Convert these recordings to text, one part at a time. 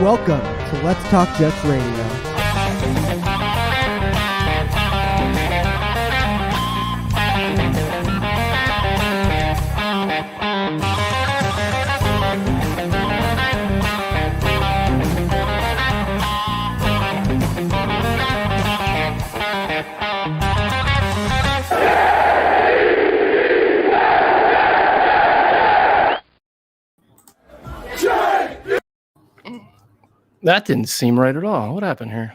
Welcome to Let's Talk Jets Radio. That didn't seem right at all. What happened here?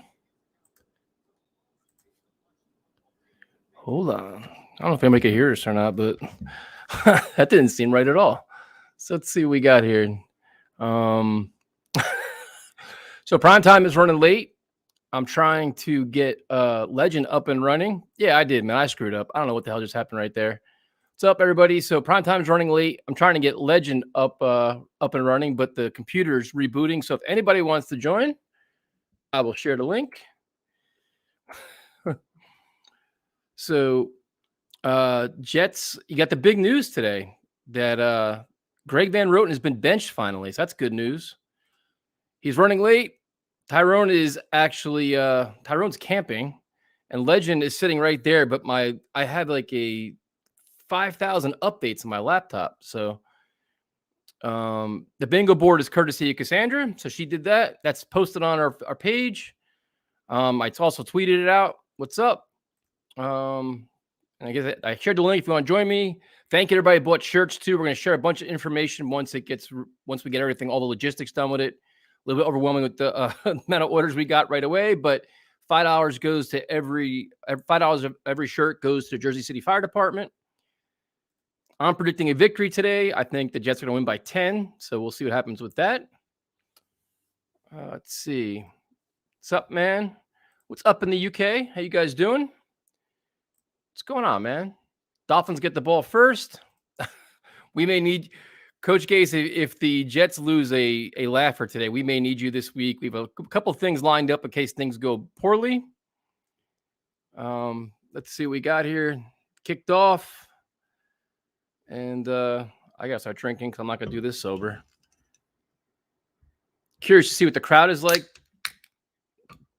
Hold on. I don't know if anybody can hear us or not, but that didn't seem right at all. So let's see what we got here. So prime time is running late. I'm trying to get Legend up and running. Yeah, I did, man. I screwed up. I don't know what the hell just happened right there. What's up, everybody? So prime time is running late. I'm trying to get Legend up and running, but the computer's rebooting. So if anybody wants to join, I will share the link. So, Jets, you got the big news today that Greg Van Roten has been benched finally. So that's good news. He's running late. Tyrone is actually Tyrone's camping, and Legend is sitting right there. But I had like a 5,000 updates on my laptop. So the bingo board is courtesy of Cassandra. So she did that. That's posted on our page. I also tweeted it out. What's up? And I guess I shared the link if you want to join me. Thank you, everybody who bought shirts too. We're going to share a bunch of information once we get everything, all the logistics done with it. A little bit overwhelming with the amount of orders we got right away, but $5 goes to $5 of every shirt goes to the Jersey City Fire Department. I'm predicting a victory today. I think the Jets are going to win by 10, so we'll see what happens with that. Let's see. What's up, man? What's up in the UK? How you guys doing? What's going on, man? Dolphins get the ball first. We may need Coach Gase. If the Jets lose a laugher today, we may need you this week. We have a couple of things lined up in case things go poorly. Let's see what we got here. Kicked off. And I gotta start drinking because I'm not gonna do this sober. Curious to see what the crowd is like.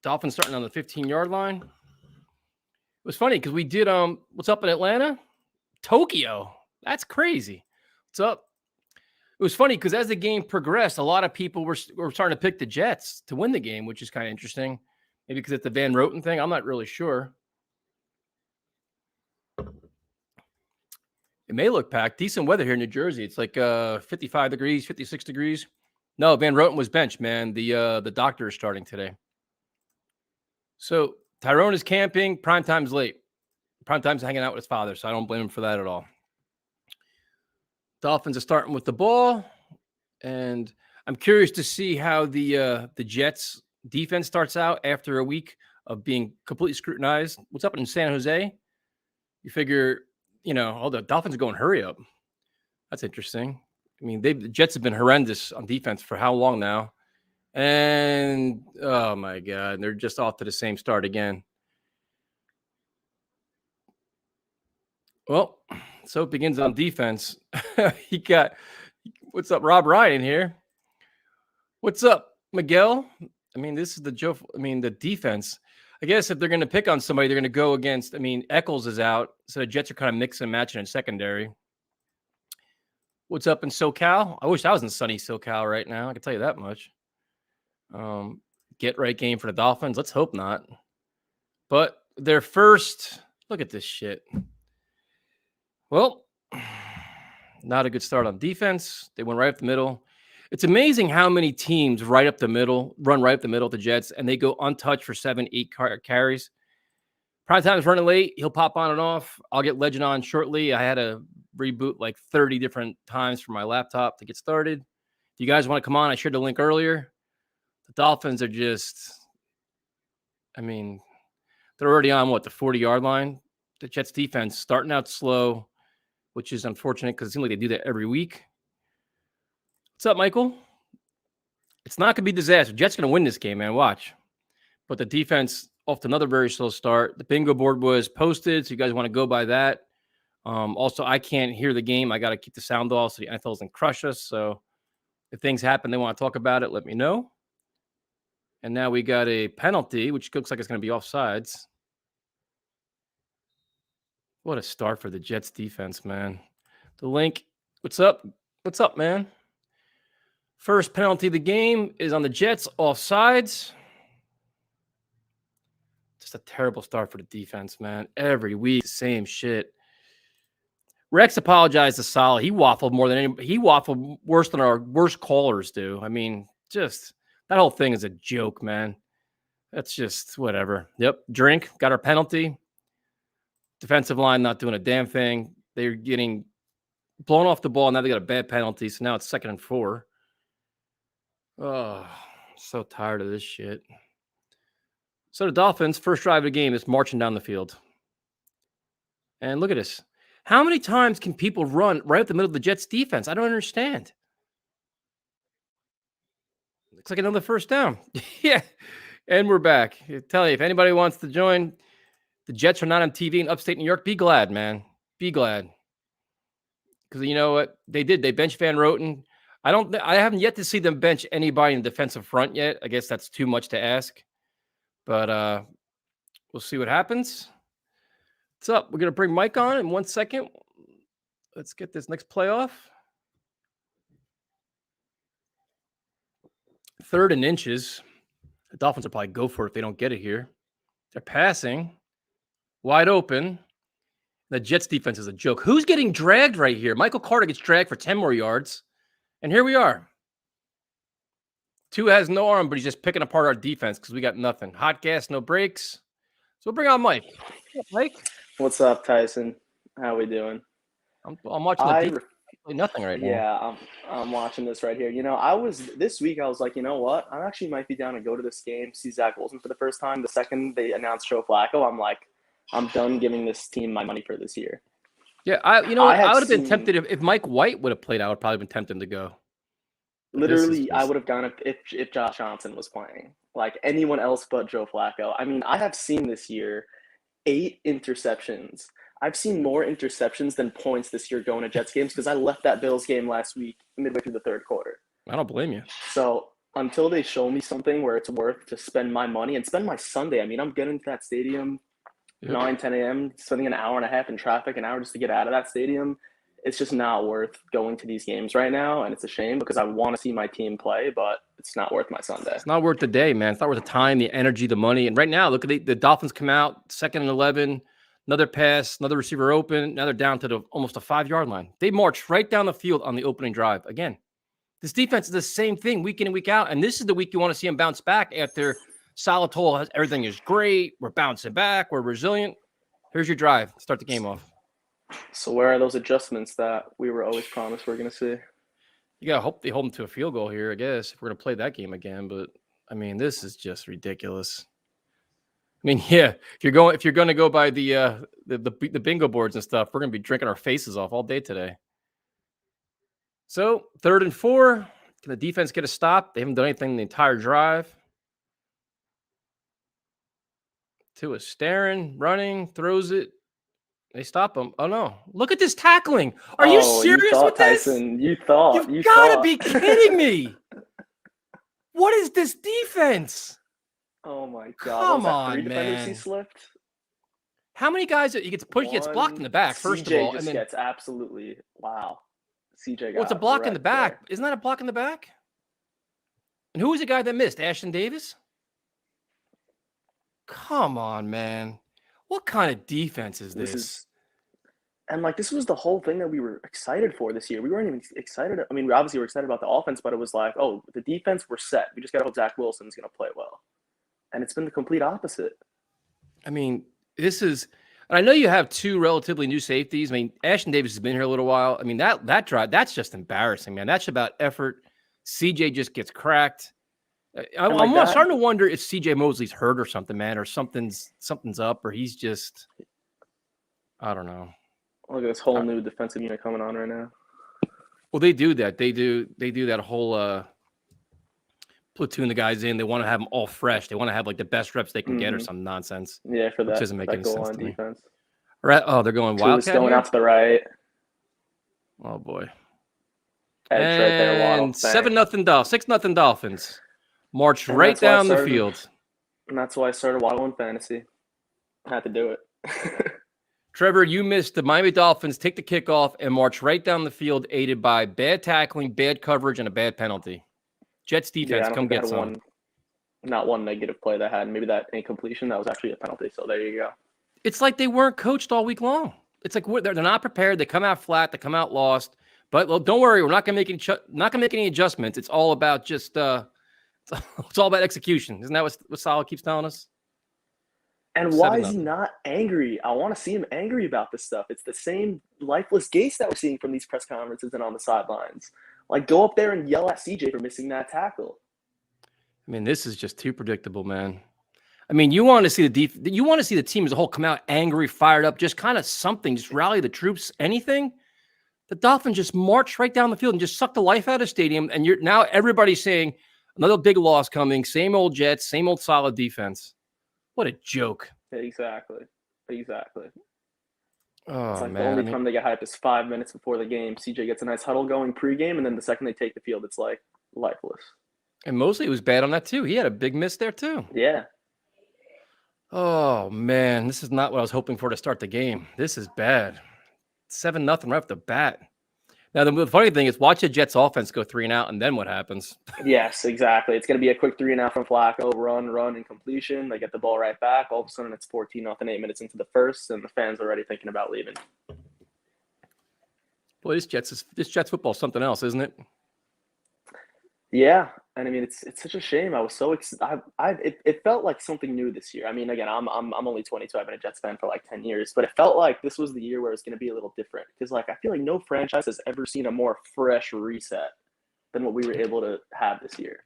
Dolphins starting on the 15-yard line. It was funny because we did what's up in Atlanta? Tokyo. That's crazy. What's up? It was funny because as the game progressed, a lot of people were starting to pick the Jets to win the game, which is kind of interesting. Maybe because it's the Van Roten thing. I'm not really sure. It may look packed. Decent weather here in New Jersey. It's like 55 degrees, 56 degrees. No, Van Roten was benched, man. The doctor is starting today. So Tyrone is camping. Primetime's late. Primetime's hanging out with his father, so I don't blame him for that at all. Dolphins are starting with the ball, and I'm curious to see how the Jets defense starts out after a week of being completely scrutinized. What's up in San Jose? You figure, the Dolphins are going hurry up. That's interesting. I mean, the Jets have been horrendous on defense for how long now? And, oh, my God, they're just off to the same start again. Well, so it begins on defense. What's up, Rob Ryan here? What's up, Miguel? I mean, this is the defense. I guess if they're going to pick on somebody, they're going to go against, Eccles is out. So the Jets are kind of mixing and matching in secondary. What's up in SoCal? I wish I was in sunny SoCal right now. I can tell you that much. Get right game for the Dolphins. Let's hope not. But their first, look at this shit. Well, not a good start on defense. They went right up the middle. It's amazing how many teams run right up the middle of the Jets, and they go untouched for 7-8 carries. Prime time is running late. He'll pop on and off. I'll get Legend on shortly. I had to reboot like 30 different times for my laptop to get started. If you guys want to come on, I shared the link earlier. The Dolphins are just, they're already on, the 40-yard line? The Jets defense starting out slow, which is unfortunate because it seems like they do that every week. What's up, Michael? It's not going to be disaster. Jets going to win this game, man. Watch. But the defense off to another very slow start. The bingo board was posted, so you guys want to go by that. Also, I can't hear the game. I got to keep the sound off so the NFL doesn't crush us. So if things happen, they want to talk about it, let me know. And now we got a penalty, which looks like it's going to be offsides. What a start for the Jets defense, man. The Link, what's up? What's up, man? First penalty of the game is on the Jets, offsides. Just a terrible start for the defense, man. Every week, same shit. Rex apologized to Saleh. He waffled more than anybody. He waffled worse than our worst callers do. I mean, just that whole thing is a joke, man. That's just whatever. Yep. Drink, got our penalty. Defensive line not doing a damn thing. They're getting blown off the ball. Now they got a bad penalty. So now it's 2nd and 4. Oh, so tired of this shit. So the Dolphins, first drive of the game, is marching down the field. And look at this. How many times can people run right up the middle of the Jets defense? I don't understand. Looks like another first down. Yeah. And we're back. I tell you, if anybody wants to join, the Jets are not on TV in upstate New York. Be glad, man. Be glad. Because you know what? They did. They benched Van Roten. I haven't yet to see them bench anybody in the defensive front yet. I guess that's too much to ask. But we'll see what happens. What's up? We're going to bring Mike on in 1 second. Let's get this next playoff. 3rd and inches. The Dolphins will probably go for it if they don't get it here. They're passing. Wide open. The Jets defense is a joke. Who's getting dragged right here? Michael Carter gets dragged for 10 more yards. And here we are. Tua has no arm, but he's just picking apart our defense because we got nothing. Hot gas, no brakes. So we'll bring on Mike. Mike? What's up, Tyson? How we doing? I'm watching the defense play nothing right now. Yeah, I'm watching this right here. You know, this week I was like, you know what? I actually might be down to go to this game, see Zach Wilson for the first time. The second they announced Joe Flacco, I'm like, I'm done giving this team my money for this year. Yeah, I would have been tempted if Mike White would have played. I would probably been tempted to go. Literally, I would have gone if Josh Johnson was playing. Like anyone else but Joe Flacco. I mean, I have seen this year 8 interceptions. I've seen more interceptions than points this year going to Jets games because I left that Bills game last week midway through the 3rd quarter. I don't blame you. So until they show me something where it's worth to spend my money and spend my Sunday, I mean, I'm getting to that stadium 9, 10 a.m., spending an hour and a half in traffic, an hour just to get out of that stadium. It's just not worth going to these games right now, and it's a shame because I want to see my team play, but it's not worth my Sunday. It's not worth the day, man. It's not worth the time, the energy, the money. And right now, look at the Dolphins come out, 2nd and 11, another pass, another receiver open. Now they're down to almost a 5-yard line. They marched right down the field on the opening drive. Again, this defense is the same thing week in and week out, and this is the week you want to see them bounce back after Saleh told everything is great. We're bouncing back. We're resilient. Here's your drive. Start the game off. So where are those adjustments that we were always promised we're going to see? You got to hope they hold them to a field goal here, I guess, if we're going to play that game again. But, I mean, this is just ridiculous. I mean, yeah, if you're going to go by the bingo boards and stuff, we're going to be drinking our faces off all day today. So 3rd and 4. Can the defense get a stop? They haven't done anything the entire drive. Tua staring, running, throws it. They stop him. Oh, no. Look at this tackling. Are you serious with this? Tyson, you thought. You've got to be kidding me. What is this defense? Oh, my God. Come on, man. He slipped? How many guys he gets pushed? He gets blocked in the back, first of all. CJ just gets absolutely – wow. CJ got it's a block in the back. There. Isn't that a block in the back? And who was the guy that missed? Ashton Davis? Come on, man. What kind of defense is this? This was the whole thing that we were excited for this year. We weren't even excited. I mean, we obviously were excited about the offense, but it was like, oh, the defense, we're set. We just got to hope Zach Wilson's going to play well. And it's been the complete opposite. I mean, this is – and I know you have 2 relatively new safeties. I mean, Ashton Davis has been here a little while. I mean, that drive, that's just embarrassing, man. That's about effort. CJ just gets cracked. I'm starting to wonder if CJ Mosley's hurt or something, man, or something's up, or he's just – I don't know. Look at this whole new defensive unit coming on right now. Well, they do that. They do that whole platoon the guys in. They want to have them all fresh. They want to have like the best reps they can get or some nonsense. Yeah, for that. Which doesn't make any sense to defense. Me. Right? Oh, they're going Wildcat. Going out to the right. Oh boy. Edge right there. And 7-0 Dolphins. 6-0 Dolphins. March And right that's why I down the started- field. And that's why I started waddling fantasy. I had to do it. Trevor, you missed the Miami Dolphins take the kickoff and march right down the field, aided by bad tackling, bad coverage, and a bad penalty. Jets defense, I don't come think they get had some. not one negative play that had. Maybe that incompletion, that was actually a penalty. So there you go. It's like they weren't coached all week long. It's like they're not prepared. They come out flat. They come out lost. But well, don't worry, we're not going to make any adjustments. It's all about just it's all about execution. Isn't that what Saleh keeps telling us? And why is he not angry? I want to see him angry about this stuff. It's the same lifeless gaze that we're seeing from these press conferences and on the sidelines. Like, go up there and yell at CJ for missing that tackle. I mean, this is just too predictable, man. I mean, you want to see you want to see the team as a whole come out angry, fired up, just kind of something, just rally the troops, anything. The Dolphins just marched right down the field and just sucked the life out of the stadium. And now everybody's saying another big loss coming. Same old Jets, same old solid defense. What a joke. Exactly. Oh, It's like man. the only time they get hype is 5 minutes before the game. CJ gets a nice huddle going pregame, and then the second they take the field, it's like lifeless. And Mosley was bad on that too. He had a big miss there too. Yeah. Oh, man. This is not what I was hoping for to start the game. This is bad. 7-0 right off the bat. Now, the funny thing is, watch the Jets offense go 3 and out, and then what happens? Yes, exactly. It's going to be a quick 3-and-out from Flacco, run, and completion. They get the ball right back. All of a sudden, it's 14-0, 8 minutes into the first, and the fans are already thinking about leaving. Boy, this Jets football is something else, isn't it? Yeah, and I mean it's such a shame. I was so excited. It felt like something new this year. I mean, again, I'm only 22. I've been a Jets fan for like 10 years, but it felt like this was the year where it's going to be a little different because like I feel like no franchise has ever seen a more fresh reset than what we were able to have this year.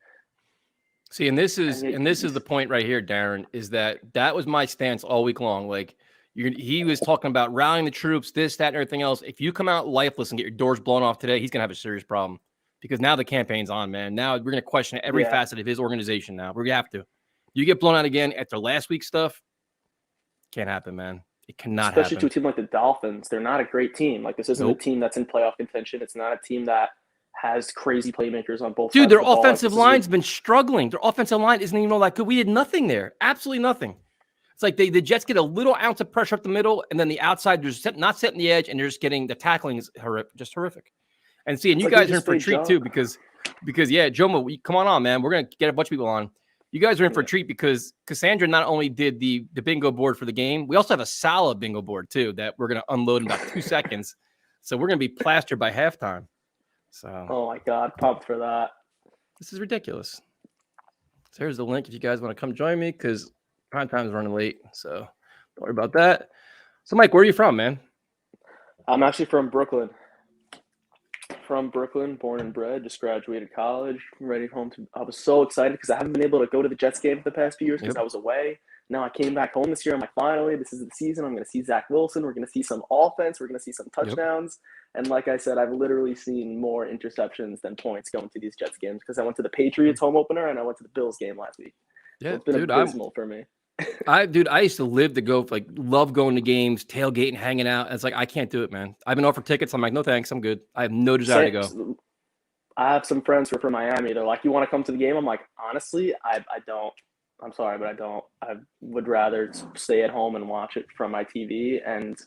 See, and this is the point right here, Darren, is that was my stance all week long. Like he was talking about rallying the troops, this, that, and everything else. If you come out lifeless and get your doors blown off today, he's gonna have a serious problem. Because now the campaign's on, man. Now we're going to question every facet of his organization now. We're going to have to. You get blown out again after last week's stuff, can't happen, man. It cannot happen. Especially to a team like the Dolphins. They're not a great team. Like, this isn't a team that's in playoff contention. It's not a team that has crazy playmakers on both sides. Dude, their offensive line's been struggling. Their offensive line isn't even all that good. We had nothing there. Absolutely nothing. It's like the Jets get a little ounce of pressure up the middle, and then the outside, they're not setting the edge, and they're just getting – the tackling is just horrific. And see, and you guys are in for a treat too, because yeah, Jomo, come on, man. We're gonna get a bunch of people on. You guys are in for a treat because Cassandra not only did the bingo board for the game, we also have a Saleh bingo board too that we're gonna unload in about 2 seconds. So we're gonna be plastered by halftime. So oh my God, pumped for that. This is ridiculous. So here's the link if you guys want to come join me because prime time is running late. So don't worry about that. So Mike, where are you from, man? I'm actually from Brooklyn. From Brooklyn, born and bred, just graduated college, ready home to. I was so excited because I haven't been able to go to the Jets game for the past few years because I was away. Now I came back home this year. I'm like, finally, this is the season. I'm going to see Zach Wilson. We're going to see some offense. We're going to see some touchdowns. And like I said, I've literally seen more interceptions than points going to these Jets games because I went to the Patriots home opener and I went to the Bills game last week. Yeah, so it's been abysmal for me. I used to live to go, like, love going to games, tailgating, hanging out. And it's like, I can't do it, man. I've been offered tickets. I'm like, no, thanks. I'm good. I have no desire to go. I have some friends who are from Miami. They're like, you want to come to the game? I'm like, honestly, I don't. I'm sorry, but I don't. I would rather stay at home and watch it from my TV and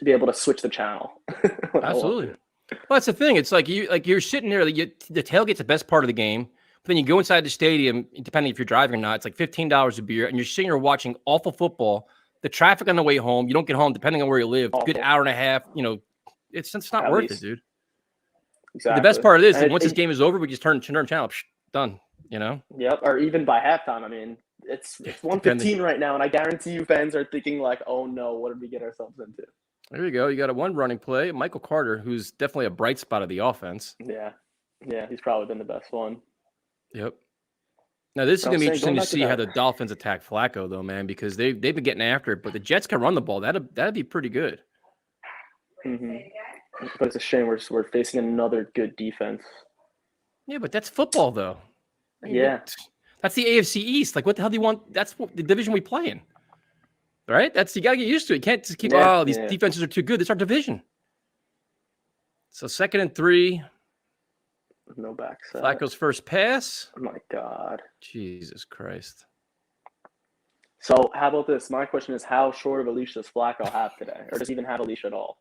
be able to switch the channel. Absolutely. Well, that's the thing. It's like you're sitting there. The tailgate's the best part of the game. But then you go inside the stadium, depending if you're driving or not, it's like $15 a beer, and you're sitting there watching awful football. The traffic on the way home, you don't get home, depending on where you live, good hour and a half. You know, it's not worth it, dude. Exactly. The best part of this is once this game is over, we just turn channel, done. You know. Yep. Or even by halftime. I mean, it's 1:15 right now, and I guarantee you fans are thinking like, "Oh no, what did we get ourselves into?" There you go. You got a one running play, Michael Carter, who's definitely a bright spot of the offense. Yeah, he's probably been the best one. Yep. Now, this is going to be interesting to see how the Dolphins attack Flacco, though, man, because they've been getting after it. But the Jets can run the ball. That'd be pretty good. Mm-hmm. But it's a shame we're facing another good defense. Yeah, but that's football, though. Yeah. That's the AFC East. Like, what the hell do you want? That's the division we play in. Right? You got to get used to it. You can't just keep, these defenses are too good. It's our division. So 2nd and 3. No back set. Flacco's first pass. Oh my God. Jesus Christ. So how about this? My question is, how short of a leash does Flacco have today? Or does he even have a leash at all?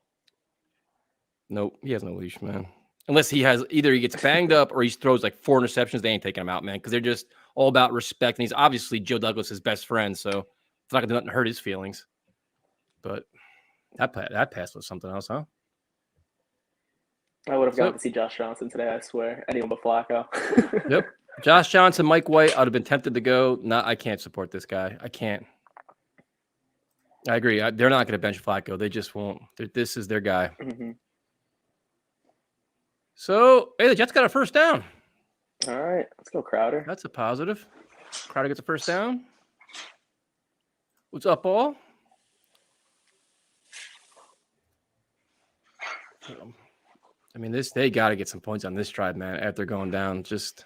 Nope, he has no leash, man. Unless he has either he gets banged up or he throws like 4 interceptions. They ain't taking him out, man, because they're just all about respect. And he's obviously Joe Douglas's best friend, so it's not gonna do nothing to hurt his feelings. But that pass was something else, huh? I would have gotten to see Josh Johnson today, I swear. Anyone but Flacco. Yep. Josh Johnson, Mike White, I'd have been tempted to go. No, I can't support this guy. I can't. I agree. They're not going to bench Flacco. They just won't. This is their guy. Mm-hmm. So, hey, the Jets got a first down. All right. Let's go, Crowder. That's a positive. Crowder gets a first down. What's up, all? I mean, they got to get some points on this drive, man, after going down. Just,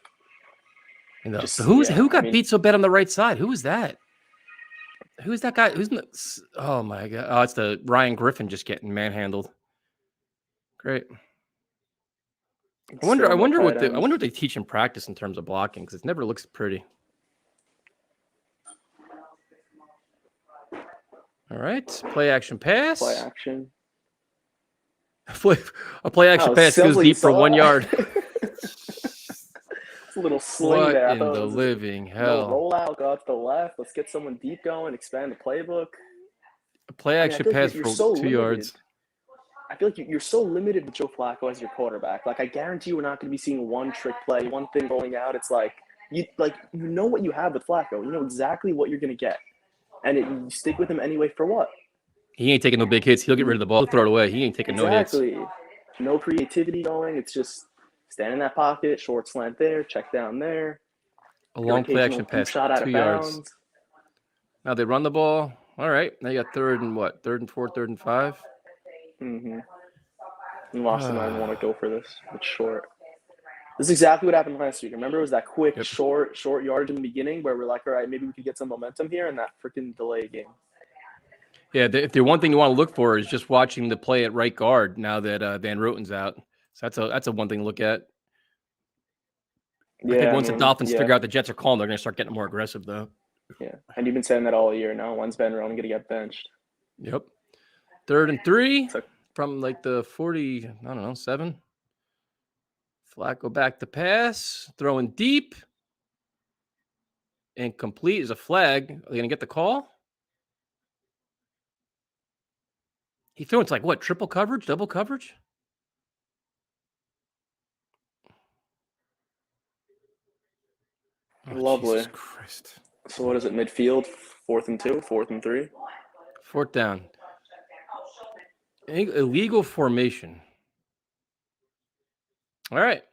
you know, who got beat so bad on the right side? Who was that? Who's that guy? Oh my God! Oh, it's the Ryan Griffin just getting manhandled. Great. I wonder what they teach in practice in terms of blocking, because it never looks pretty. All right, play action pass. Play action. A play action pass goes deep for 1 yard. It's a little sling what there. in the living hell? Roll out, go out to the left. Let's get someone deep going, expand the playbook. A play action pass for 2 yards. I feel like you're so limited with Joe Flacco as your quarterback. Like, I guarantee we're not going to be seeing one trick play, one thing rolling out. It's like you know what you have with Flacco. You know exactly what you're going to get. And you stick with him anyway for what? He ain't taking no big hits. He'll get rid of the ball, throw it away. He ain't taking no hits. Exactly. No creativity going. It's just stand in that pocket, short slant there, check down there. A long play action pass, shot out 2 of yards. bounds. Now they run the ball. All right. Now you got third and 4, 3rd and 5. Mm-hmm. And Washington didn't want to go for this. It's short. This is exactly what happened last week. Remember, it was that quick, short yardage in the beginning where we're like, all right, maybe we could get some momentum here, and that freaking delay game. Yeah, if the one thing you want to look for is just watching the play at right guard now that Van Roten's out. So that's a one thing to look at. I think once the Dolphins figure out the Jets are calling, they're going to start getting more aggressive, though. Yeah, and you've been saying that all year now. When's Van Roten going to get benched? Yep. 3rd and 3 from like the 40, I don't know, 7. Flacco back to pass, throwing deep. Incomplete is a flag. Are they going to get the call? He threw into like what? Triple coverage? Double coverage? Oh, lovely. Jesus Christ. So what is it? Midfield? 4th and 2? 4th and 3? 4th down. Illegal formation. All right.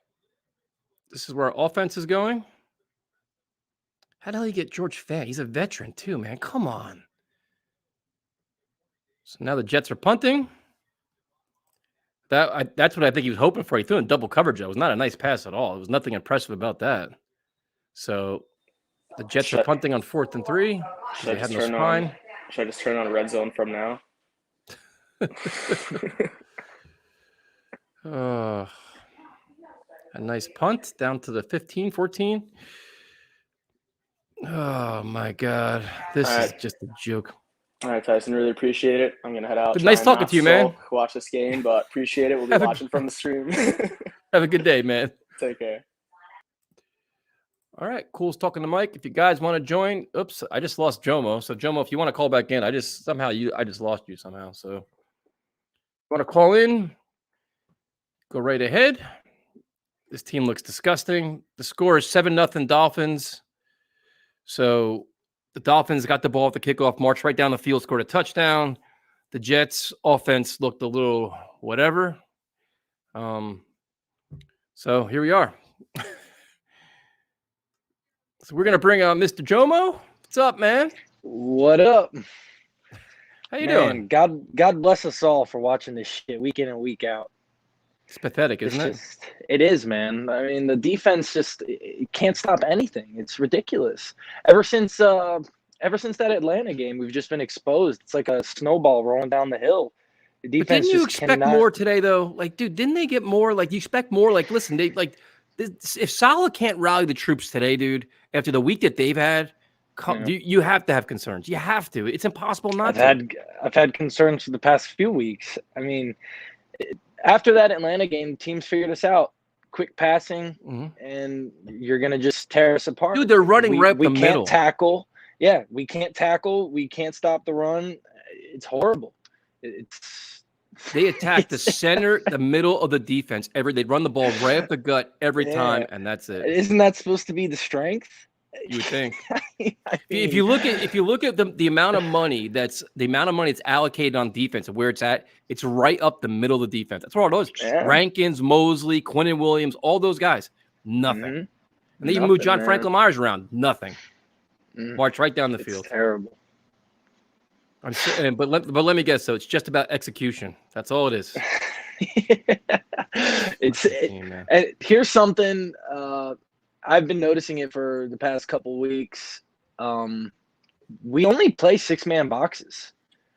This is where our offense is going. How the hell you get George Fant? He's a veteran too, man. Come on. So now the Jets are punting. That's what I think he was hoping for. He threw in double coverage. That was not a nice pass at all. There was nothing impressive about that. So the Jets are punting on 4th and 3. They had no spine. Should I just turn on red zone from now? A nice punt down to the 15, 14. Oh, my God. This is just a joke. All right, Tyson, really appreciate it. I'm going to head out. Nice talking to you, man. Watch this game, but appreciate it. We'll be watching from the stream. Have a good day, man. Take care. All right, cool's talking to Mike. If you guys want to join, oops, I just lost Jomo. So Jomo, if you want to call back in, I just lost you somehow. So if you want to call in, go right ahead. This team looks disgusting. The score is 7-0 Dolphins. So the Dolphins got the ball at the kickoff, marched right down the field, scored a touchdown. The Jets offense looked a little whatever. So here we are. So we're going to bring on Mr. Jomo. What's up, man? What up? How you doing? God bless us all for watching this shit week in and week out. It's pathetic, isn't it? It is, man. I mean, the defense just can't stop anything. It's ridiculous. Ever since that Atlanta game, we've just been exposed. It's like a snowball rolling down the hill. The defense didn't you expect more today, though? Like, dude, didn't they get more? Like, you expect more? Like, listen, If Salah can't rally the troops today, dude, after the week that they've had, you have to have concerns. You have to. It's impossible not to. I've had concerns for the past few weeks. I mean, after that Atlanta game, teams figured us out. Quick passing, and you're gonna just tear us apart. Dude, they're running right up the middle. We can't tackle. Yeah, we can't tackle. We can't stop the run. It's horrible. They attack the center, the middle of the defense. They'd run the ball right up the gut every time, and that's it. Isn't that supposed to be the strength? You would think. If you look at the amount of money that's allocated on defense and where it's at, it's right up the middle of the defense. That's where all those Rankins, Mosley, Quinnen Williams, all those guys, nothing. And they even moved John Franklin Myers around, nothing. March right down the field. Terrible. But let me guess, so it's just about execution. That's all it is. And here's something. I've been noticing it for the past couple weeks. We only play 6-man boxes.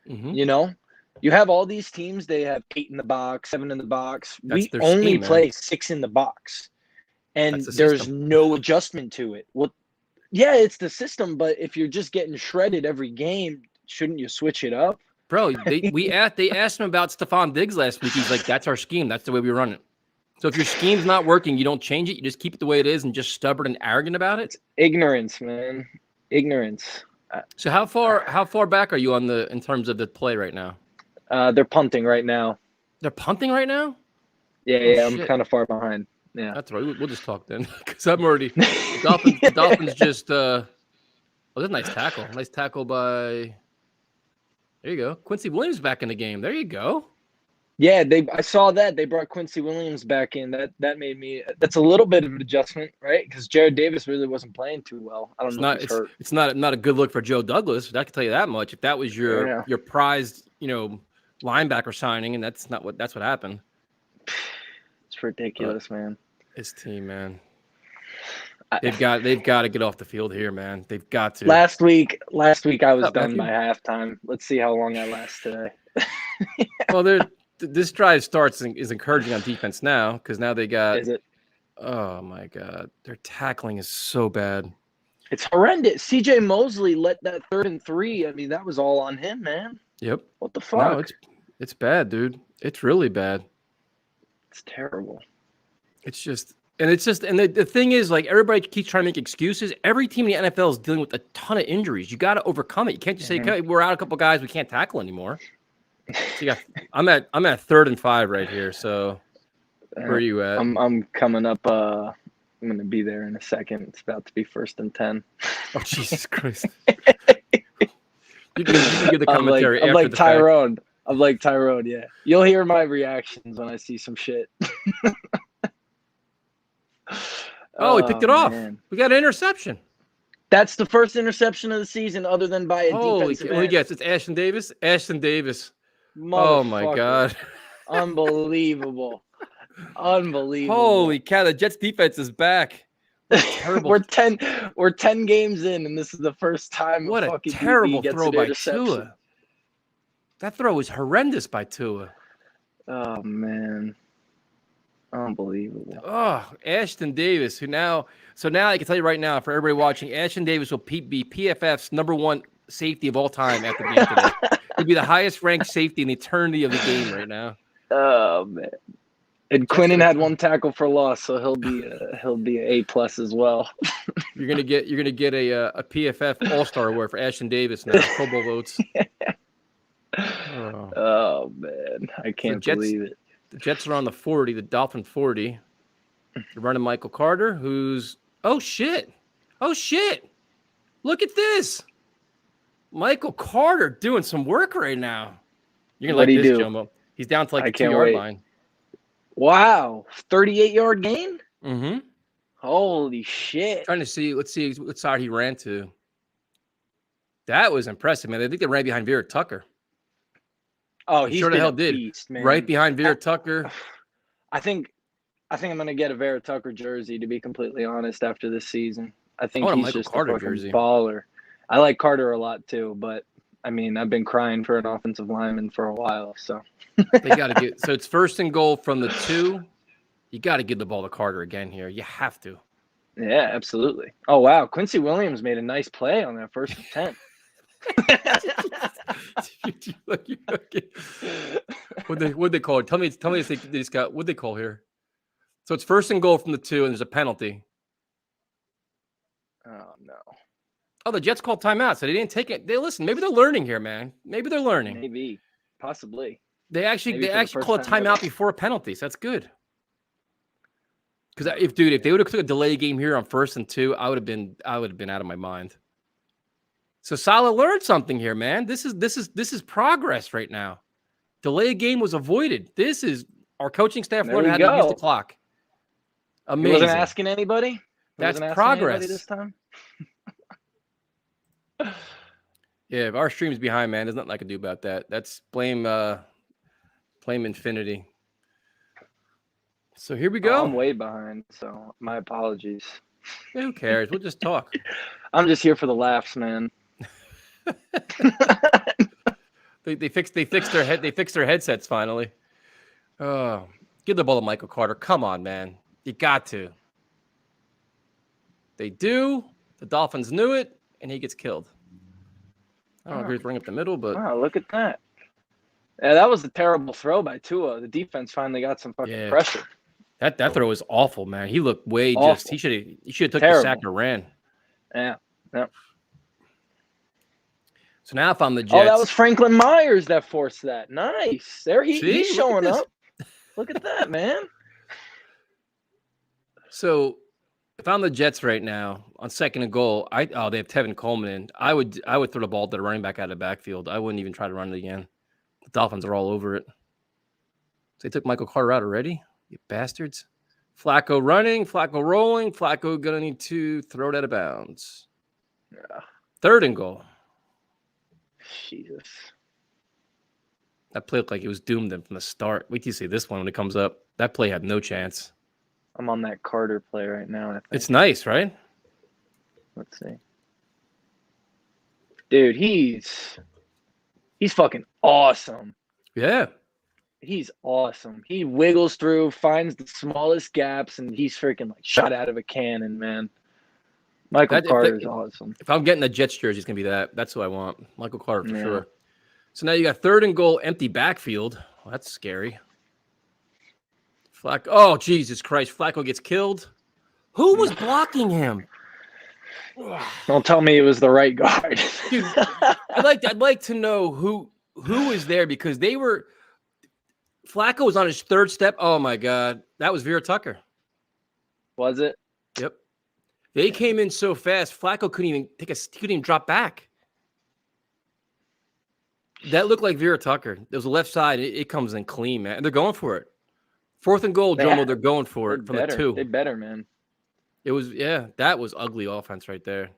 You know, you have all these teams. They have 8 in the box, 7 in the box. We only play 6 in the box, and there's no adjustment to it. Well, yeah, it's the system, but if you're just getting shredded every game, shouldn't you switch it up? Bro, they asked him about Stephon Diggs last week. He's like, that's our scheme. That's the way we run it. So if your scheme's not working, you don't change it. You just keep it the way it is and just stubborn and arrogant about it. It's ignorance, man. Ignorance. So how far back are you in terms of the play right now? They're punting right now. They're punting right now? Yeah, I'm kind of far behind. Yeah, that's right. We'll just talk then, because I'm already. The Dolphins just. Oh, that's a nice tackle. Nice tackle by. There you go. Quincy Williams back in the game. There you go. Yeah, I saw that they brought Quincy Williams back in. That made me. That's a little bit of an adjustment, right? Because Jared Davis really wasn't playing too well. I don't know. If he's hurt. It's not a good look for Joe Douglas. I can tell you that much. If that was your prized, linebacker signing, and that's what happened. It's ridiculous, man. His team, man. They've got to get off the field here, man. They've got to. Last week I was done by halftime. Let's see how long I last today. Well, this drive is encouraging on defense now, because now they got. Is it? Oh my God, their tackling is so bad. It's horrendous. CJ Mosley let that 3rd and 3. I mean, that was all on him, man. Yep. What the fuck? No, it's bad, dude. It's really bad. It's terrible. And the thing is, like, everybody keeps trying to make excuses. Every team in the NFL is dealing with a ton of injuries. You got to overcome it. You can't just say, okay, we're out a couple guys, we can't tackle anymore. So I'm at 3rd and 5 right here. So where are you at? I'm coming up. I'm going to be there in a second. It's about to be 1st and 10. Oh, Jesus Christ. You can give the commentary I'm after like the Tyrone. fact. I'm like Tyrone, yeah. You'll hear my reactions when I see some shit. Oh, he picked it off. Man. We got an interception. That's the first interception of the season, other than by a defensive end. Yes, it's Ashton Davis. Ashton Davis. Oh my God. Unbelievable. Unbelievable. Holy cow, the Jets defense is back. Terrible. We're 10 games in, and this is the first time what a terrible throw by Tua. That throw was horrendous by Tua. Oh man. Unbelievable. Oh, Ashton Davis, now I can tell you right now, for everybody watching, Ashton Davis will be PFF's #1 safety of all time after the game today. He'll be the highest ranked safety in the eternity of the game right now. Oh man. And Quinnen had 1 tackle for loss, so he'll be an A+ as well. You're gonna get a PFF All-Star award for Ashton Davis now. Pro Bowl votes. Oh man, I can't believe it. The Jets are on the 40, the Dolphin 40. They're running Michael Carter, who's oh shit. Look at this. Michael Carter doing some work right now. You're gonna like this, Jumbo. He's down to like the 2-yard line. Wow, 38-yard gain? Mm-hmm. Holy shit! Trying to see. Let's see what side he ran to. That was impressive, man. I think they ran behind Vera Tucker. Oh, he sure the hell did. Beast, man. Right behind Vera Tucker. I think I'm gonna get a Vera Tucker jersey, to be completely honest, after this season. I think he's just a fucking baller. I like Carter a lot too, but I mean, I've been crying for an offensive lineman for a while, so they got to get. So it's 1st and goal from the 2. You got to give the ball to Carter again here. You have to. Yeah, absolutely. Oh, wow. Quincy Williams made a nice play on that 1st and 10. What'd they call it? Tell me if they just got, what'd they call here? So it's 1st and goal from the 2, and there's a penalty. Oh, no. Oh, the Jets called timeout, so they didn't take it. Listen, maybe they're learning here, man. Maybe they're learning. Maybe. Possibly. They actually the call a first time timeout ever. before a penalty, so that's good. Because if they would have took a delay game here on 1st and 2, I would have been out of my mind. So Salah learned something here, man. This is progress right now. Delay game was avoided. This is our coaching staff There learned we how to use go. the clock. He Amazing. wasn't asking anybody? He That's wasn't asking progress. anybody this time? Yeah, if our stream's behind, man, there's nothing I can do about that. That's blame Infinity. So here we go. I'm way behind, so my apologies. Yeah, who cares? We'll just talk. I'm just here for the laughs, man. They fixed their headsets finally. Oh, give the ball to Michael Carter. Come on, man. You got to. They do. The Dolphins knew it, and he gets killed. I don't agree with running up the middle, but Wow, look at that. Yeah, that was a terrible throw by Tua. The defense finally got some fucking pressure. That throw was awful, man. He looked way Awful. just. He should have took Terrible. the sack or ran. Yeah. So now if I'm the Jets, Oh, that was Franklin Myers that forced that. Nice. There See? he's Look at showing this. up. Look at that, man. So if I'm the Jets right now on 2nd and goal, they have Tevin Coleman in. I would throw the ball to the running back out of the backfield. I wouldn't even try to run it again. The Dolphins are all over it. So they took Michael Carter out already. You bastards. Flacco running, Flacco rolling. Flacco gonna need to throw it out of bounds. Yeah. 3rd and goal. Jesus. That play looked like it was doomed them from the start. Wait till you see this one when it comes up. That play had no chance. I'm on that Carter play right now, I think. It's nice, right? Let's see. Dude, he's fucking awesome. Yeah. He's awesome. He wiggles through, finds the smallest gaps, and he's freaking like shot out of a cannon, man. Michael Carter is awesome. If I'm getting a Jets jersey, it's going to be that. That's what I want. Michael Carter for Yeah. sure. So now you got 3rd and goal, empty backfield. Well, that's scary. Flacco. Oh, Jesus Christ. Flacco gets killed. Who was blocking him? Don't tell me it was the right guard. Dude, I'd like to know who was there because they were – Flacco was on his 3rd step. Oh, my God. That was Vera Tucker. Was it? Yep. They came in so fast, Flacco couldn't even drop back. That looked like Vera Tucker. There was a left side. It comes in clean, man. And they're going for it. 4th and goal, Jomo, they're going for it from the 2. They better, man. It was, that was ugly offense right there.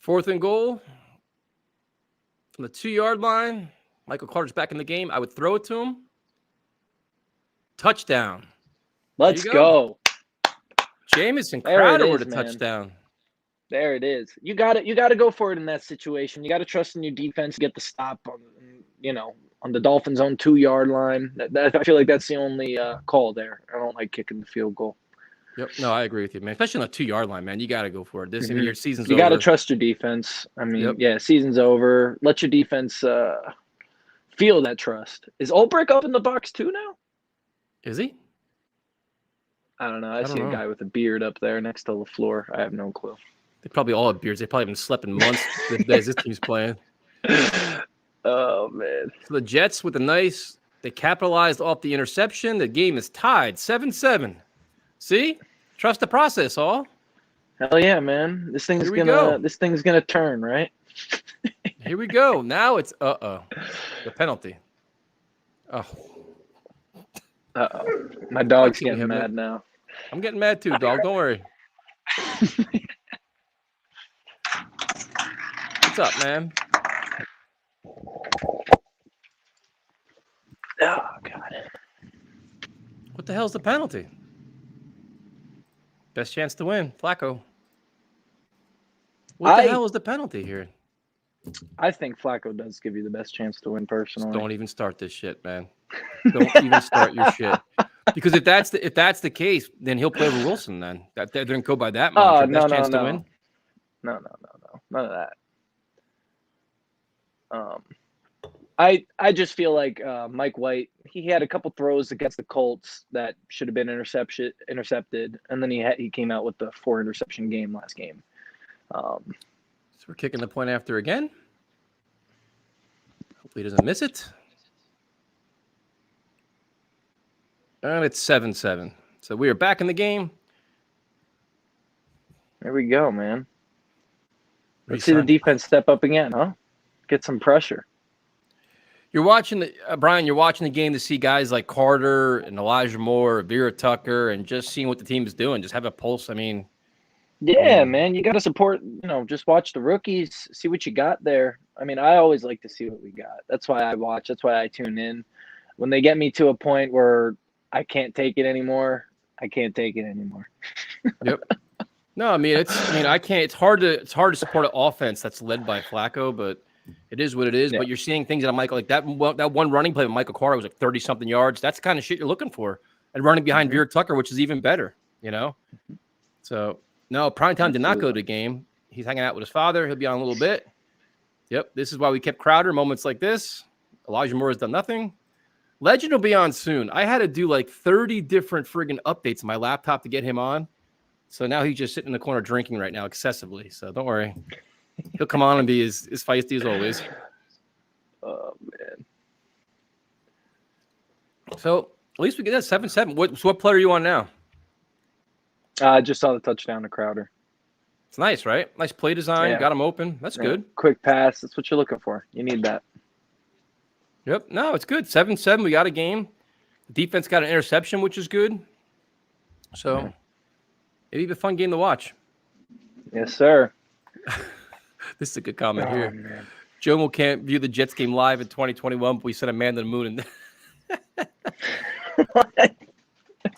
4th and goal from the 2-yard line. Michael Carter's back in the game. I would throw it to him. Touchdown. Let's you go. Jamison There Crowder it with a is, man. touchdown. There it is. You got to go for it in that situation. You got to trust in your defense to get the stop on the Dolphins' own 2-yard line. I feel like that's the only call there. I don't like kicking the field goal. Yep. No, I agree with you, man. Especially on the 2-yard line, man. You got to go for it. I mean, your season's You over. got to trust your defense. I mean, season's over. Let your defense feel that trust. Is Ulbrich up in the box too now? Is he? I don't know. I see a guy with a beard up there next to LaFleur. I have no clue. They probably all have beards. They probably haven't slept in months the days this team's playing. Oh, man. So the Jets with they capitalized off the interception. The game is tied 7-7. See? Trust the process, all. Hell yeah, man. This thing's gonna turn, right? Here we go. Now it's the penalty. Oh. Uh-oh. My dog's Fucking getting him, mad man. now. I'm getting mad too, dog. Don't worry. What's up, man? Oh, God. What the hell's the penalty? Best chance to win, Flacco. What the hell is the penalty here? I think Flacco does give you the best chance to win personally. Just don't even start this shit, man. Don't even start your shit. Because if that's the case, then he'll play over Wilson. Then they're going to go by that Oh, mantra. no, Best no, chance to no. win. No. None of that. I just feel like Mike White, he had a couple throws against the Colts that should have been intercepted, and then he came out with the 4 interception game last game. So we're kicking the point after again. Hopefully he doesn't miss it. And it's 7-7. So we are back in the game. There we go, man. Let's see the defense step up again, huh? Get some pressure. You're watching Brian. You're watching the game to see guys like Carter and Elijah Moore, Vera Tucker, and just seeing what the team is doing. Just have a pulse. I mean, man, you got to support. Just watch the rookies, see what you got there. I mean, I always like to see what we got. That's why I watch. That's why I tune in. When they get me to a point where I can't take it anymore, I can't take it anymore. Yep. No, I mean I can't. It's hard to support an offense that's led by Flacco, but it is what it is. Yeah. But you're seeing things that I'm like that one running play with Michael Carter was like 30-something yards. That's the kind of shit you're looking for. And running behind Vera Tucker, which is even better, So no, Primetime did not go to the game. He's hanging out with his father. He'll be on a little bit. Yep. This is why we kept Crowder. Moments like this. Elijah Moore has done nothing. Legend will be on soon. I had to do like 30 different friggin' updates on my laptop to get him on. So now he's just sitting in the corner drinking right now excessively. So don't worry. He'll come on and be as feisty as always. Oh, man. So at least we get that 7-7. What player are you on now? I just saw the touchdown to Crowder. It's nice, right? Nice play design. Yeah. Got him open. That's good. Quick pass. That's what you're looking for. You need that. Yep. No, it's good. 7-7. We got a game. The defense got an interception, which is good. So it'll be a fun game to watch. Yes, sir. This is a good comment here. Man. Jomo can't view the Jets game live in 2021, but we sent a man to the moon.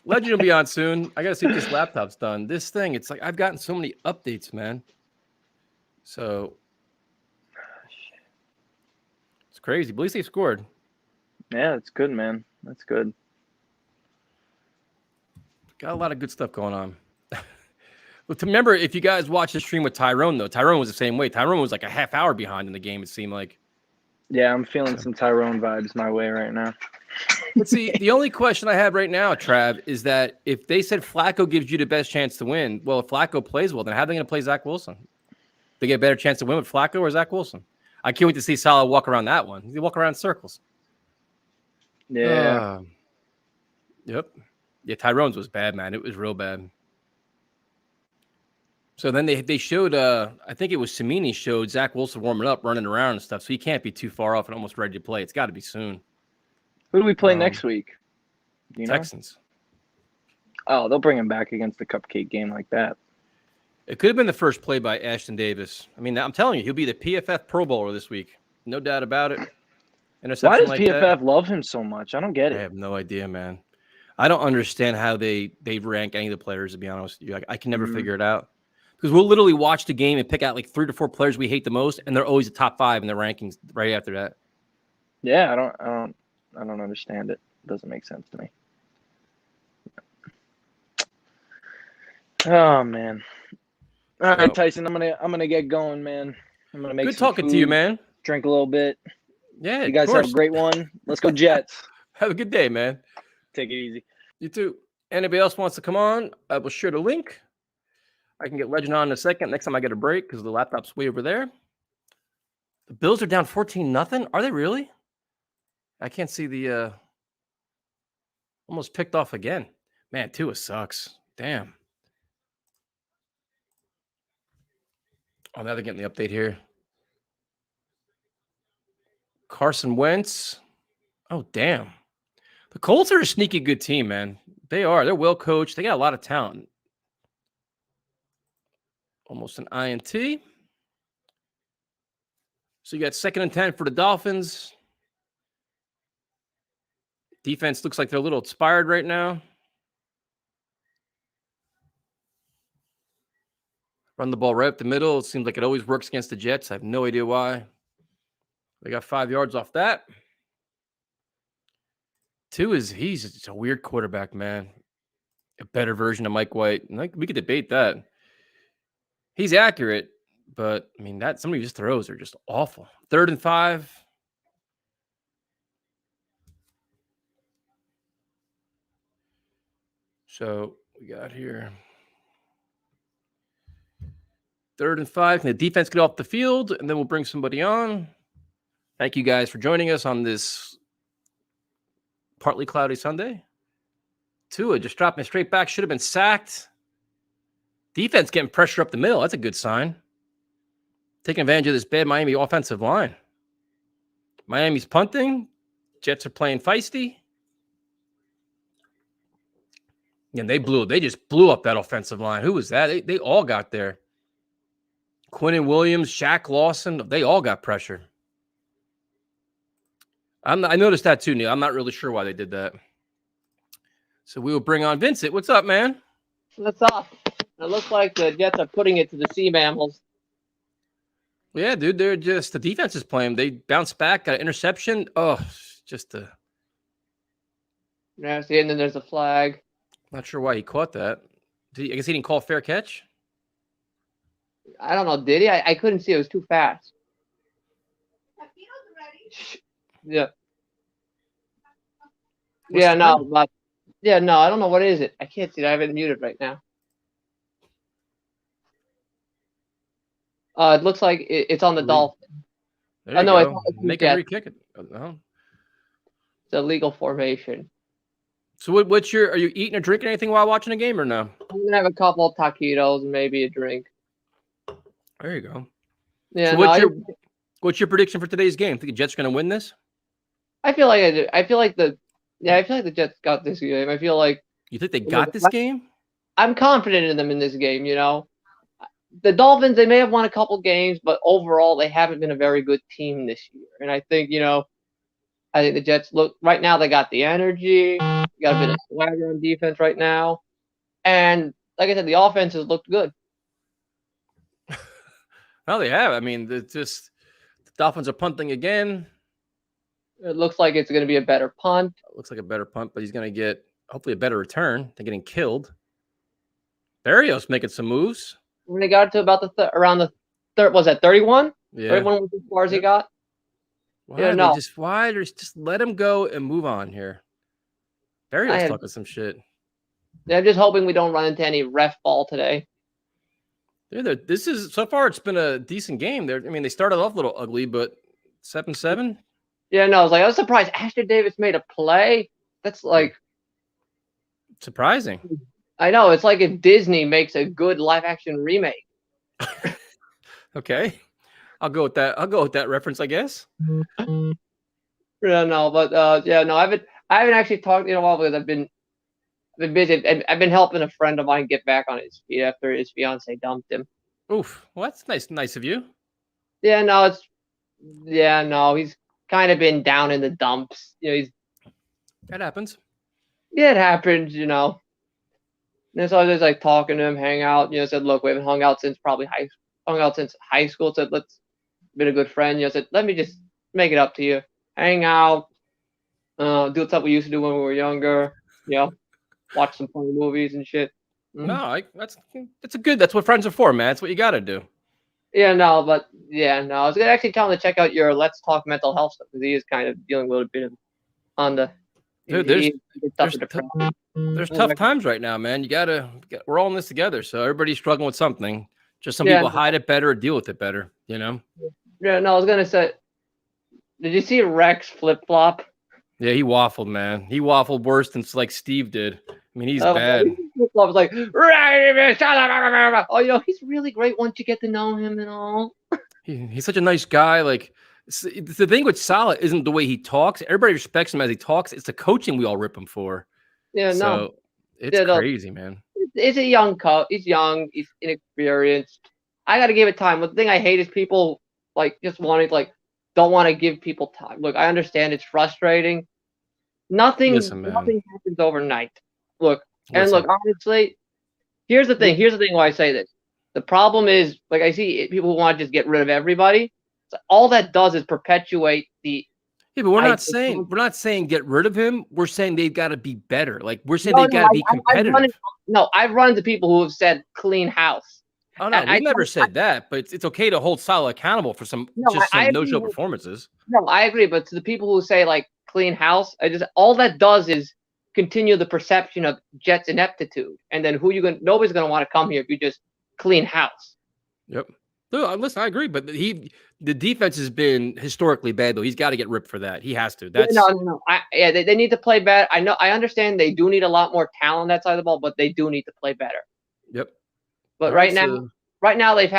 Legend will be on soon. I got to see if this laptop's done. This thing, it's like I've gotten so many updates, man. So it's crazy. But at least they scored. Yeah, that's good, man. That's good. Got a lot of good stuff going on. But remember, if you guys watched the stream with Tyrone, though, Tyrone was the same way. Tyrone was like a half hour behind in the game, it seemed like. Yeah, I'm feeling some Tyrone vibes my way right now. But see, the only question I have right now, Trav, is that if they said Flacco gives you the best chance to win, well, if Flacco plays well, then how are they going to play Zach Wilson? They get a better chance to win with Flacco or Zach Wilson? I can't wait to see Salah walk around that one. He walk around in circles. Yeah. Yep. Yeah, Tyrone's was bad, man. It was real bad. So then they showed, I think it was Samini showed Zach Wilson warming up, running around and stuff. So he can't be too far off and almost ready to play. It's got to be soon. Who do we play next week? Texans. Oh, they'll bring him back against the cupcake game like that. It could have been the first play by Ashton Davis. I mean, I'm telling you, he'll be the PFF Pro Bowler this week. No doubt about it. Why does PFF love him so much? I don't get it. I have no idea, man. I don't understand how they rank any of the players, to be honest with you. I can never figure it out. Because we'll literally watch the game and pick out like 3 to 4 players we hate the most, and they're always the top 5 in the rankings right after that. Yeah, I don't understand it. It doesn't make sense to me. Oh man. All right, Tyson, I'm gonna get going, man. I'm gonna make good some talking food, to you, man. Drink a little bit. Yeah, you guys have a great one. Let's go Jets. Have a good day, man. Take it easy. You too. Anybody else wants to come on? I will share the link. I can get Legend on in a second. Next time I get a break because the laptop's way over there. The Bills are down 14-0. Are they really? I can't see the almost picked off again. Man, Tua sucks. Damn. Oh, now they're getting the update here. Carson Wentz. Oh, damn. The Colts are a sneaky good team, man. They are. They're well coached. They got a lot of talent. Almost an INT. So you got 2nd and 10 for the Dolphins. Defense looks like they're a little inspired right now. Run the ball right up the middle. It seems like it always works against the Jets. I have no idea why. They got 5 yards off that. Two is he's just a weird quarterback, man. A better version of Mike White. Like we could debate that. He's accurate, but I mean that some of his throws are just awful. 3rd and 5. So we got here 3rd and 5. Can the defense get off the field? And then we'll bring somebody on. Thank you guys for joining us on this partly cloudy Sunday. Tua just dropping straight back. Should have been sacked. Defense getting pressure up the middle. That's a good sign. Taking advantage of this bad Miami offensive line. Miami's punting. Jets are playing feisty. And they just blew up that offensive line. Who was that? They all got there. Quinnen Williams, Shaq Lawson, they all got pressure. I noticed that too, Neil. I'm not really sure why they did that. So we will bring on Vincent. What's up, man? What's up? It looks like the Jets are putting it to the Sea Mammals. Yeah, dude, they're just the defense is playing. They bounced back, got an interception. Oh, just a Nasty, and then there's a flag. not sure why he caught that. I guess he didn't call a fair catch. I don't know, did he? I couldn't see. It was too fast. Yeah. What's the No, play? but no, I don't know what is it. I can't see it. I have it muted right now. It looks like it's on the Dolphins. There you no, go. it's Make Jets. him re-kick it. Oh. It's a legal formation. So what's are you eating or drinking anything while watching a game or no? I'm gonna have a couple of taquitos and maybe a drink. There you go. Yeah, So what's your prediction for today's game? Think the Jets are going to win this? I feel like the Jets got this game. I feel like You think they got this game? I'm confident in them in this game, The Dolphins, they may have won a couple games, but overall they haven't been a very good team this year. And I think, I think the Jets right now they got the energy, got a bit of swagger on defense right now. And like I said, the offense has looked good. Well, they have. I mean, the Dolphins are punting again. It looks like it's going to be a better punt. Looks like a better punt, but he's going to get hopefully a better return than getting killed. Barrios making some moves. When they got to about around the third, was that 31? Yeah. 31 was as far as he got. Why just let him go and move on here. Barrios talking some shit. I'm just hoping we don't run into any ref ball today. Yeah, this is so far. It's been a decent game. They started off a little ugly, but 7-7. Yeah, I was surprised Ashton Davis made a play. That's like surprising. I know. It's like if Disney makes a good live action remake. Okay. I'll go with that reference, I guess. Yeah, no, but I haven't actually talked in a while because I've been busy. I've been helping a friend of mine get back on his feet after his fiance dumped him. Oof. Well, that's nice of you. Yeah, no, he's kind of been down in the dumps. That happens. Yeah, it happens, And so I was just like talking to him, hang out, said, look, we haven't hung out since high school. Said, been a good friend. Said, let me just make it up to you. Hang out, do stuff we used to do when we were younger, watch some funny movies and shit. No, that's what friends are for, man. That's what you got to do. Yeah, no, but I was gonna actually tell him to check out your Let's Talk Mental Health stuff because he is kind of dealing with a bit of on the. Dude, there's tough times right now, man. We're all in this together, so everybody's struggling with something. Just some people hide it better or deal with it better, Yeah, no, I was gonna say, did you see Rex flip flop? Yeah, he waffled, man. He waffled worse than like Steve did. I mean, he's bad. Flip flop was like, he's really great once you get to know him and all. He's such a nice guy. Like the thing with Salah isn't the way he talks. Everybody respects him as he talks. It's the coaching we all rip him for. Yeah, so it's crazy, man. He's a young coach. He's young. He's inexperienced. I got to give it time. But the thing I hate is people don't want to give people time. Look, I understand it's frustrating. Nothing happens overnight. Look, honestly, here's the thing. Here's the thing why I say this. The problem is, I see people who want to just get rid of everybody. So all that does is perpetuate the Yeah, but we're not saying get rid of him. We're saying they've got to be better. Like we're saying No, they got to be competitive. I've run into people who have said clean house. Oh no, we've never said that. But it's okay to hold Salah accountable for some no-show performances. No, I agree. But to the people who say like clean house, all that does is continue the perception of Jets ineptitude, and then nobody's gonna want to come here if you just clean house. Yep. No, listen, I agree, but the defense has been historically bad though. He's got to get ripped for that. He has to. That's no. They need to play better. I understand they do need a lot more talent on that side of the ball, but they do need to play better. Yep. But right now they've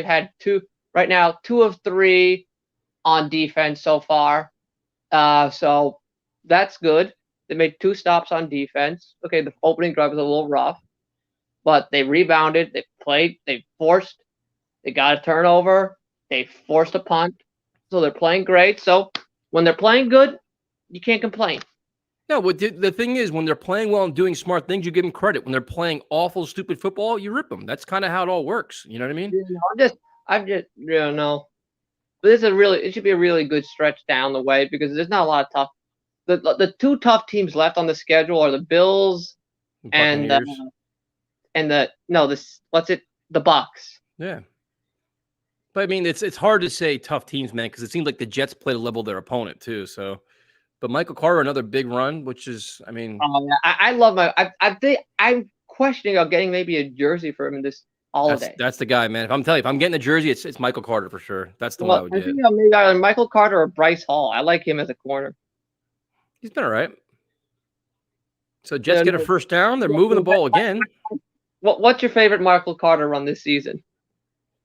had two of three on defense so far. So that's good. They made 2 stops on defense. Okay, the opening drive was a little rough, but they rebounded. They played. They forced. They got a turnover. They forced a punt. So they're playing great. So when they're playing good, you can't complain. No, the thing is, when they're playing well and doing smart things, you give them credit. When they're playing awful, stupid football, you rip them. That's kind of how it all works. You know what I mean? I'm just no. But it should be a really good stretch down the way because there's not a lot of tough. The 2 tough teams left on the schedule are the Bills and the Bucks. Yeah. But I mean, it's hard to say tough teams, man, because it seems like the Jets played a level of their opponent too. So, but Michael Carter, another big run, which is, I mean, I love I'm questioning of getting maybe a jersey for him this holiday. That's the guy, man. If I'm getting a jersey, it's Michael Carter for sure. That's the one I would get. Maybe either Michael Carter or Bryce Hall. I like him as a corner. He's been all right. So Jets get a first down. They're moving the ball again. What's your favorite Michael Carter run this season?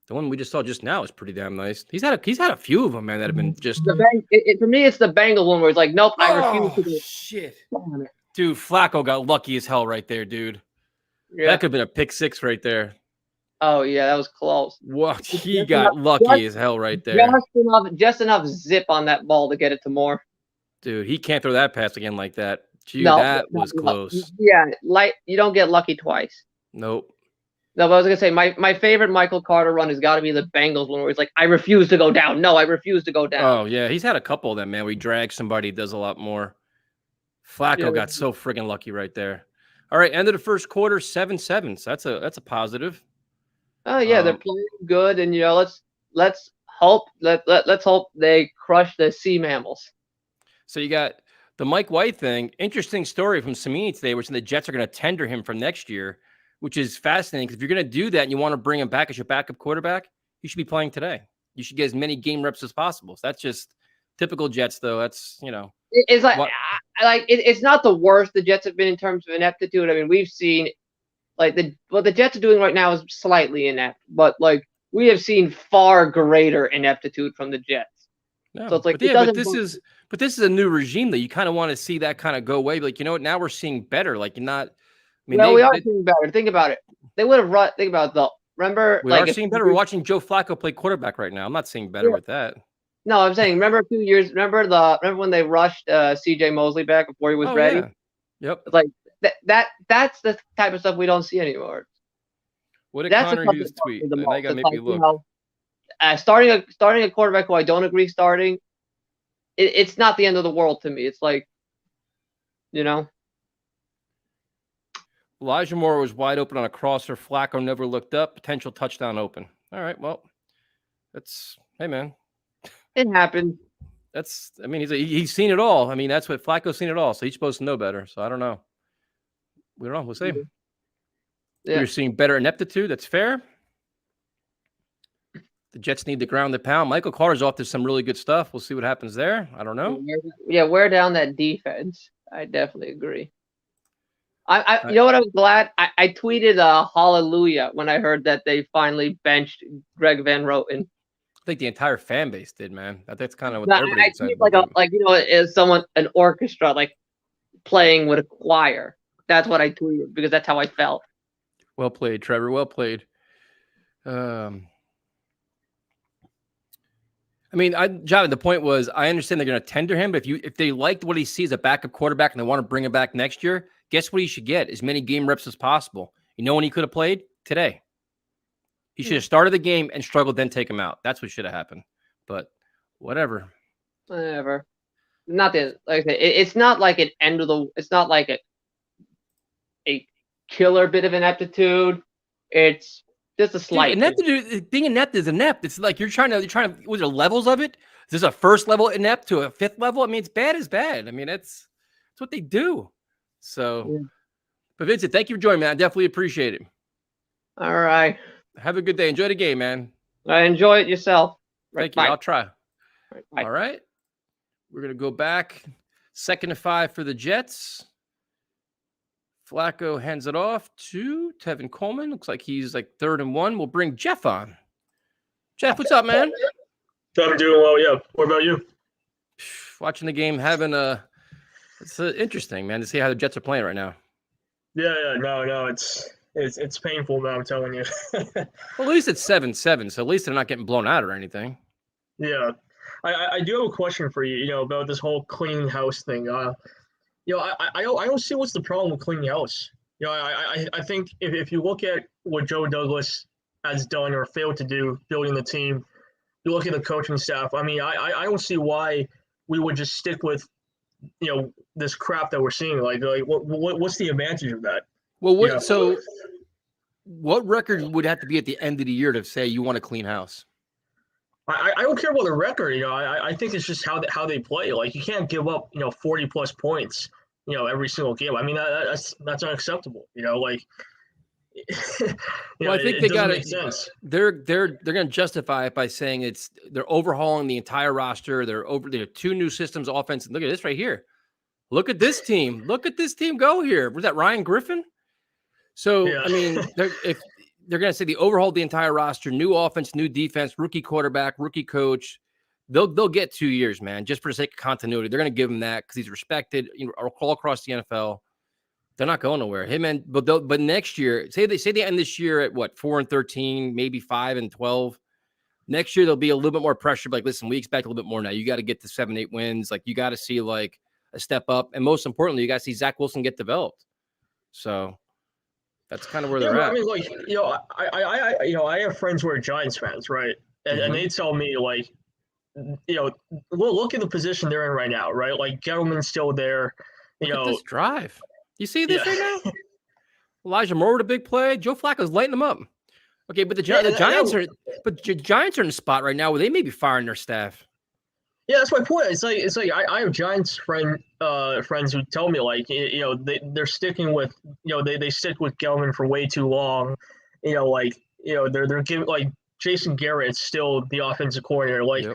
The one we just saw just now is pretty damn nice. He's had a few of them, man, that have been just. For me, it's the Bengals one where it's like, nope, I refuse to do it. Shit. Dude, Flacco got lucky as hell right there, dude. Yeah. That could have been a pick 6 right there. Oh, yeah, that was close. What? He got lucky as hell right there. Just enough zip on that ball to get it to Moore. Dude, he can't throw that pass again like that. Gee, that was close. Yeah, you don't get lucky twice. Nope. No, but I was gonna say my favorite Michael Carter run has got to be the Bengals one where he's like, I refuse to go down. No, I refuse to go down. Oh yeah, he's had a couple of them, man. Where he drags somebody, does a lot more. Flacco got so friggin' lucky right there. All right, end of the first quarter, 7-7. So that's a positive. Oh yeah, they're playing good, and let's hope they crush the sea mammals. So you got the Mike White thing. Interesting story from Samini today, which the Jets are going to tender him for next year, which is fascinating. Because if you're going to do that and you want to bring him back as your backup quarterback, you should be playing today. You should get as many game reps as possible. So that's just typical Jets, though. That's it's like it's not the worst the Jets have been in terms of ineptitude. I mean, we've seen what the Jets are doing right now is slightly inept, but we have seen far greater ineptitude from the Jets. No, so it's like, but this is a new regime that you kind of want to see that kind of go away. Like, now we're seeing better. Like, you're not. I mean, we are seeing better. Think about it. They would have run. Think about it. Remember, we are seeing better. We're watching Joe Flacco play quarterback right now. I'm not seeing better with that. No, I'm saying, remember a few years. Remember when they rushed C.J. Mosley back before he was ready. Yeah. Yep. Like that's the type of stuff we don't see anymore. What did Connor Hughes tweet? They got to make me look. Starting a quarterback who I don't agree starting, it's not the end of the world to me. It's like, Elijah Moore was wide open on a crosser. Flacco never looked up. Potential touchdown open. All right, well, hey, man. It happened. He's seen it all. I mean, that's what Flacco's seen it all. So he's supposed to know better. So I don't know. We don't know. We'll see. Yeah. You're seeing better ineptitude. That's fair. The Jets need to ground the pound. Michael Carter's off to some really good stuff. We'll see what happens there. I don't know. Yeah, wear down that defense. I definitely agree. You know what? I was glad. I tweeted hallelujah when I heard that they finally benched Greg Van Roten. I think the entire fan base did, man. That's kind of what everybody said. As an orchestra, playing with a choir. That's what I tweeted because that's how I felt. Well played, Trevor. Well played. John, the point was, I understand they're going to tender him, but if they liked what he sees as a backup quarterback and they want to bring him back next year, guess what he should get? As many game reps as possible. You know when he could have played? Today. He should have started the game and struggled, then take him out. That's what should have happened. But whatever. Whatever. not the like I said, it's not like an end of the. It's not like a killer bit of ineptitude. It's just a slight. Ineptitude, being inept is inept. It's like you're trying to. Was there levels of it? Is this a first level inept to a fifth level? I mean, it's bad as bad. I mean, it's what they do. So, Yeah. But Vincent, thank you for joining me. I definitely appreciate it. All right. Have a good day. Enjoy the game, man. Enjoy it yourself. Thank you. I'll try. Bye. All right. We're going to go back. 2nd and 5 for the Jets. Flacco hands it off to Tevin Coleman. Looks like he's like 3rd and 1. We'll bring Jeff on. Jeff, what's up, man? I'm doing well, yeah. What about you? Watching the game, it's interesting, man, to see how the Jets are playing right now. Yeah, no, it's painful, man, I'm telling you. Well, at least it's 7-7, so at least they're not getting blown out or anything. Yeah. I do have a question for you, about this whole cleaning house thing. I don't see what's the problem with cleaning house. I think if you look at what Joe Douglas has done or failed to do building the team, you look at the coaching staff. I mean, I don't see why we would just stick with, this crap that we're seeing. Like what's the advantage of that? Well, so what record would have to be at the end of the year to say you want a clean house? I don't care about the record. I think it's just how they play. Like you can't give up 40 plus points every single game. I mean that's unacceptable. Well, I think they got it. They're going to justify it by saying they're overhauling the entire roster. There are 2 new systems, offense. And look at this right here. Look at this team. Look at this team go here. Was that Ryan Griffin? So yeah. I mean, if they're going to say they overhauled the entire roster, new offense, new defense, rookie quarterback, rookie coach, they'll get 2 years, man, just for the sake of continuity. They're going to give him that because he's respected all across the NFL. They're not going nowhere. But next year, say they end this year at what, 4-13, maybe 5-12. Next year there'll be a little bit more pressure. Like, listen, we expect a little bit more now. You got to get to 7-8 wins. Like, you got to see like a step up, and most importantly, you got to see Zach Wilson get developed. So that's kind of where they're at. I mean, like I have friends who are Giants fans, right? And they tell me like, look at the position they're in right now, right? Like Gettleman's still there. Look at this drive. You see this right now? Elijah Moore with a big play. Joe Flacco's lighting them up. Okay, but the Giants are in a spot right now where they may be firing their staff. Yeah, that's my point. It's like I have Giants friends who tell me like they're sticking with they stick with Gettleman for way too long. They're giving like Jason Garrett's still the offensive coordinator. Like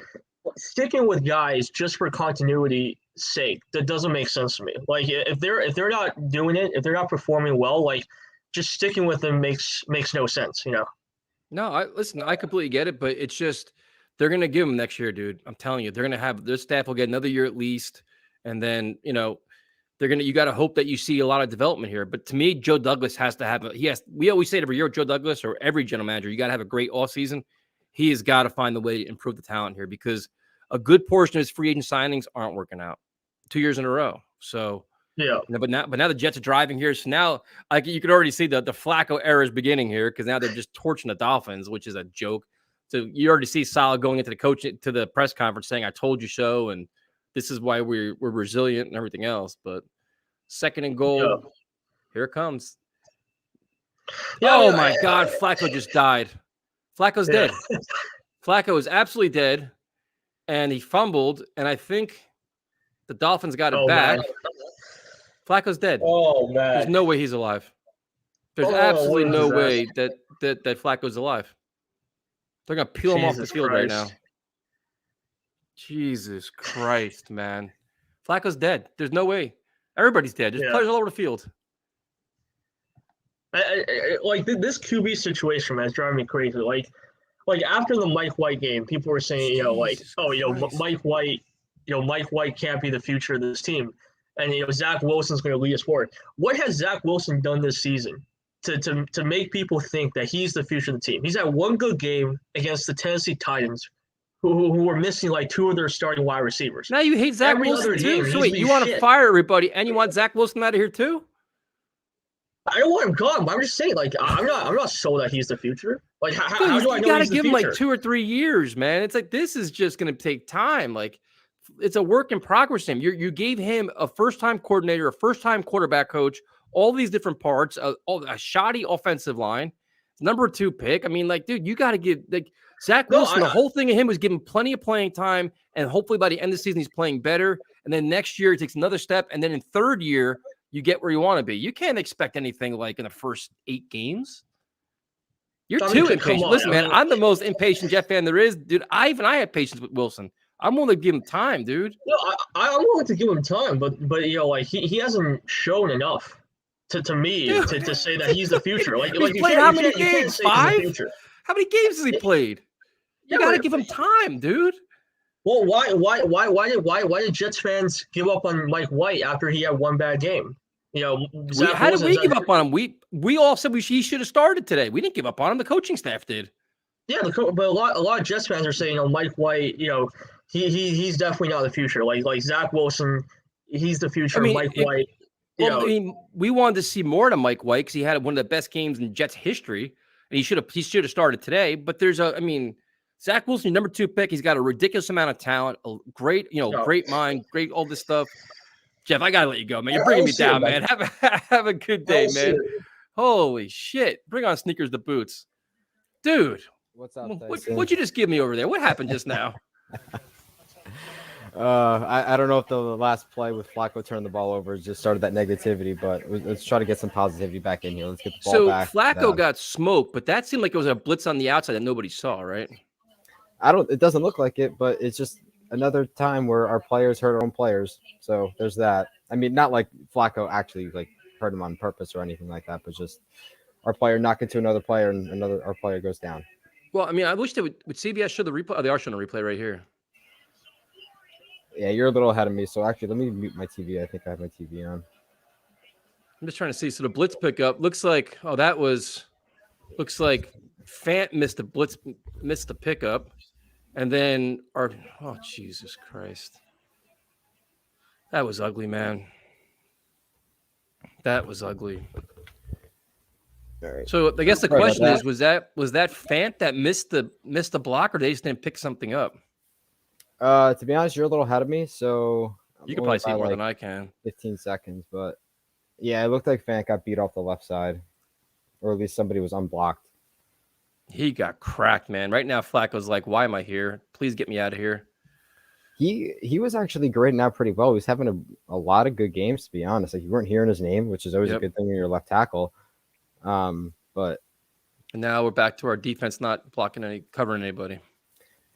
sticking with guys just for continuity's sake, that doesn't make sense to me. Like if they're not doing it, if they're not performing well, like just sticking with them makes no sense. No, I completely get it, but it's just they're going to give them next year, dude. I'm telling you, they're going to have their staff will get another year at least, and then you got to hope that you see a lot of development here. But to me, Joe Douglas has to have we always say it every year with Joe Douglas or every general manager, you got to have a great offseason. He has got to find the way to improve the talent here because a good portion of his free agent signings aren't working out 2 years in a row. So yeah, but now the Jets are driving here. So now you could already see the Flacco era is beginning here because now they're just torching the Dolphins, which is a joke. So you already see Saleh going into the press conference saying, "I told you so," and this is why we're resilient and everything else. But 2nd and goal, here it comes. Yeah, my God, Flacco just died. Flacco's dead. Flacco is absolutely dead, and he fumbled, and I think the Dolphins got it back. Man. Flacco's dead. Oh man, there's no way he's alive. There's absolutely no way that Flacco's alive. They're going to peel him off the field right now. Jesus Christ, man. Flacco's dead. There's no way. Everybody's dead. There's players all over the field. Like this QB situation, man, is driving me crazy. Like after the Mike White game, people were saying, Mike White can't be the future of this team. And, Zach Wilson's going to lead us forward. What has Zach Wilson done this season to make people think that he's the future of the team? He's had one good game against the Tennessee Titans, who were missing like 2 of their starting wide receivers. Now you hate Zach Wilson too? So wait, you want to fire everybody and you want Zach Wilson out of here too? I don't want him gone, but I'm just saying, like, I'm not sold that he's the future. Like, how do I know he's the future? You got to give him like 2 or 3 years, man. It's like this is just going to take time. Like, it's a work in progress. Him, you gave him a first-time coordinator, a first-time quarterback coach, all these different parts, a shoddy offensive line, number 2 pick. I mean, like, dude, you got to give like Zach Wilson. The whole thing of him was give him plenty of playing time, and hopefully by the end of the season he's playing better. And then next year he takes another step, and then in third year you get where you want to be. You can't expect anything like in the first 8 games. You're too impatient. Listen, man, I'm the most impatient Jet fan there is, dude. I have patience with Wilson. I'm willing to give him time, dude. No, I'm willing to give him time, but like he hasn't shown enough to me to say that he's the future. Like he's played how many games? 5? How many games has he played? You got to give him time, dude. Well, why did Jets fans give up on Mike White after he had one bad game? How did we give up on him? We all said he should have started today. We didn't give up on him. The coaching staff did. Yeah, but a lot of Jets fans are saying, Mike White, he's definitely not the future. Like Zach Wilson, he's the future. Mike White. We wanted to see more to Mike White because he had one of the best games in Jets history, and he should have started today. But Zach Wilson, number 2 pick. He's got a ridiculous amount of talent, a great, great mind, great all this stuff. Jeff, I gotta let you go, man. You're bringing me down, man. Have a good day, man. Holy shit! Bring on sneakers to boots, dude. What's up? What'd you just give me over there? What happened just now? I don't know if the last play with Flacco turned the ball over just started that negativity, but let's try to get some positivity back in here. Let's get the ball back. So Flacco got smoked, but that seemed like it was a blitz on the outside that nobody saw, right? It doesn't look like it, but it's just another time where our players hurt our own players. So there's that. I mean, not like Flacco actually like hurt him on purpose or anything like that, but just our player knock into another player and our player goes down. Well, I mean, I wish they would CBS show the replay. Oh, they are showing a replay right here. Yeah, you're a little ahead of me. So actually, let me mute my TV. I think I have my TV on. I'm just trying to see. So the blitz pickup looks like Fant missed the pickup. And then Jesus Christ. That was ugly, man. That was ugly. All right. So I guess the question is, was that Fant that missed the block, or they just didn't pick something up? To be honest, you're a little ahead of me, so you can probably see more than I can. 15 seconds, but yeah, it looked like Fant got beat off the left side, or at least somebody was unblocked. He got cracked, man. Right now, Flacco's like, "Why am I here? Please get me out of here." He was actually grading out pretty well. He was having a lot of good games, to be honest. Like, you weren't hearing his name, which is always a good thing when you're left tackle. But now we're back to our defense not covering anybody.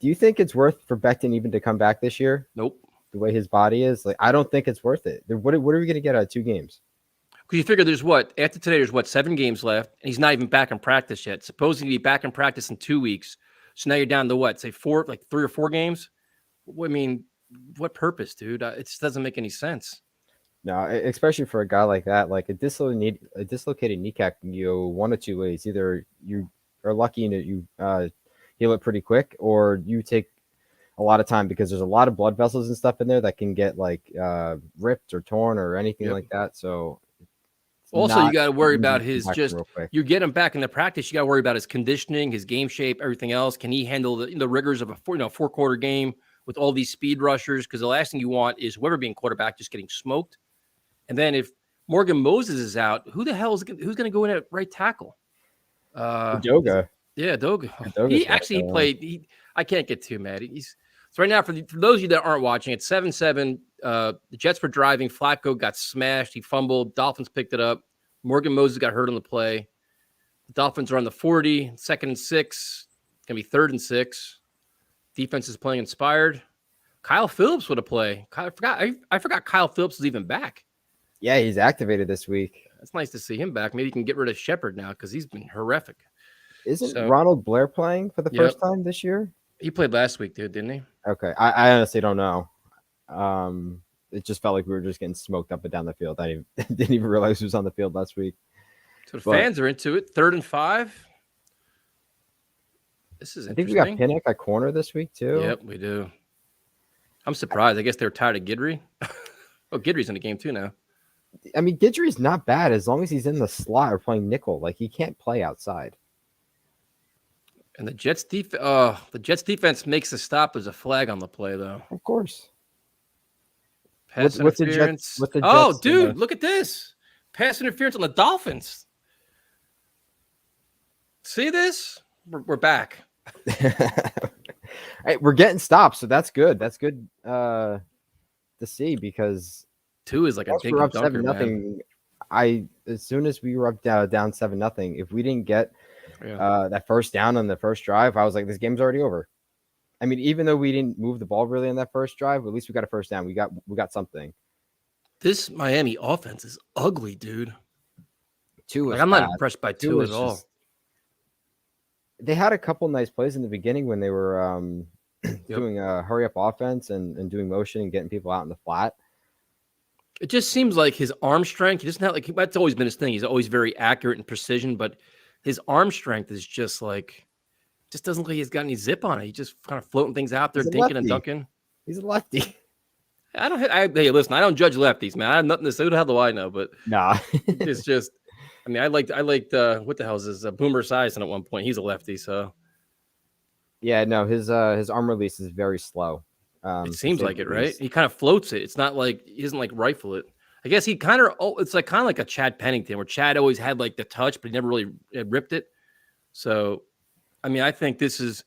Do you think it's worth for Becton even to come back this year? Nope. The way his body is, like, I don't think it's worth it. What are we going to get out of 2 games? Because you figure after today, there's 7 games left, and he's not even back in practice yet. Supposedly he'd be back in practice in 2 weeks. So now you're down to say 3 or 4 games? I mean, what purpose, dude? It just doesn't make any sense. No, especially for a guy like that, like a dislocated kneecap can go one of 2 ways. Either you are lucky and you heal it pretty quick, or you take a lot of time because there's a lot of blood vessels and stuff in there that can get ripped or torn or anything like that. So also you got to worry about you get him back into practice. You got to worry about his conditioning, his game shape, everything else. Can he handle the rigors of a 4-quarter game with all these speed rushers? Because the last thing you want is whoever being quarterback just getting smoked. And then if Morgan Moses is out, who's going to go in at right tackle? Doga. Yeah, Doga. He played. I can't get too mad. So right now, for those of you that aren't watching, it's 7-7. The Jets were driving. Flacco got smashed. He fumbled. Dolphins picked it up. Morgan Moses got hurt on the play. The Dolphins are on the 40, 2nd and 6. It's going to be 3rd and 6. Defense is playing inspired. Kyle Phillips would have played. I forgot Kyle Phillips is even back. Yeah, he's activated this week. It's nice to see him back. Maybe he can get rid of Shepard now because he's been horrific. Isn't Ronald Blair playing for the first time this year? He played last week, dude, didn't he? Okay. I honestly don't know. It just felt like we were just getting smoked up and down the field. I didn't even realize he was on the field last week. So the fans are into it. 3rd and 5. This is interesting. I think we got Pinnock at corner this week, too. Yep, we do. I'm surprised. I guess they were tired of Guidry. Guidry's in the game, too, now. I mean, Guidry's not bad as long as he's in the slot or playing nickel. Like, he can't play outside. And the Jets defense makes a stop as a flag on the play, though. Of course. Pass What's the interference. Jets? Oh, dude, look at this. Pass interference on the Dolphins. See this? We're back. Hey, we're getting stops, so that's good. That's good to see because 2 is like a once dink we're and up dunker, 7-0. man. As soon as we were up down 7-0, if we didn't get Yeah. that first down on the first drive, I was like, this game's already over. I mean, even though we didn't move the ball really on that first drive, at least we got a first down. We got something. This Miami offense is ugly, dude. 2 was I'm not bad. impressed by 2 2 was at all. They had a couple nice plays in the beginning when they were doing a hurry up offense and doing motion and getting people out in the flat. It just seems like his arm strength, he doesn't have that's always been his thing. He's always very accurate and precision, but his arm strength is just doesn't look like he's got any zip on it. He's just kind of floating things out there, He's a dinking and lefty. dunking. He's a lefty. Hey, listen, I don't judge lefties, man. I have nothing to say. Who the hell do I know? But Nah. it's just, I mean, I liked what the hell is this? Boomer Esiason at one point. He's a lefty, so Yeah, no, his arm release is very slow. it seems like it, right? He kind of floats it. It's not like he doesn't like rifle it. I guess he kind of it's like kind of like a Chad Pennington, where Chad always had like the touch, but he never really ripped it. So, I mean, I think this is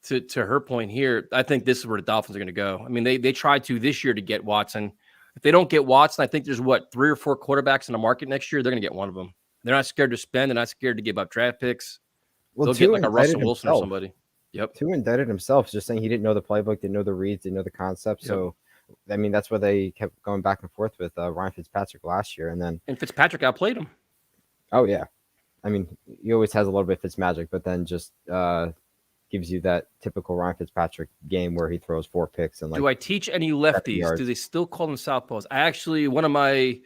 to her point here. I think this is where the Dolphins are going to go. I mean, they tried to this year to get Watson. If they don't get Watson, I think there's 3 or 4 quarterbacks in the market next year. They're going to get one of them. They're not scared to spend. They're not scared to give up draft picks. Well, they'll get like a Russell Wilson or somebody. Yep. 2 indicted himself, just saying he didn't know the playbook, didn't know the reads, didn't know the concept. Yep. So, I mean, that's why they kept going back and forth with Ryan Fitzpatrick last year. And Fitzpatrick outplayed him. Oh, yeah. I mean, he always has a little bit of Fitzmagic, but then just gives you that typical Ryan Fitzpatrick game where he throws 4 picks. And do I teach any lefties? Do they still call them southpaws? I actually,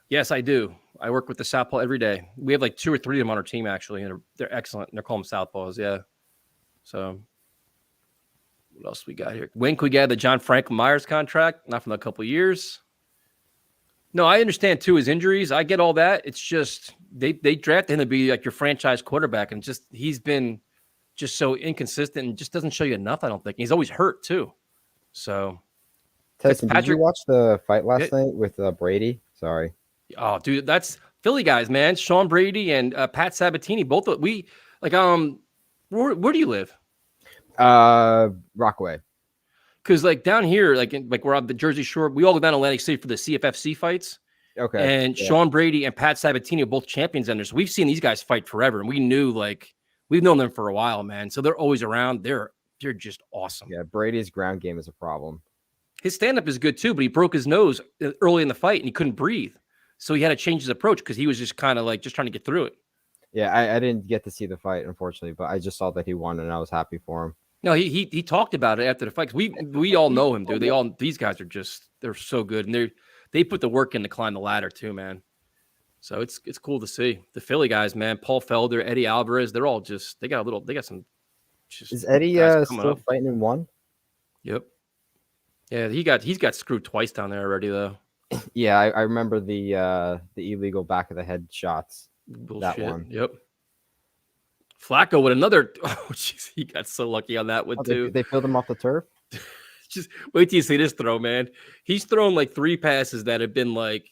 yes, I do. I work with the southpaw every day. We have like 2 or 3 of them on our team, actually, and they're excellent. And they're calling them southpaws, yeah. So, what else we got here? When could we get the John Franklin Myers contract? Not from a couple of years. No, I understand too his injuries. I get all that. It's just they drafted him to be like your franchise quarterback, and just he's been just so inconsistent and just doesn't show you enough. I don't think he's always hurt too. So, Tyson, did you watch the fight last night with Brady? Sorry. Oh, dude, that's Philly guys, man. Sean Brady and Pat Sabatini. Both we like. Where do you live? Rockaway. Because like down here, like we're on the Jersey Shore, we all go down to Atlantic City for the CFFC fights. Okay. And Sean Brady and Pat Sabatini are both champions in there. So we've seen these guys fight forever. And we knew we've known them for a while, man. So they're always around. They're just awesome. Yeah, Brady's ground game is a problem. His stand-up is good too, but he broke his nose early in the fight and he couldn't breathe. So he had to change his approach because he was just kind of like just trying to get through it. Yeah, I didn't get to see the fight, unfortunately, but I just saw that he won and I was happy for him. No, he talked about it after the fight. We all know him, dude. These guys are they're so good, and they put the work in to climb the ladder too, man. So it's cool to see the Philly guys, man. Paul Felder, Eddie Alvarez, they're all they got some. Is Eddie still fighting in 1? Yep. Yeah, he's got screwed twice down there already though. Yeah, I remember the illegal back of the head shots. Bullshit. That one. Yep. Flacco with another. Oh, jeez, he got so lucky on that one too. They filled him off the turf. Just wait till you see this throw, man. He's thrown like 3 passes that have been like,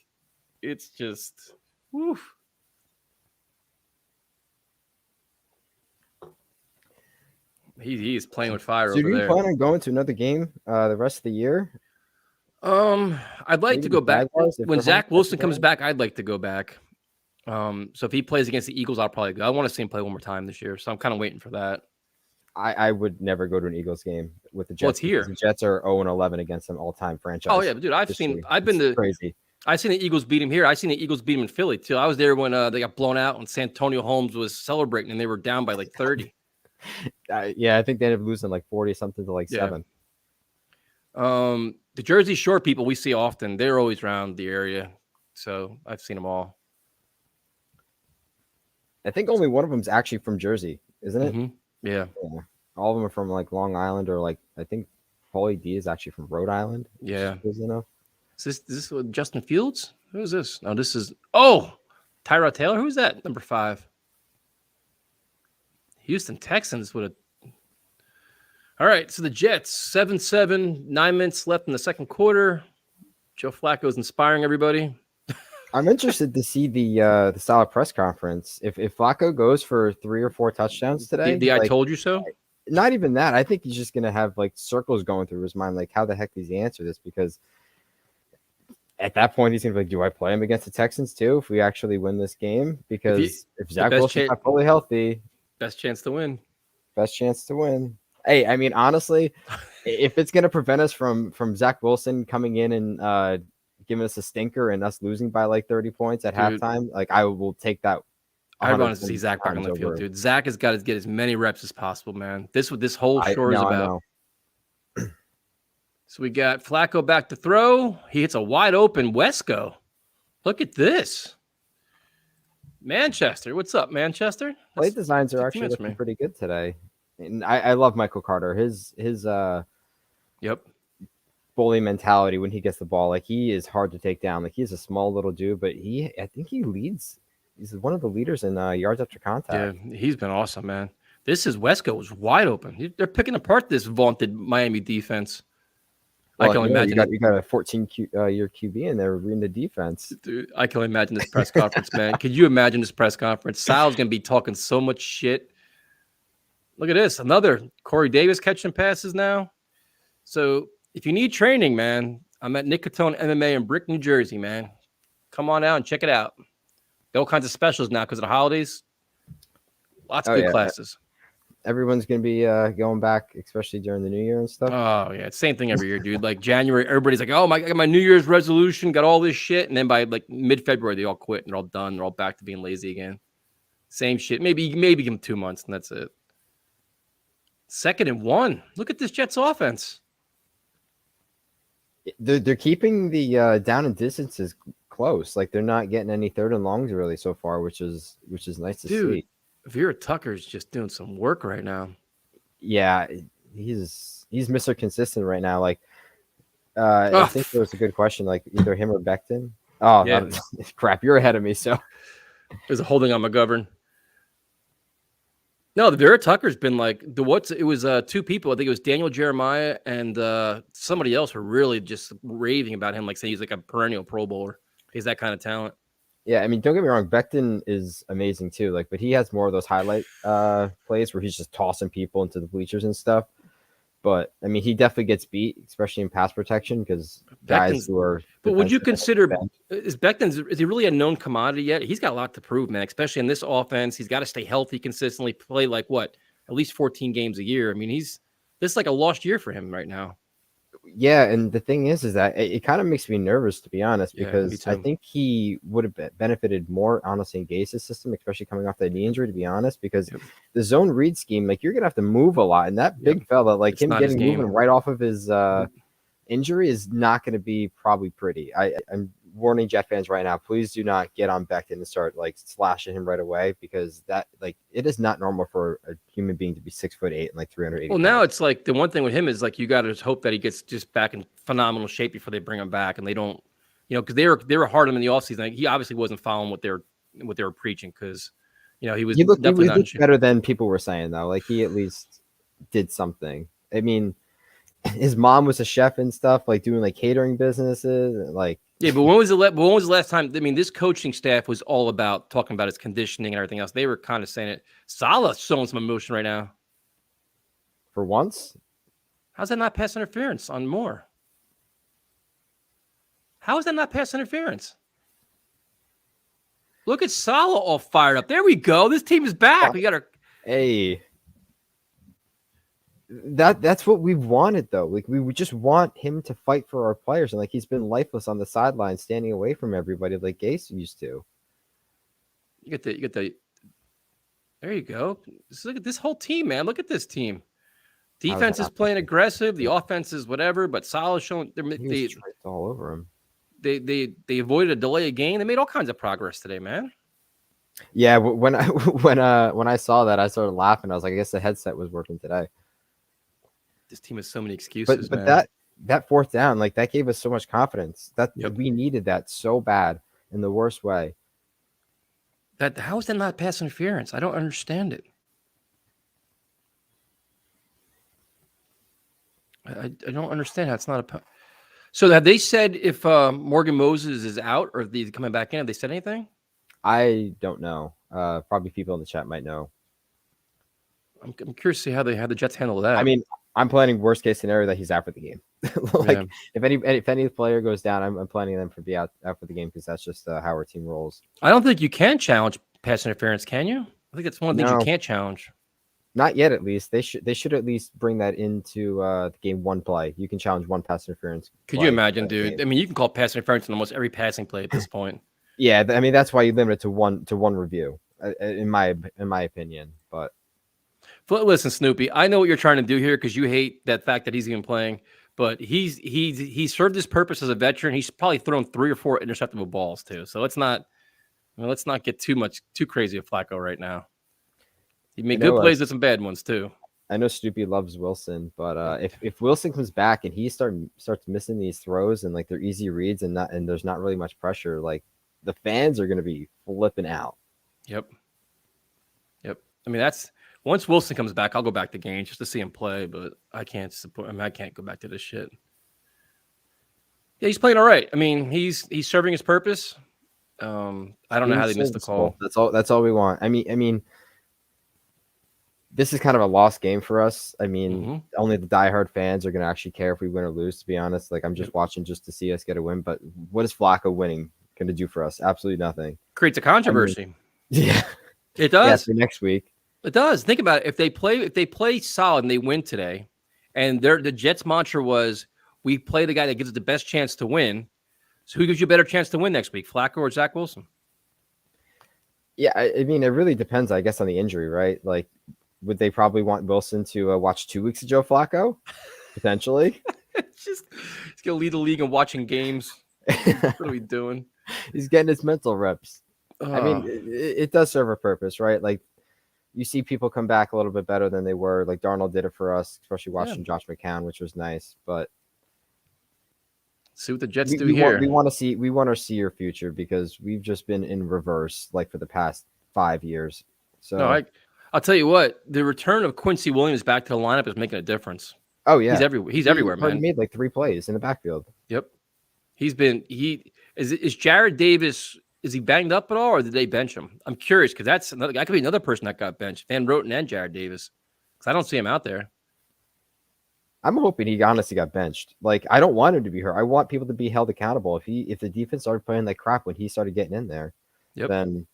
it's just, woof. He is playing with fire over there. Do you plan on going to another game the rest of the year? I'd like to go back when Zach Wilson comes back. I'd like to go back. So if he plays against the Eagles, I'll probably go. I want to see him play one more time this year, so I'm kind of waiting for that. I would never go to an Eagles game with the Jets. Well, it's here. The Jets are 0-11 against them all-time franchise. Oh yeah, but dude, crazy. I've seen the Eagles beat him here. I've seen the Eagles beat him in Philly too. I was there when they got blown out and Santonio Holmes was celebrating and they were down by like 30. Yeah, I think they ended up losing like 40 something to like 7. The Jersey Shore people we see often, they're always around the area, so I've seen them all. I think only one of them is actually from Jersey, isn't it? Mm-hmm. Yeah. All of them are from like Long Island or like I think Paulie D is actually from Rhode Island. Yeah. Enough. Is this Justin Fields? Who is this? No, this is Tyrod Taylor. Who's that? Number 5. Houston Texans with a. All right, so the Jets 7-7, 9 minutes left in the second quarter. Joe Flacco's inspiring everybody. I'm interested to see the style press conference. If Flacco goes for 3 or 4 touchdowns today, The I like, told you so. not even that. I think he's just gonna have like circles going through his mind, like how the heck does he answer this? Because at that point, he's gonna be like, "Do I play him against the Texans too? If we actually win this game?" Because if Zach best Wilson's chan- not fully healthy, Best chance to win. best chance to win. Hey, I mean, honestly, if it's gonna prevent us from Zach Wilson coming in and giving us a stinker and us losing by like 30 points at Dude. halftime, like I will take that. I want to see Zach back on 100 the field, over. dude. Zach has got to get as many reps as possible, man. This what this whole shore is I about. know. So we got Flacco back to throw. He hits a wide open Wesco. Look at this. Manchester. What's up, Manchester? Play designs are 15 actually minutes for looking me. pretty good today. And I love Michael Carter. His Yep. bully mentality when he gets the ball. Like, he is hard to take down. Like, he's a small little dude, but I think he leads. He's one of the leaders in yards after contact. Yeah, he's been awesome, man. This is Wesco was wide open. They're picking apart this vaunted Miami defense. Well, I can only imagine. You got a 14-year QB in there reading the defense. Dude, I can only imagine this press conference, man. Could you imagine this press conference? Sal's gonna be talking so much shit. Look at this. Another Corey Davis catching passes now. So if you need training, man, I'm at Nicotone MMA in Brick, New Jersey, man. Come on out and check it out. Got all kinds of specials now because of the holidays. Lots of good classes. Everyone's going to be going back, especially during the New Year and stuff. Oh, yeah. It's same thing every year, dude. Like January, everybody's like, oh, I got my New Year's resolution, got all this shit. And then by like mid-February, they all quit and they're all done. They're all back to being lazy again. Same shit. Maybe give them 2 months and that's it. 2nd and 1. Look at this Jets offense. They're keeping the down and distances close. Like, they're not getting any 3rd and longs really so far, which is nice to see. Vera Tucker's just doing some work right now. Yeah, he's Mr. Consistent right now. Like, I think there was a good question, like either him or Becton. Oh, yeah. Crap, you're ahead of me. So there's a holding on McGovern. No, the Vera Tucker's been like it was 2 people. I think it was Daniel Jeremiah and somebody else were really just raving about him, like saying he's like a perennial Pro Bowler. He's that kind of talent. Yeah, I mean, don't get me wrong, Becton is amazing too. Like, but he has more of those highlight plays where he's just tossing people into the bleachers and stuff. But I mean, he definitely gets beat, especially in pass protection, because guys who are. But would you consider is he really a known commodity yet? He's got a lot to prove, man. Especially in this offense, he's got to stay healthy consistently, play like at least 14 games a year. I mean, this is like a lost year for him right now. Yeah, and the thing is that it kind of makes me nervous, to be honest, Yeah, because I think he would have benefited more, honestly, in Gase's system, especially coming off that knee injury, to be honest, because the zone read scheme, like, you're going to have to move a lot, and that big fella, like, it's him getting moving right off of his injury is not going to be probably pretty. I'm warning Jet fans right now, please do not get on Becton and start, like, slashing him right away, because that, like, it is not normal for a human being to be 6'8" and like 380. Well, now it's like the one thing with him is like you got to just hope that he gets just back in phenomenal shape before they bring him back, and they don't, because they were hard on him in the offseason. Like, he obviously wasn't following what they were preaching, because he was definitely not better than people were saying, though. Like, he at least did something. I mean, his mom was a chef and stuff, like doing like catering businesses, like. Yeah, but when was the last time? I mean, this coaching staff was all about talking about his conditioning and everything else. They were kind of saying it. Salah's showing some emotion right now. For once? How's that not pass interference on Moore? How is that not pass interference? Look at Salah all fired up. There we go. This team is back. We got our. Hey. That's what we've wanted, though. Like, we just want him to fight for our players, and like, he's been lifeless on the sideline, standing away from everybody like Gase used to. You get the. There you go. Just look at this whole team, man. Look at this team. Defense is playing aggressive. The offense is whatever, but Salah's showing. They all over him. They avoided a delay of game. They made all kinds of progress today, man. Yeah, when I saw that, I started laughing. I was like, I guess the headset was working today. This team has so many excuses, but man. that 4th down, like, that gave us so much confidence. We needed that so bad in the worst way. How is that not pass interference? I don't understand it. I don't understand how it's not a. So have they said if Morgan Moses is out or if he's coming back in? Have they said anything? I don't know. Probably people in the chat might know. I'm curious to see how the Jets handle that. I mean, I'm planning worst case scenario that he's out for the game. Like if any player goes down, I'm planning them to be out for the game because that's just how our team rolls. I don't think you can challenge pass interference, can you? I think that's one of the things you can't challenge. Not yet, at least. They should at least bring that into the game one play. You can challenge one pass interference. Could you imagine, dude? I mean, you can call pass interference in almost every passing play at this point. Yeah, I mean that's why you limit it to one review, in my opinion. But listen, Snoopy, I know what you're trying to do here because you hate that fact that he's even playing. But he served his purpose as a veteran. He's probably thrown 3 or 4 interceptable balls too. So let's not get too crazy of Flacco right now. He made good plays with some bad ones too. I know Snoopy loves Wilson, but if Wilson comes back and he starts missing these throws and like they're easy reads and there's not really much pressure, like the fans are going to be flipping out. Yep. I mean, once Wilson comes back, I'll go back to games just to see him play, but I can't support. I mean, I can't go back to this shit. Yeah, he's playing all right. I mean, he's serving his purpose. I don't know how they missed the call. That's all we want. I mean, this is kind of a lost game for us. I mean, only the diehard fans are going to actually care if we win or lose, to be honest. Like, I'm just watching just to see us get a win. But what is Flacco winning going to do for us? Absolutely nothing. Creates a controversy. I mean, yeah. It does. Yeah, for next week. It does. Think about it. If they play solid and they win today, and the Jets' mantra was, we play the guy that gives us the best chance to win. So who gives you a better chance to win next week, Flacco or Zach Wilson? Yeah, I mean, it really depends, I guess, on the injury, right? Like, would they probably want Wilson to watch 2 weeks of Joe Flacco? Potentially. He's going to lead the league in watching games. What are we doing? He's getting his mental reps. I mean, it does serve a purpose, right? Like, you see people come back a little bit better than they were. Like Darnold did it for us, especially watching Josh McCown, which was nice. But see what the Jets do here. We want to see your future because we've just been in reverse like for the past 5 years. So no, I'll tell you what, the return of Quincy Williams back to the lineup is making a difference. Oh yeah, he's everywhere, man. He made like 3 plays in the backfield. Yep, is Jared Davis. Is he banged up at all, or did they bench him? I'm curious because that could be another person that got benched. Van Roten and Jared Davis, because I don't see him out there. I'm hoping he honestly got benched. Like, I don't want him to be hurt. I want people to be held accountable. If the defense started playing like crap when he started getting in there, then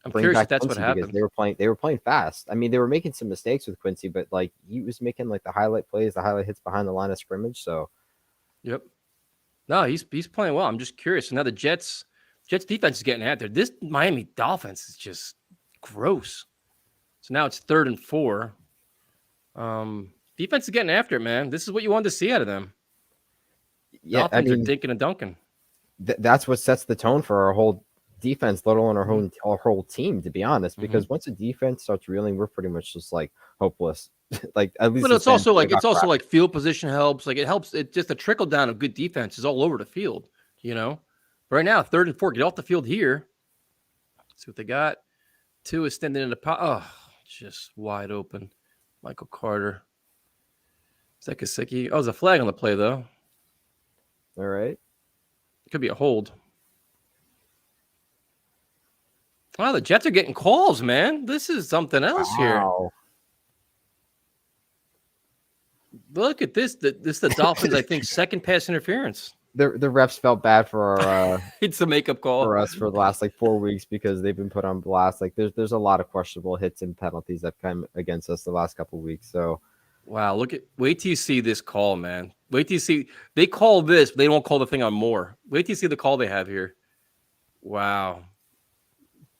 I'm curious if that's what happened. They were playing fast. I mean, they were making some mistakes with Quincy, but like he was making like the highlight plays, the highlight hits behind the line of scrimmage. So, no, he's playing well. I'm just curious. So now the Jets defense is getting after this. Miami Dolphins is just gross. So now it's 3rd and 4. Defense is getting after it, man. This is what you wanted to see out of them. Yeah, Dolphins are dinking and dunking. That's what sets the tone for our whole defense, let alone our whole team. To be honest, because once the defense starts reeling, we're pretty much just like hopeless. Like at least. But it's also like field position helps. Like it helps. It just a trickle down of good defense is all over the field. You know. Right now, 3rd and 4. Get off the field here. See what they got. 2 is standing in the pot. Oh, just wide open. Michael Carter. Is that Gesicki? Oh, there's a flag on the play, though. All right. It could be a hold. Wow, the Jets are getting calls, man. This is something else here. Look at this. This is the Dolphins, I think, second pass interference. The refs felt bad for our it's a makeup call for us for the last like 4 weeks because they've been put on blast. Like there's a lot of questionable hits and penalties that come against us the last couple of weeks. So wow, wait till you see this call, man. Wait till you see they call this, but they don't call the thing on more. Wait till you see the call they have here. Wow.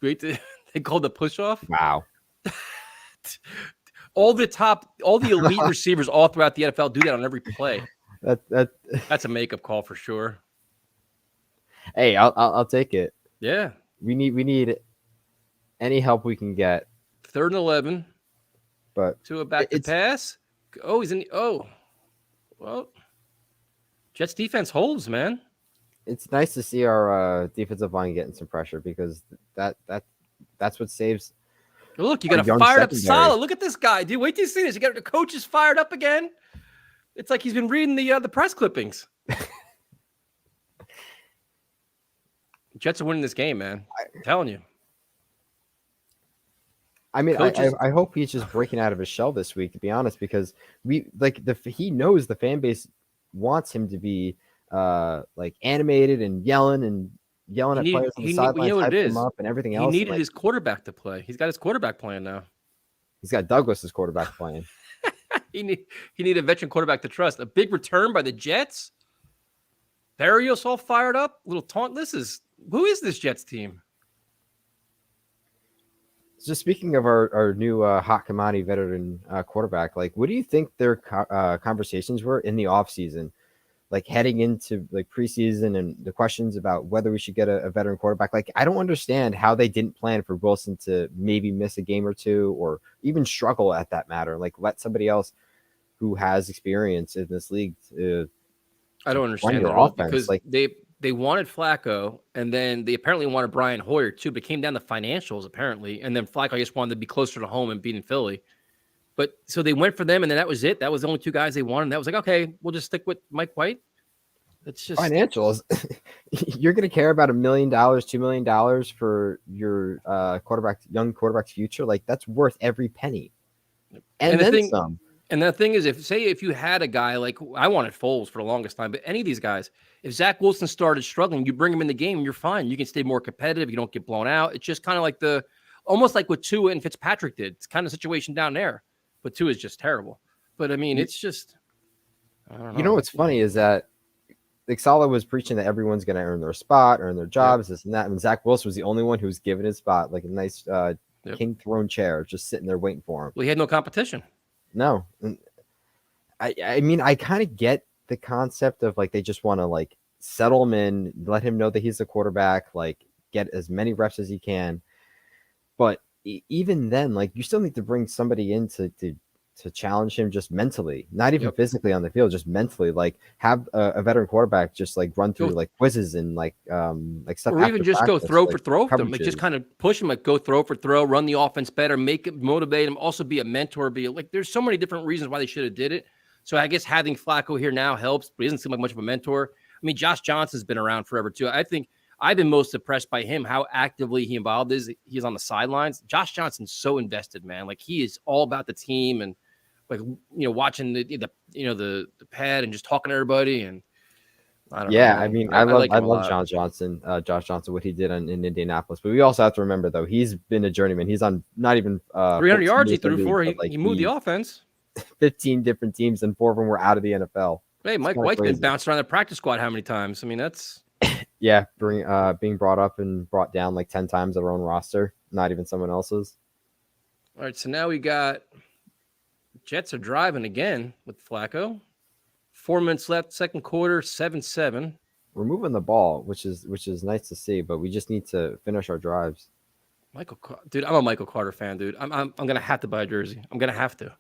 They called the push off. Wow. all the elite receivers all throughout the NFL do that on every play. That's a makeup call for sure. Hey, I'll take it. Yeah, we need any help we can get. 3rd and 11, but to a back to pass. Oh, he's in. Oh, well, Jets defense holds, man. It's nice to see our defensive line getting some pressure because that's what saves. Look, you got a fired up solid. Look at this guy, dude. Wait till you see this. You got the coach is fired up again. It's like he's been reading the press clippings. Jets are winning this game, man. I'm telling you. I mean, Coaches- I hope he's just breaking out of his shell this week, to be honest, because he knows the fan base wants him to be like animated and yelling at players on the sidelines, you know what it hyping them is? up and everything He else. needed Like, his quarterback to play. He's got his quarterback playing now. he's got Douglas's quarterback playing. He need a veteran quarterback to trust. A big return by the Jets. Barrios all fired up. Little taunt. Who is this Jets team? So speaking of our new hot commodity veteran quarterback, like, what do you think their conversations were in the offseason? Like heading into like preseason and the questions about whether we should get a veteran quarterback. Like, I don't understand how they didn't plan for Wilson to maybe miss a game or two or even struggle at that matter. Like, let somebody else who has experience in this league I don't understand your that at all offense, because like- they wanted Flacco and then they apparently wanted Brian Hoyer too, but it came down to financials apparently. And then Flacco just wanted to be closer to home and beating Philly. But so they went for them and then that was it. That was the only two guys they wanted. And that was like, okay, we'll just stick with Mike White. It's just financials. You're going to care about $1 million, $2 million for your young quarterback's future. Like, that's worth every penny. And then some. And the thing is, if you had a guy like I wanted Foles for the longest time, but any of these guys, if Zach Wilson started struggling, you bring him in the game, you're fine. You can stay more competitive. You don't get blown out. It's just kind of like almost like what Tua and Fitzpatrick did. It's kind of situation down there, but Tua is just terrible. But I mean, it's just, I don't know. You know what's funny is that like Saleh was preaching that everyone's going to earn their spot, earn their jobs, this and that. And Zach Wilson was the only one who was given his spot, like a nice king throne chair, just sitting there waiting for him. Well, he had no competition. No. I mean, I kind of get the concept of like they just want to like settle him in, let him know that he's the quarterback, like get as many reps as he can. But even then, like you still need to bring somebody in to challenge him just mentally, not even physically on the field, just mentally. Like have a veteran quarterback just like run through like quizzes and like stuff, or even just practice, go throw like, for throw for them. Like coverages. just kind of push him, like go throw for throw, run the offense better, make it motivate him, also be a mentor, there's so many different reasons why they should have did it. So I guess having Flacco here now helps, but he doesn't seem like much of a mentor. I mean, Josh Johnson's been around forever too. I think I've been most impressed by him, how actively he involved is. He's on the sidelines. Josh Johnson's so invested, man. Like he is all about the team and like, watching the pad and just talking to everybody. And I don't know. I mean, I love Josh Johnson, what he did in Indianapolis. But we also have to remember though, he's been a journeyman. He's on not even 300 yards he threw league, for. but, He moved the offense. 15 different teams and 4 of them were out of the NFL. Hey, Mike White's been bounced around the practice squad how many times? I mean, that's being brought up and brought down like 10 times on our own roster, not even someone else's. All right, so now we got Jets are driving again with Flacco. 4 minutes left, second quarter, 7-7. We're moving the ball, which is nice to see, but we just need to finish our drives. Dude, I'm a Michael Carter fan, dude. I'm gonna have to buy a jersey. I'm gonna have to.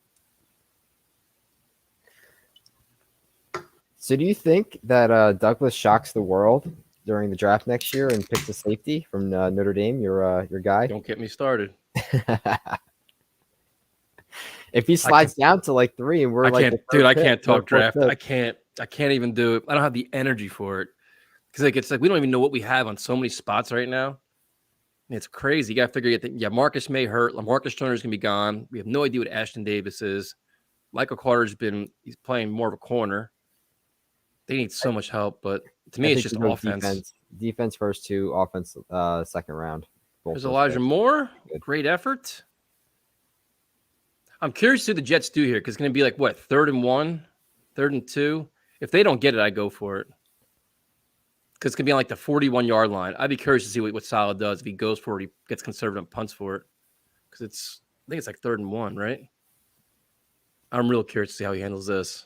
So do you think that Douglas shocks the world during the draft next year and picks a safety from Notre Dame, your guy? Don't get me started. If he slides down to like 3 and we're I can't talk draft. I can't even do it. I don't have the energy for it. Because it's like we don't even know what we have on so many spots right now. It's crazy. You got to figure out Marcus May hurt. LaMarcus Turner's gonna be gone. We have no idea what Ashton Davis is. Michael Carter's he's playing more of a corner. They need so much help, but to me, it's just offense. Defense first 2, offense second round. There's Elijah Moore. Great effort. I'm curious who the Jets do here because it's going to be like what 3rd and 1, 3rd and 2. If they don't get it, I go for it because it's going to be on like the 41-yard line. I'd be curious to see what Saleh does if he goes for it. He gets conservative punts for it because I think it's like 3rd and 1, right? I'm real curious to see how he handles this.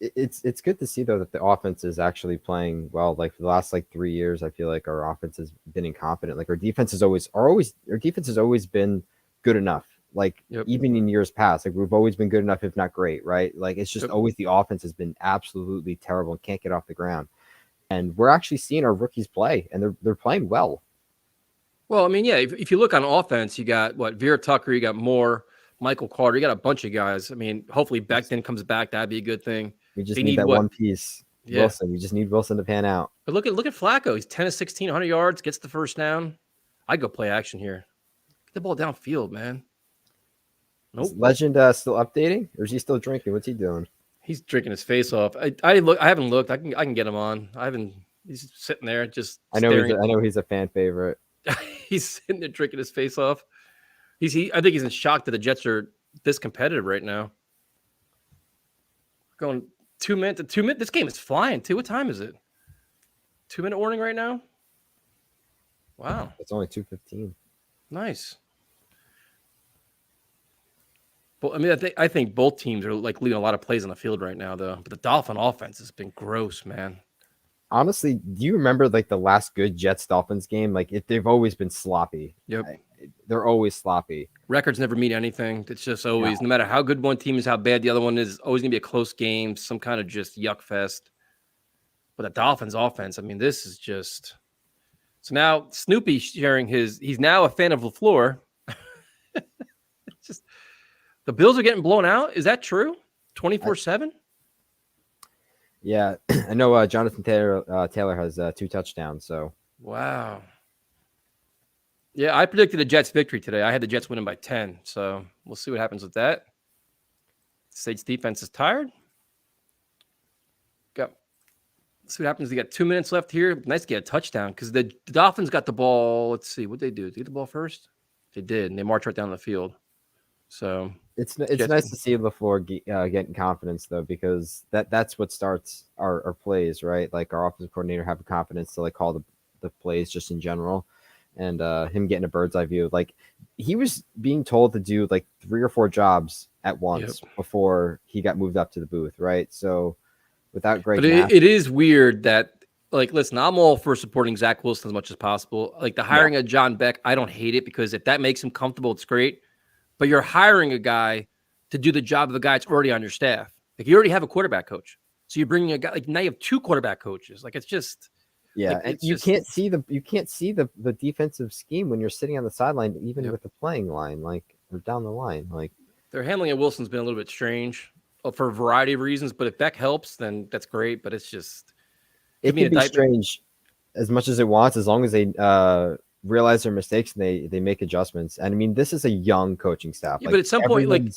It's good to see though that the offense is actually playing well. Like for the last 3 years, I feel like our offense has been incompetent. Like our defense has always been good enough. Like even in years past, like we've always been good enough, if not great, right? Like it's just always the offense has been absolutely terrible and can't get off the ground. And we're actually seeing our rookies play, and they're playing well. Well, I mean, yeah, if you look on offense, you got Vera Tucker, you got Moore, Michael Carter, you got a bunch of guys. I mean, hopefully Becton comes back. That'd be a good thing. We just need that one piece. Yeah. Wilson. We just need Wilson to pan out. But look at Flacco. He's 10 of 16, 100 yards, gets the first down. I'd go play action here. Get the ball downfield, man. Is Nope. Legend still updating, or is he still drinking? What's he doing? He's drinking his face off. I haven't looked. I can get him on. I haven't. He's sitting there just. I know staring. he's a fan favorite. He's sitting there drinking his face off. I think he's in shock that the Jets are this competitive right now. Going 2 minutes to 2 minutes. This game is flying too. What time is it? 2-minute warning right now. Wow, It's only 2:15. nice. But I mean, I think both teams are like leaving a lot of plays on the field right now, though. But the Dolphin offense has been gross, man. Honestly, do you remember like the last good Jets Dolphins game? Like they've always been sloppy. Yep. They're always sloppy. Records never mean anything. It's just always, no matter how good one team is, how bad the other one is, always gonna be a close game, some kind of just yuck fest. But the Dolphins offense, I mean, this is just. So now Snoopy sharing he's now a fan of LaFleur. It's just the Bills are getting blown out. Is that true? 24/7? Yeah, I know. Jonathan Taylor has 2 touchdowns. So Wow. Yeah, I predicted a Jets victory today. I had the Jets winning by 10. So we'll see what happens with that. State's defense is tired. Let's see what happens. They got 2 minutes left here. Nice to get a touchdown because the Dolphins got the ball. Let's see what they do. Did they get the ball first? They did, and they marched right down the field. So it's Jets- nice to see LaFleur getting confidence though, because that's what starts our plays, right? Like our offensive coordinator having confidence to like call the plays just in general, and him getting a bird's eye view. Like he was being told to do like 3 or 4 jobs at once before he got moved up to the booth, right? So without great, but it is weird that like, listen, I'm all for supporting Zach Wilson as much as possible. Like the hiring of John Beck, I don't hate it because if that makes him comfortable, it's great. But you're hiring a guy to do the job of a guy that's already on your staff. Like you already have a quarterback coach, so you're bringing a guy. Like now you have 2 quarterback coaches. Like it's just, like, and it's you just, can't see the defensive scheme when you're sitting on the sideline, even with the playing line, like or down the line. Like their handling of Wilson's been a little bit strange for a variety of reasons. But if Beck helps, then that's great. But it's just it can be strange as much as it wants, as long as they realize their mistakes and they make adjustments. And I mean, this is a young coaching staff. Yeah, like, but at some point, like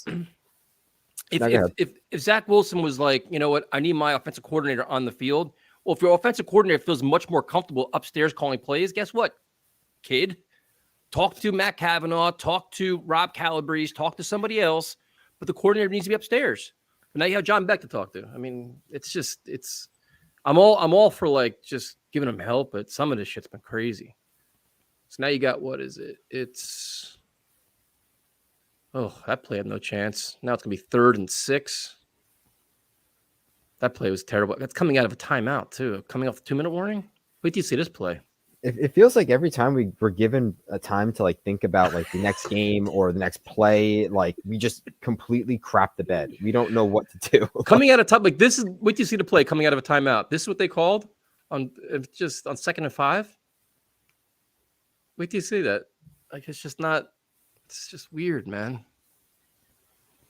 everyone's- if Zach Wilson was like, you know what, I need my offensive coordinator on the field. Well, if your offensive coordinator feels much more comfortable upstairs calling plays, guess what, kid? Talk to Matt Kavanaugh, talk to Rob Calabrese, talk to somebody else. But the coordinator needs to be upstairs. But now you have John Beck to talk to. I mean, I'm all for like just giving him help, but some of this shit's been crazy. So now you got, what is it? That play had no chance. Now it's going to be 3rd and 6. That play was terrible. That's coming out of a timeout, too. Coming off the 2-minute warning. Wait till you see this play. It feels like every time we're given a time to like think about like the next game or the next play, like we just completely crap the bed. We don't know what to do. Coming out of time, like this is, wait till you see the play coming out of a timeout. This is what they called on 2nd and 5. Wait till you see that. Like it's just weird, man.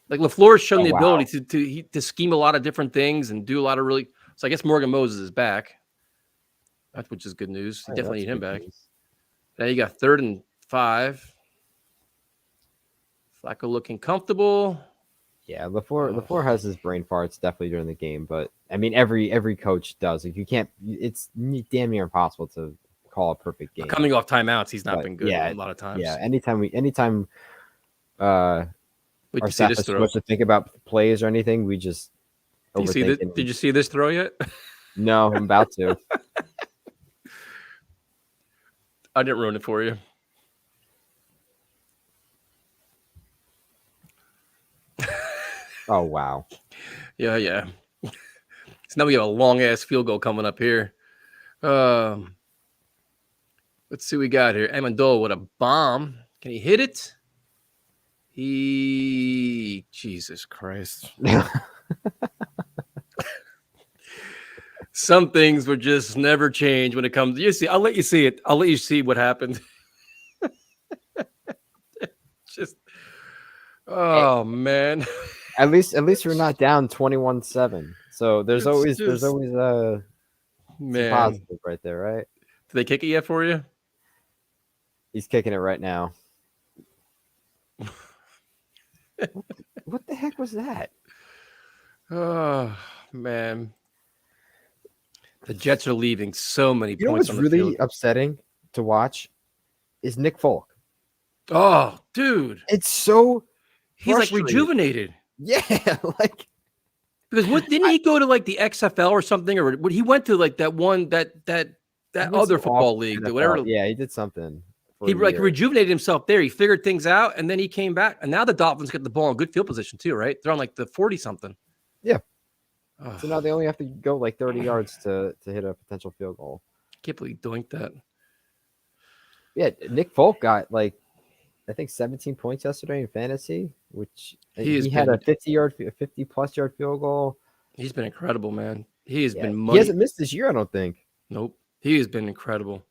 Like LaFleur's shown the ability to scheme a lot of different things and do a lot of really. So I guess Morgan Moses is back. Which is good news. You definitely need him back. Now you got 3rd and 5. Flacco looking comfortable. Yeah, LaFleur has his brain farts definitely during the game, but I mean every coach does. Like you can't. It's damn near impossible to call a perfect game. Coming off timeouts, he's not been good a lot of times. Yeah, anytime our Wait, staff is supposed to think about plays or anything, we just did you see this throw yet? No, I'm about to. I didn't ruin it for you. Oh wow. Yeah. So now we have a long ass field goal coming up here. Let's see what we got here. Amendola with a bomb. Can he hit it? Jesus Christ. Some things would just never change when it comes. You see, I'll let you see it. I'll let you see what happened. Just, oh man. At least we're not down 21-7. So there's always some man. positive right there, right? Did they kick it yet for you? He's kicking it right now. What the heck was that? Oh man, the Jets are leaving so many You know points what's on the really field. upsetting to watch is Nick Folk. Oh, dude, It's so he's like frustrating. rejuvenated. Yeah, like Because what didn't he go to like the XFL or something, or what he went to like that one that he went other to football off league, NFL. whatever. Yeah, he did something. For He a like year. rejuvenated himself there. He figured things out, and then he came back. And now the Dolphins get the ball in good field position too, right? They're on like the 40 something. Yeah. Oh, So now they only have to go like 30 yards to hit a potential field goal. can't believe he doinked that. Yeah, Nick Folk got like I think 17 points yesterday in fantasy, which He had a been- 50 plus yard field goal. He's been incredible, man. He has Yeah, been he money. hasn't missed this year, I don't think. Nope. He has been incredible.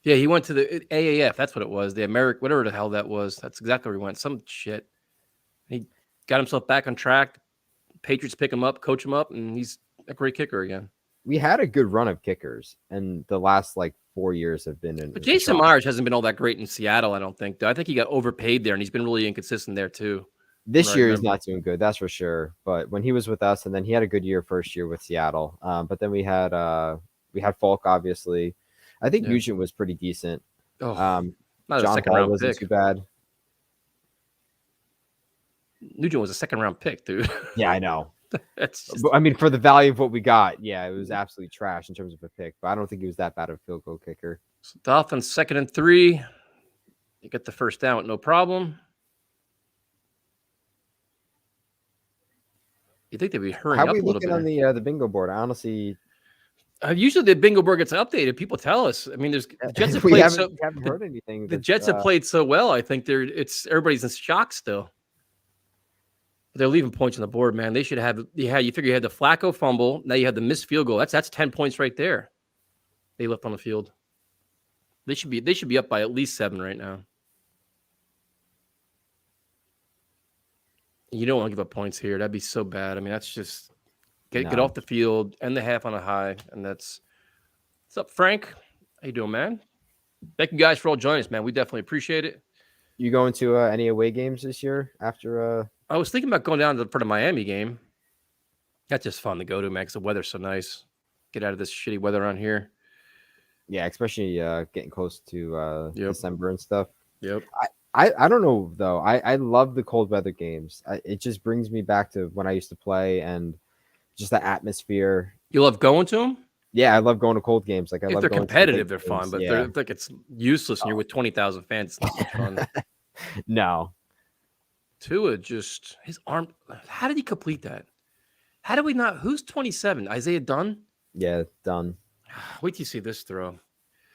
Yeah, he went to the AAF. That's what it was. The American, whatever the hell that was. That's exactly where he went. Some shit. He got himself back on track. Patriots pick him up, coach him up, and he's a great kicker again. We had a good run of kickers, and the last like 4 years have been in. But Jason Myers hasn't been all that great in Seattle, I don't think. Though. I think he got overpaid there, and he's been really inconsistent there too. This Right, year he's remember. not doing good, that's for sure. But when he was with us, and then he had a good year first year with Seattle. But then we had Falk, obviously. I think Yeah. Nugent was pretty decent. Oh, not a John second Hall round wasn't pick. too bad. Nugent was a second round pick, dude. Yeah, I know. That's just, But, I mean, for the value of what we got, yeah, it was absolutely trash in terms of a pick. But I don't think he was that bad of a field goal kicker. so Dolphins 2nd and 3. You get the first down with no problem. You think they'd be hurrying How up are we a little looking bit? on the bingo board? I honestly Usually the bingo board gets updated. People tell us. I mean, the Jets have we played haven't heard anything. the that's, Jets have played so well. I think everybody's in shock still. They're leaving points on the board, man. They should have. You figure you had the Flacco fumble. Now you had the missed field goal. That's 10 points right there. They left on the field. They should be up by at least 7 right now. You don't want to give up points here. That'd be so bad. I mean, that's just get No. off the field, end the half on a high, and that's. What's up, Frank? How you doing, man? Thank you guys for all joining us, man. We definitely appreciate it. You going to any away games this year after? I was thinking about going down for the Miami game. That's just fun to go to, man, because the weather's so nice. Get out of this shitty weather around here. Yeah, especially getting close to Yep. December and stuff. Yep. I don't know though. I love the cold weather games. It just brings me back to when I used to play and just the atmosphere. You love going to them? Yeah, I love going to cold games. Like I If love they're going to the competitive, big they're fun. games. But yeah. if like it's useless and you're with 20,000 fans, it's not much fun. No, Tua just his arm. How did he complete that? How did we not? Who's 27? Isaiah Dunn? yeah, done. Wait till you see this throw.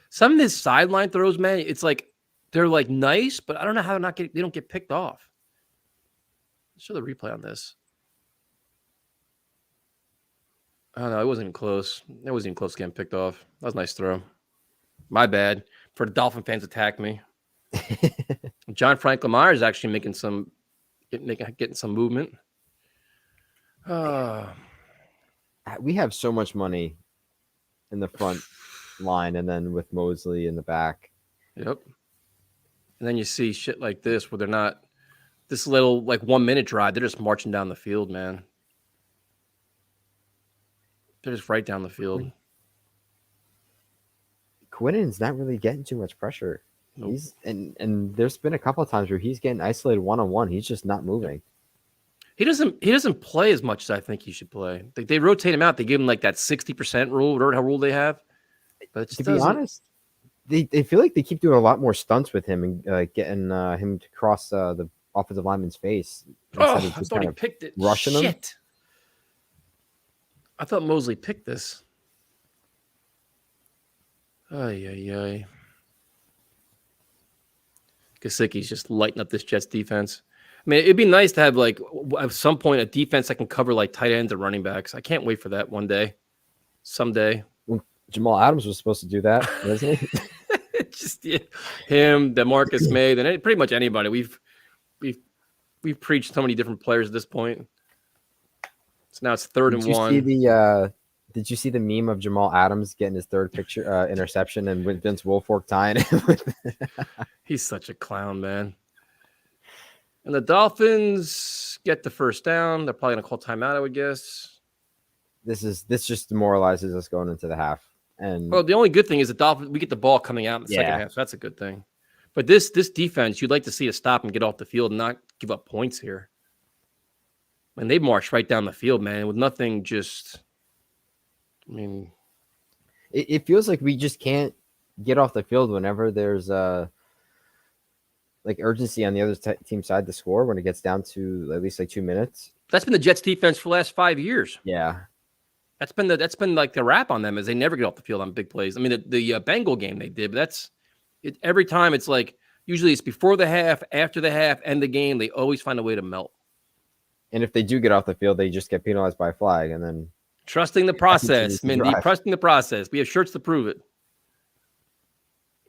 Some of his sideline throws, man, it's like they're like nice, but I don't know how they don't get picked off. Let's show the replay on this. Oh no, it wasn't even close. It wasn't even close to getting picked off. That was a nice throw. My bad. For the Dolphin fans attack me. John Frank Lamar is actually getting some movement. We have so much money in the front line, and then with Mosley in the back. Yep. And then you see shit like this where they're not this little like 1 minute drive. They're just marching down the field, man. They're just right down the field. Quinnen's not really getting too much pressure. Nope. He's and there's been a couple of times where he's getting isolated one-on-one. He's just not moving. He doesn't play as much as I think he should play. They rotate him out. They give him like that 60% rule, whatever rule they have. But it just To be doesn't- honest, they feel like they keep doing a lot more stunts with him and getting him to cross the offensive lineman's face. Oh, instead of I just thought he kind of picked it. rushing him. Shit. I thought Mosley picked this. Ay, ay, ay. Gesicki's just lighting up this Jets defense. I mean, it'd be nice to have, like, at some point, a defense that can cover, like, tight ends and running backs. I can't wait for that one day. Someday. Jamal Adams was supposed to do that, wasn't he? Just him, DeMarcus May, then pretty much anybody. We've preached so many different players at this point. So now it's 3rd and Did you 1. see the Did you see the meme of Jamal Adams getting his 3rd picture interception and with Vince Wilfork tying it? He's such a clown, man. And the Dolphins get the 1st down. They're probably gonna call timeout, I would guess. This just demoralizes us going into the half. And Well, the only good thing is the Dolphins, we get the ball coming out in the second half, so that's a good thing. But this defense, you'd like to see it stop and get off the field and not give up points here. And they marched right down the field, man, with nothing just. I mean, it feels like we just can't get off the field whenever there's like urgency on the other team side to score when it gets down to at least like 2 minutes. that's been the Jets defense for the last 5 years. Yeah. That's been like the rap on them is they never get off the field on big plays. I mean, the Bengal game they did, but that's it. Every time it's like usually it's before the half, after the half, end the game. They always find a way to melt. And if they do get off the field, they just get penalized by a flag, and then Trusting the process, Mindy. drive. Trusting the process. We have shirts to prove it.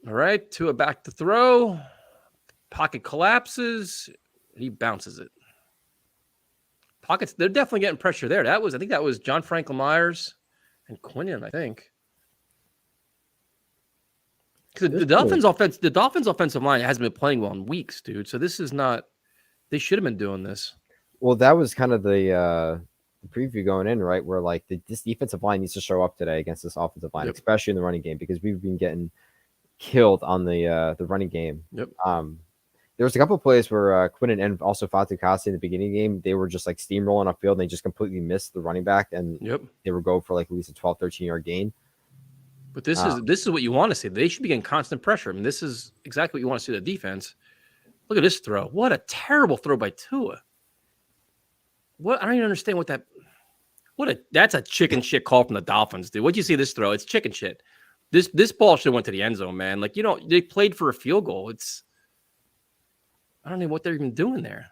All right, Tua back to throw. Pocket collapses. He bounces it. Pockets, they're definitely getting pressure there. I think that was John Franklin Myers and Quinnen, I think. Because the Dolphins offensive line hasn't been playing well in weeks, dude. So this is not. They should have been doing this. well, that was kind of the preview going in, right? Where like this defensive line needs to show up today against this offensive line, Yep. especially in the running game, because we've been getting killed on the running game. Yep. There was a couple of plays where Quinnen and also Fatukasi in the beginning of the game, they were just like steamrolling upfield and they just completely missed the running back, and Yep. they would go for like at least a 12, 13-yard gain. But this is what you want to see. They should be getting constant pressure. I mean, this is exactly what you want to see the defense. Look at this throw. What a terrible throw by Tua. What I don't even understand what that. That's a chicken shit call from the Dolphins, dude. What'd you see this throw? It's chicken shit. This ball should have went to the end zone, man. Like they played for a field goal. I don't know what they're even doing there.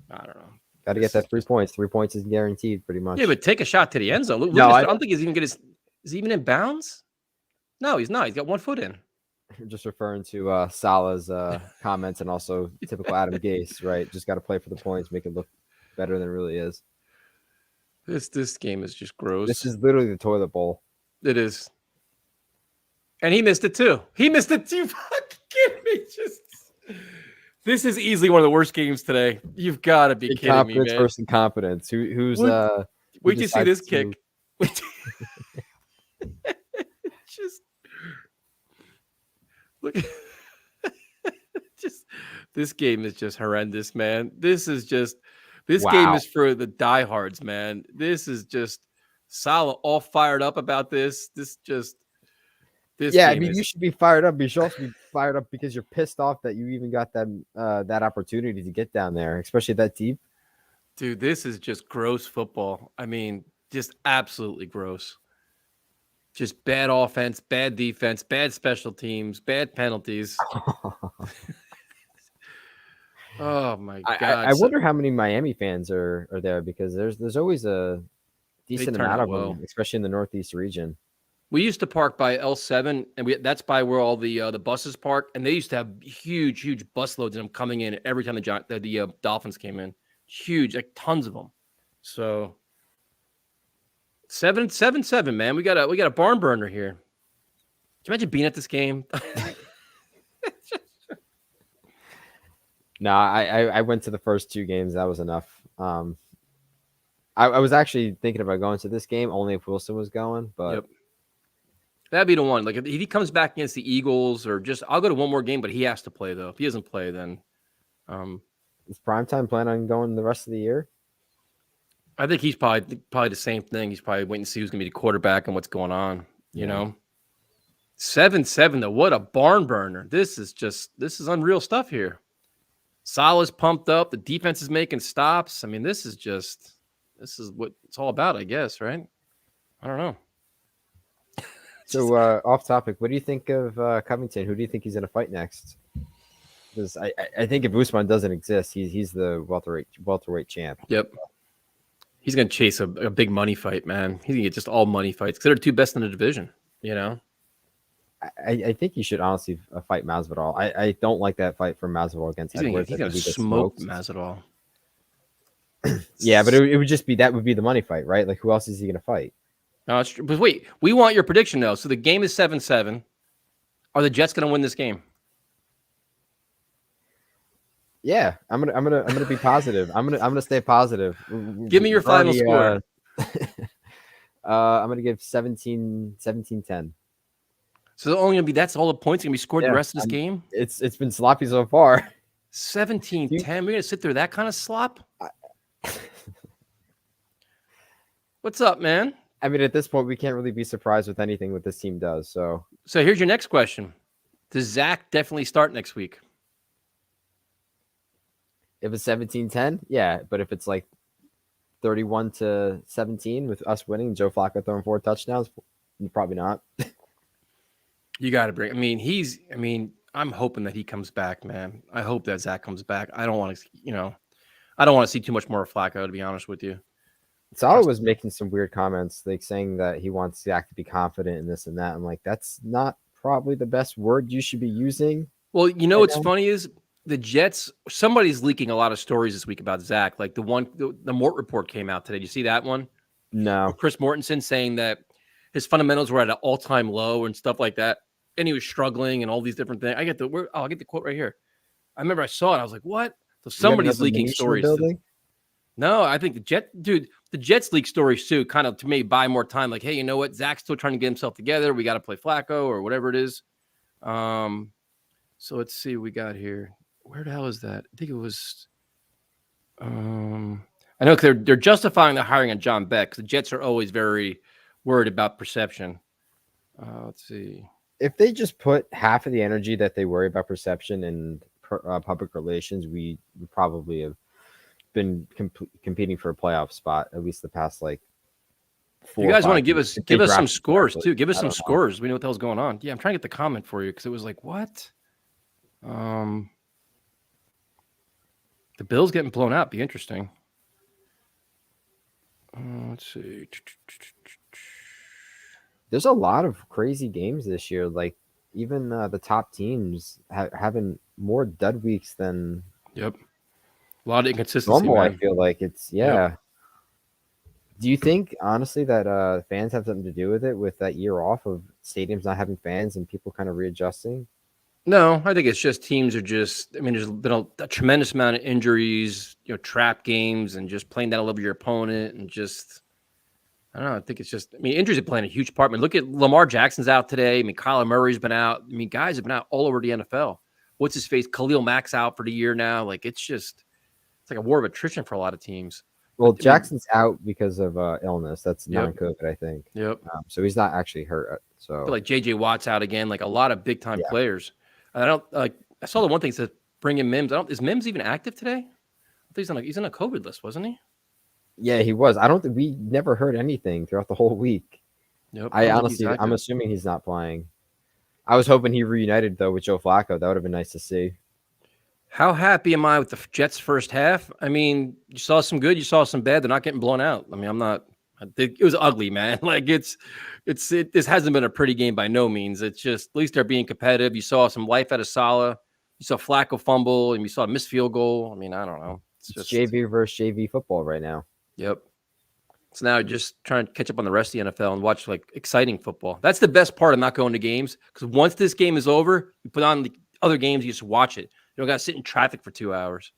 I don't know. Got to get that 3 points. 3 points is guaranteed, pretty much. Yeah, but take a shot to the end zone. Look No, I don't think he's even get his. Is he even in bounds? No, he's not. He's got 1 foot in. Just referring to Salah's comments and also typical Adam Gase, right? Just got to play for the points, make it look better than it really is. This game is just gross. This is literally the toilet bowl. It is. And he missed it too. He missed it too. Fucking kidding me. This is easily one of the worst games today. You've got to be kidding me, Incompetence man. versus incompetence. Who's Wait till you see this decides kick. Wait till- just look. Just this game is just horrendous, man. This game is for the diehards, man. This is just Salah all fired up about this. Yeah, I mean, you should be fired up. You should also be fired up because you're pissed off that you even got that opportunity to get down there, especially that deep. Dude, this is just gross football. I mean, just absolutely gross. Just bad offense, bad defense, bad special teams, bad penalties. Oh my God! I wonder how many Miami fans are there, because there's always a decent turn amount out of well. them, especially in the Northeast region. We used to park by L7, and that's by where all the buses park. And they used to have huge bus loads of them coming in every time the Dolphins came in. Huge, like tons of them. So 7-7, man. We got a barn burner here. Can you imagine being at this game? No, I went to the first 2 games. That was enough. I was actually thinking about going to this game only if Wilson was going, but Yep. That'd be the one. Like if he comes back against the Eagles, or just I'll go to one more game, but he has to play though. If he doesn't play, then is Primetime plan on going the rest of the year? I think he's probably the same thing. He's probably waiting to see who's gonna be the quarterback and what's going on. You know, 7-7 though. What a barn burner! This is unreal stuff here. Salah's pumped up. The defense is making stops. I mean, this is what it's all about, I guess, right? I don't know. So off topic, what do you think of Covington? Who do you think he's going to fight next? Because I think if Usman doesn't exist, he's the welterweight champ. Yep. He's going to chase a big money fight, man. He's going to get just all money fights because they're the 2 best in the division, you know? I think he should honestly fight Masvidal. I don't like that fight for Masvidal against Edwards. He's going to I think he gets smoke smoked. Masvidal. Yeah, but it would just be that would be the money fight, right? Like, who else is he going to fight? No, it's true. But wait, we want your prediction though. So the game is 7-7. Are the Jets going to win this game? Yeah, I'm gonna be positive. I'm gonna stay positive. Give me your final score. I'm gonna give 17-10. So only gonna be that's all the points gonna be scored the rest of this game. It's been sloppy so far. 17-10. We're gonna sit there that kind of slop. What's up, man? I mean, at this point, we can't really be surprised with anything what this team does. So here's your next question: does Zach definitely start next week? if it's 17-10, yeah. But if it's like 31-17 with us winning, Joe Flacco throwing 4 touchdowns, probably not. You got to bring. I mean, I'm hoping that he comes back, man. I hope that Zach comes back. I don't want to, I don't want to see too much more of Flacco, to be honest with you. Salah was making some weird comments, like saying that he wants Zach to be confident in this and that. I'm like, that's not probably the best word you should be using. Well, what's funny is the Jets. Somebody's leaking a lot of stories this week about Zach. Like the Mort report came out today. Did you see that one? No. Chris Mortensen saying that his fundamentals were at an all-time low and stuff like that, and he was struggling and all these different things. I'll get the quote right here. I remember I saw it. I was like, what? So somebody's leaking stories. No, I think the Jets leak stories too, kind of to me buy more time. Like, hey, you know what? Zach's still trying to get himself together. We got to play Flacco or whatever it is. So let's see what we got here. Where the hell is that? I think it was. I know they're justifying the hiring of John Beck. The Jets are always very worried about perception. Let's see. If they just put half of the energy that they worry about perception and public relations, we would probably have been competing for a playoff spot at least the past like 4. You guys want to give us some scores too? Give us some scores. We know what the hell's going on. Yeah, I'm trying to get the comment for you because it was like what? The Bills getting blown out. Be interesting. Let's see. There's a lot of crazy games this year. Like even the top teams having more dud weeks than. Yep. A lot of inconsistency. Normal, man. I feel like it's Yep. Do you think honestly that fans have something to do with it, with that year off of stadiums not having fans and people kind of readjusting? No, I think it's just teams are just. I mean, there's been a tremendous amount of injuries, trap games, and just playing down a little bit of your opponent, and just. I don't know. I think it's just. I mean, injuries are playing a huge part. I mean, look at Lamar Jackson's out today. I mean, Kyler Murray's been out. I mean, guys have been out all over the NFL. What's his face? Khalil Mack's out for the year now. Like it's like a war of attrition for a lot of teams. Well, Jackson's out because of illness. That's non-COVID, I think. Yep. So he's not actually hurt. So I feel like J.J. Watt's out again. Like a lot of big time players. I don't like. I saw the one thing that says bring in Mims. Is Mims even active today? I think he's on a COVID list, wasn't he? Yeah, he was. I don't think we never heard anything throughout the whole week. Yep. I'm assuming he's not playing. I was hoping he reunited though with Joe Flacco. That would have been nice to see. How happy am I with the Jets first half? I mean, you saw some good, you saw some bad. They're not getting blown out. I mean, it was ugly, man. Like this hasn't been a pretty game by no means. It's just, at least they're being competitive. You saw some life out of Salah. You saw Flacco fumble and you saw a missed field goal. I mean, I don't know. It's just JV versus JV football right now. Yep. So now just trying to catch up on the rest of the NFL and watch like exciting football. That's the best part of not going to games, because once this game is over, you put on the other games, you just watch it. You don't got to sit in traffic for 2 hours.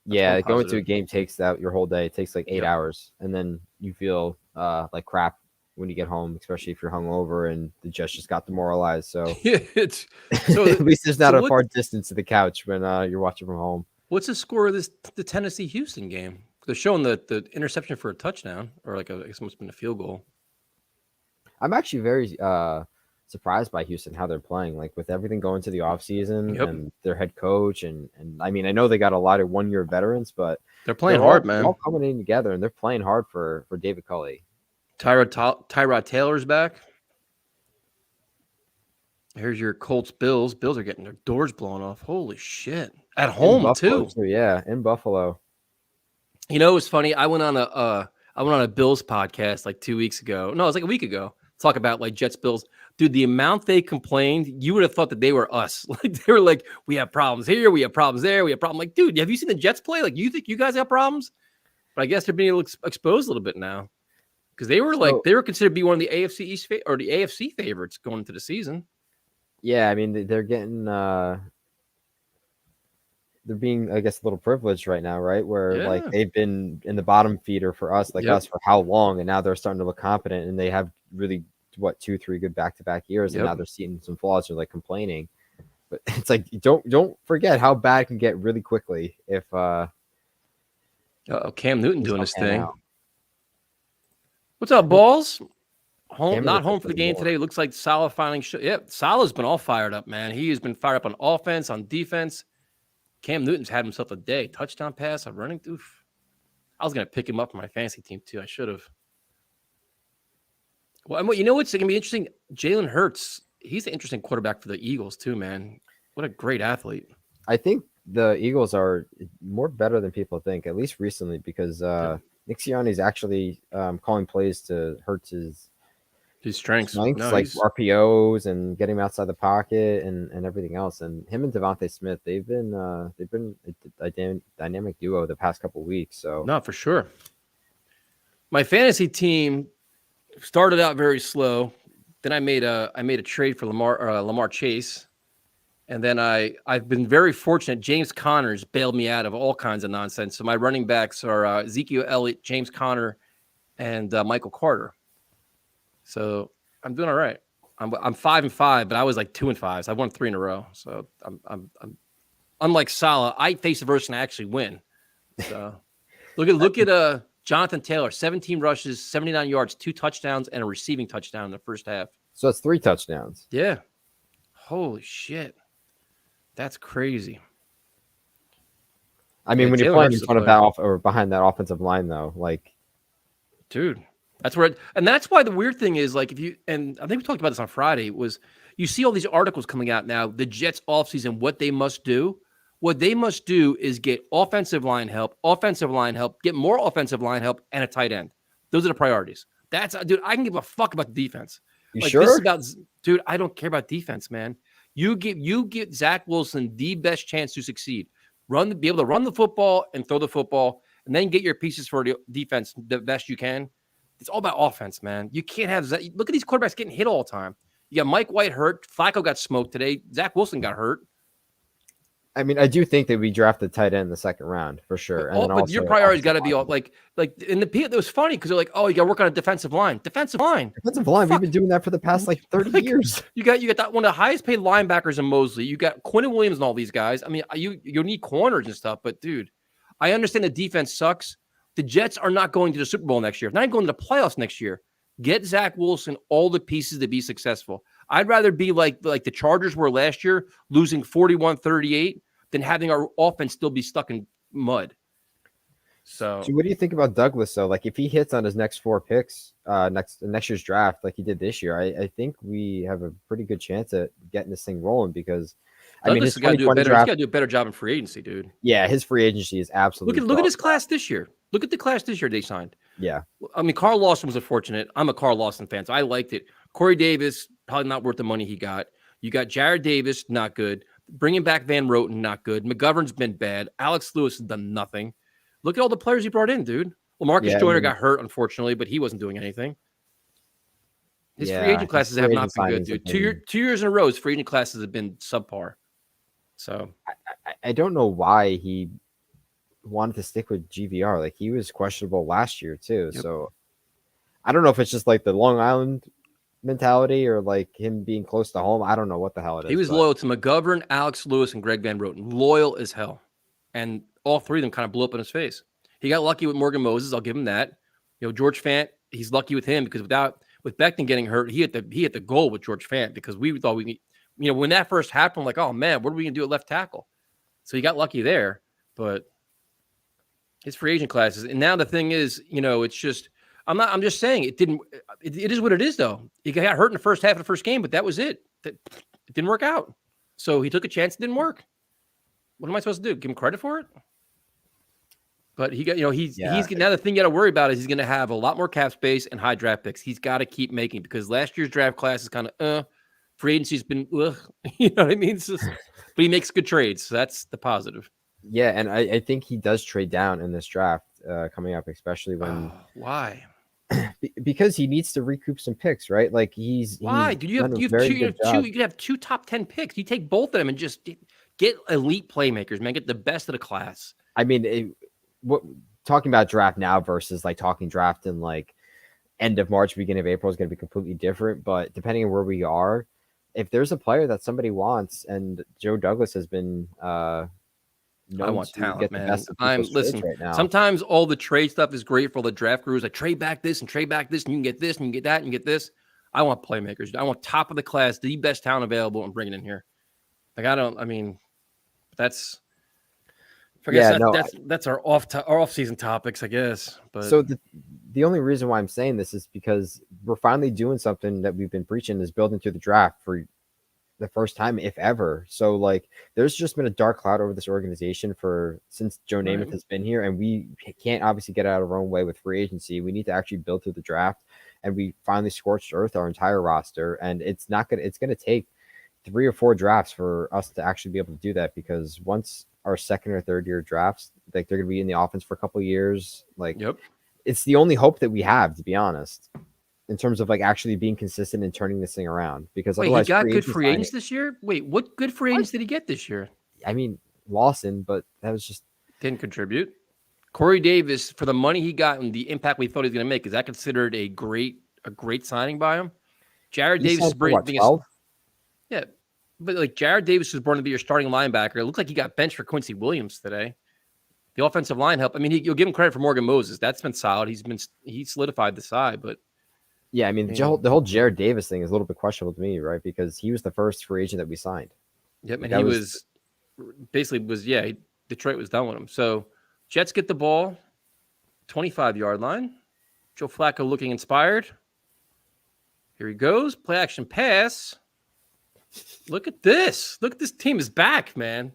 Yeah, going to a game takes out your whole day. It takes like 8 hours, and then you feel like crap when you get home, especially if you're hungover and the Jets just got demoralized. So, at least there's not a far distance to the couch when you're watching from home. What's the score of the Tennessee-Houston game? They're showing the interception for a touchdown, or like I guess it must have been a field goal. I'm actually very surprised by Houston, how they're playing, like with everything going to the offseason and their head coach. And I mean, I know they got a lot of 1-year veterans, but they're playing hard, man. They're all coming in together and they're playing hard for David Culley. Tyrod Taylor's back. Here's your Colts Bills. Bills are getting their doors blown off. Holy shit. At home too. Yeah, in Buffalo. It's funny. I went on a Bills podcast like 2 weeks ago. No, it was like a week ago. Talk about like Jets Bills. Dude, the amount they complained, you would have thought that they were us. Like they were like, we have problems here, we have problems there, we have problems. Like, dude, have you seen the Jets play? Like, you think you guys have problems? But I guess they're being exposed a little bit now because they were considered to be one of the AFC East or the AFC favorites going into the season. Yeah, I mean they're getting they're being, I guess, a little privileged right now, right? Where like they've been in the bottom feeder for us, us for how long, and now they're starting to look competent, and they have really 2-3 good back-to-back years, and now they're seeing some flaws. They're like complaining, but it's like don't forget how bad it can get really quickly if Cam Newton doing his thing. What's up, Balls? Not home for the game today. Looks like Salah finally. Salah's been all fired up, man. He has been fired up on offense, on defense. Cam Newton's had himself a day. Touchdown pass, a running. Oof. I was gonna pick him up for my fantasy team too. I should have. Well, and you know what's gonna be interesting? Jalen Hurts. He's an interesting quarterback for the Eagles too, man. What a great athlete. I think the Eagles are more better than people think, at least recently, because Nick Sirianni's actually calling plays to Hurts' strengths, like RPOs and getting him outside the pocket and everything else. And him and Devontae Smith, they've been a dynamic duo the past couple of weeks. So no, for sure. My fantasy team started out very slow. Then I made a trade for Lamar Chase, and then I've been very fortunate. James Conner's bailed me out of all kinds of nonsense. So my running backs are Ezekiel Elliott, James Conner, and Michael Carter. So I'm doing all right. I'm 5-5, but I was like 2-5. So I won 3 in a row. So I'm unlike Salah, I face adversity and I actually win. So look at Jonathan Taylor, 17 rushes, 79 yards, 2 touchdowns, and a receiving touchdown in the first half. So that's 3 touchdowns. Yeah. Holy shit. That's crazy. I mean, when you're playing in front of that or behind that offensive line, though, like, dude. That's where, and that's why the weird thing is, like, and I think we talked about this on Friday, was you see all these articles coming out now, the Jets offseason, what they must do. What they must do is get offensive line help, get more offensive line help, and a tight end. Those are the priorities. Dude, I can give a fuck about the defense. You sure? This is about, dude, I don't care about defense, man. You get Zach Wilson the best chance to succeed. Be able to run the football and throw the football, and then get your pieces for the defense the best you can. It's all about offense, man. You can't have Zach. Look at these quarterbacks getting hit all the time. You got Mike White hurt. Flacco got smoked today. Zach Wilson got hurt. I mean, I do think that we drafted tight end in the second round for sure. But your priority's got to be all like in the it was funny because they're like, oh, you got to work on a defensive line. Defensive line. Fuck. We've been doing that for the past 30 years. You got that one of the highest paid linebackers in Mosley. You got Quentin Williams and all these guys. I mean, you need corners and stuff, but dude, I understand the defense sucks. The Jets are not going to the Super Bowl next year. They're not going to the playoffs next year. Get Zach Wilson all the pieces to be successful. I'd rather be like the Chargers were last year, losing 41-38, than having our offense still be stuck in mud. So what do you think about Douglas, though? Like, if he hits on his next 4 picks next year's draft like he did this year, I think we have a pretty good chance at getting this thing rolling because Douglas has got to do a better job in free agency, dude. Yeah, his free agency is absolutely look at his class this year. Look at the class this year they signed. Yeah. I mean, Carl Lawson was unfortunate. I'm a Carl Lawson fan, so I liked it. Corey Davis, probably not worth the money he got. You got Jared Davis, not good. Bringing back Van Roten, not good. McGovern's been bad. Alex Lewis has done nothing. Look at all the players he brought in, dude. Well, Marcus Joyner got hurt, unfortunately, but he wasn't doing anything. His free agent classes have not been good, dude. 2 years in a row, his free agent classes have been subpar. So I don't know why he wanted to stick with GVR. Like, he was questionable last year too. Yep. So I don't know if it's just like the Long Island mentality or like him being close to home. I don't know what the hell it is. He was loyal to McGovern, Alex Lewis, and Greg Van Roten. Loyal as hell. And all 3 of them kind of blew up in his face. He got lucky with Morgan Moses. I'll give him that. George Fant, he's lucky with him because with Becton getting hurt, he hit the goal with George Fant because we thought when that first happened, like, oh man, what are we gonna do at left tackle? So he got lucky there, but his free agent classes. And now the thing is, it's just, I'm just saying it is what it is though. He got hurt in the first half of the first game, but that was it. It didn't work out. So he took a chance. It didn't work. What am I supposed to do? Give him credit for it? But he got, he's now the thing you got to worry about is he's going to have a lot more cap space and high draft picks. He's got to keep making because last year's draft class is kind of, free agency's been, you know what I mean? But he makes good trades. So that's the positive. Yeah. And I think he does trade down in this draft coming up, especially when Why? because he needs to recoup some picks, right? Like Why? he's Dude, you done have a very two. You good have two. job. You could have 2 top 10 picks. You take both of them and just get elite playmakers, man. Get the best of the class. I mean, what talking about draft now versus like talking draft in like end of March, beginning of April is going to be completely different. But depending on where we are, if there's a player that somebody wants, and Joe Douglas has been I known want to talent, get the man. best of people's trades Listen. right now. Sometimes all the trade stuff is great for the draft crews. Like trade back this and trade back this, and you can get this and you can get that and you get this. I want playmakers. I want top of the class, the best talent available, and bring it in here. Like I mean, that's. I guess that's our off season topics, I guess. But so the only reason why I'm saying this is because we're finally doing something that we've been preaching, is building to the draft for the first time, if ever. So like there's just been a dark cloud over this organization since Joe Namath has been here, and we can't obviously get out of our own way with free agency. We need to actually build through the draft, and we finally scorched earth our entire roster, and it's gonna take 3 or 4 drafts for us to actually be able to do that, because once our second or third year drafts, like they're gonna be in the offense for a couple of years. Like it's the only hope that we have, to be honest, in terms of like actually being consistent and turning this thing around. Because wait, otherwise, he got good free agents this year? Wait, what good free agents did he get this year? I mean, Lawson, but that was just didn't contribute. Corey Davis, for the money he got and the impact we thought he was going to make, is that considered a great signing by him? Jared Davis is bringing 12? Yeah, but like Jared Davis was born to be your starting linebacker. It looked like he got benched for Quincy Williams today. The offensive line help. I mean, you'll give him credit for Morgan Moses. That's been solid. He solidified the side, but yeah, I mean, the whole Jared Davis thing is a little bit questionable to me, right? Because he was the first free agent that we signed. Yep, and he was basically Detroit was done with him. So Jets get the ball, 25-yard line. Joe Flacco looking inspired. Here he goes, play action pass. Look at this. Look at this team is back, man.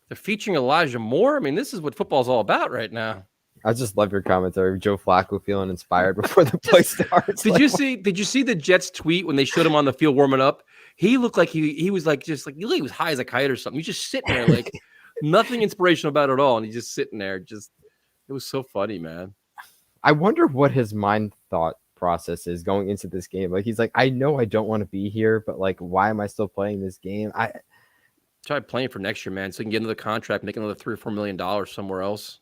They're featuring Elijah Moore. I mean, this is what football's all about right now. I just love your commentary. Joe Flacco feeling inspired before the play starts. Did you see the Jets tweet when they showed him on the field warming up? He looked like he was like he was high as a kite or something. He's just sitting there like nothing inspirational about it at all, and he's just sitting there. It was so funny, man. I wonder what his mind thought process is going into this game. Like he's like, I know I don't want to be here, but like, why am I still playing this game? I try playing for next year, man, so you can get another contract, make another $3 or $4 million somewhere else.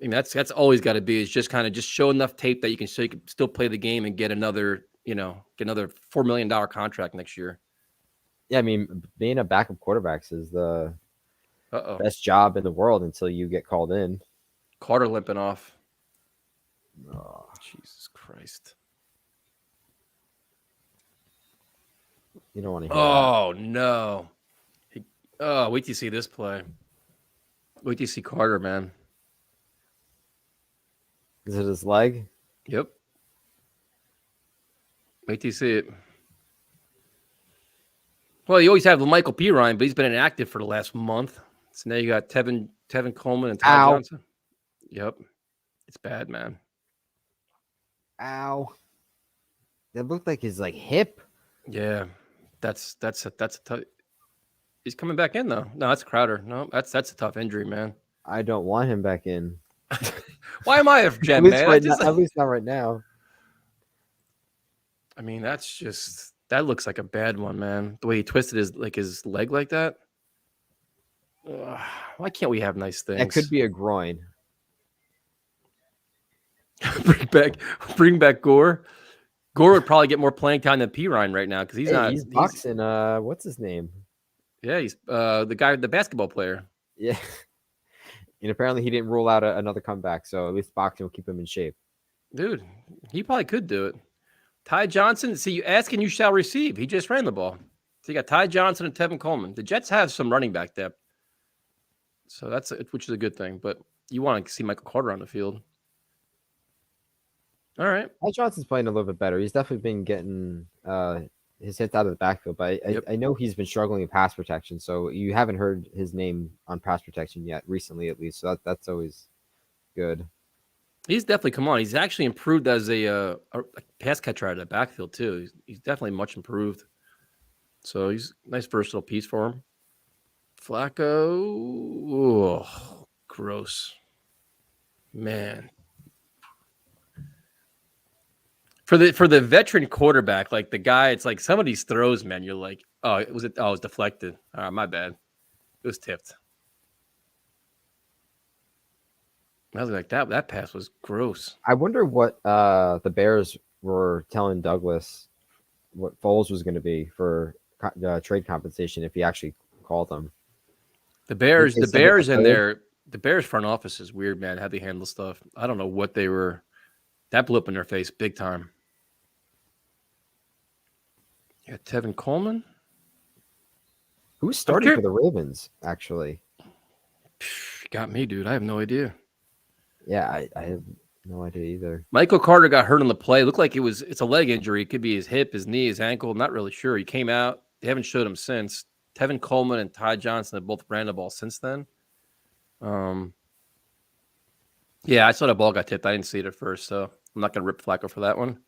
I mean, that's always got to be, is just kind of just show enough tape that you can still play the game and get another $4 million contract next year. Yeah, I mean, being a backup quarterback is the best job in the world until you get called in. Carter limping off. Oh, Jesus Christ. You don't want to hear that. No. Wait till you see this play. Wait till you see Carter, man. Is it his leg? Yep. Wait till you see it. Well, you always have Michael Pirine, but he's been inactive for the last month. So now you got Tevin Coleman and Ty Johnson. Yep. It's bad, man. Ow. That looked like his hip. Yeah. That's a tough. He's coming back in though. No, that's Crowder. No, that's a tough injury, man. I don't want him back in. Why am I a gem, man? At least not right now. I mean, that looks like a bad one, man. The way he twisted his leg like that. Why can't we have nice things? That could be a groin. bring back Gore. Gore would probably get more playing time than Pirine right now because he's boxing. What's his name? Yeah, he's the basketball player. Yeah. And apparently he didn't rule out another comeback, so at least boxing will keep him in shape. Dude, he probably could do it. Ty Johnson, see, you ask and you shall receive. He just ran the ball. So you got Ty Johnson and Tevin Coleman. The Jets have some running back depth. So which is a good thing. But you want to see Michael Carter on the field. All right. Ty Johnson's playing a little bit better. He's definitely been getting his hits out of the backfield, but I know he's been struggling in pass protection. So you haven't heard his name on pass protection yet, recently at least. So that's always good. He's definitely come on. He's actually improved as a pass catcher out of the backfield too. He's definitely much improved. So he's a nice versatile piece for him. Flacco, gross. Man. For the veteran quarterback, like the guy, it's like some of these throws, man, you're like, it was deflected. All right, my bad. It was tipped. I was like, that pass was gross. I wonder what the Bears were telling Douglas what Foles was going to be for trade compensation if he actually called them. The Bears They said that the Bears front office is weird, man. How they handle stuff. I don't know what they were. That blew up in their face big time. Yeah, Tevin Coleman. Who's starting for the Ravens, actually? Got me, dude. I have no idea. Yeah, I have no idea either. Michael Carter got hurt on the play. It looked like it's a leg injury. It could be his hip, his knee, his ankle. I'm not really sure. He came out. They haven't showed him since. Tevin Coleman and Ty Johnson have both ran the ball since then. Yeah, I saw the ball got tipped. I didn't see it at first, so I'm not going to rip Flacco for that one.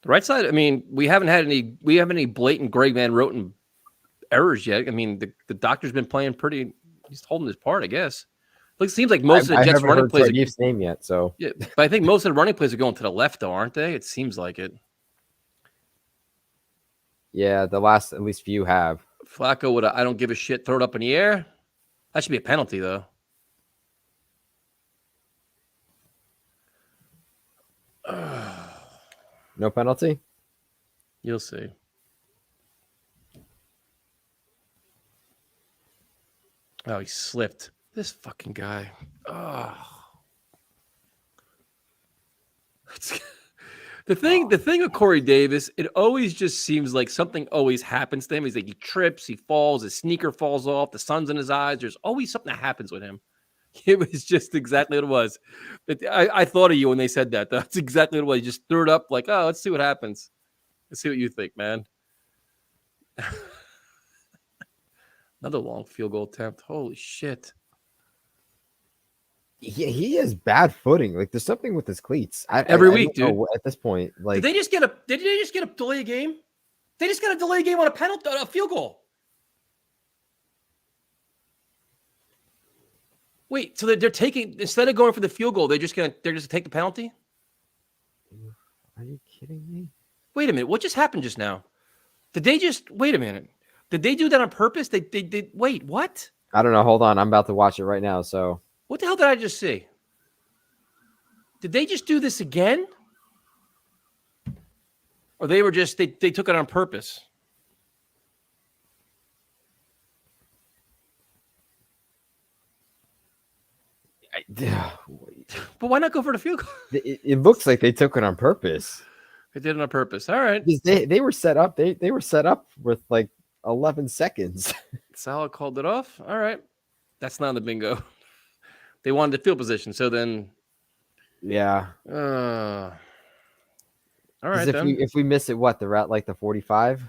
The right side, I mean, we haven't any blatant Greg Van Roten errors yet. I mean, the doctor's been playing he's holding his part, I guess. It seems like most of the Jets running plays. I haven't heard Tarif's name yet, so. Yeah, but I think most of the running plays are going to the left, though, aren't they? It seems like it. Yeah, the last at least few have. Flacco would I don't give a shit, throw it up in the air. That should be a penalty, though. No penalty? You'll see. Oh, he slipped. This fucking guy. Oh. The thing with Corey Davis, it always just seems like something always happens to him. He's like, he trips, he falls, his sneaker falls off, the sun's in his eyes. There's always something that happens with him. It was just exactly what it was. I thought of you when they said that. That's exactly what it was. You just threw it up like, let's see what happens. Let's see what you think, man. Another long field goal attempt. Holy shit. He has bad footing. Like there's something with his cleats. Every week, dude. At this point, like did they just get a delay game? They just got a delay game on a penalty, a field goal. Wait, so they're taking instead of going for the field goal, they're just take the penalty? Are you kidding me? Wait a minute, what just happened just now? Did they just wait a minute? Did they do that on purpose? They did. Wait, what? I don't know. Hold on, I'm about to watch it right now. So what the hell did I just see? Did they just do this again? Or they were just they took it on purpose? But why not go for the field goal? It looks like they took it on purpose. They did it on purpose. All right. They were set up. They were set up with like 11 seconds. Salah called it off. All right. That's not in the bingo. They wanted the field position. So then. Yeah. All right. If we miss it, what the route like the 45?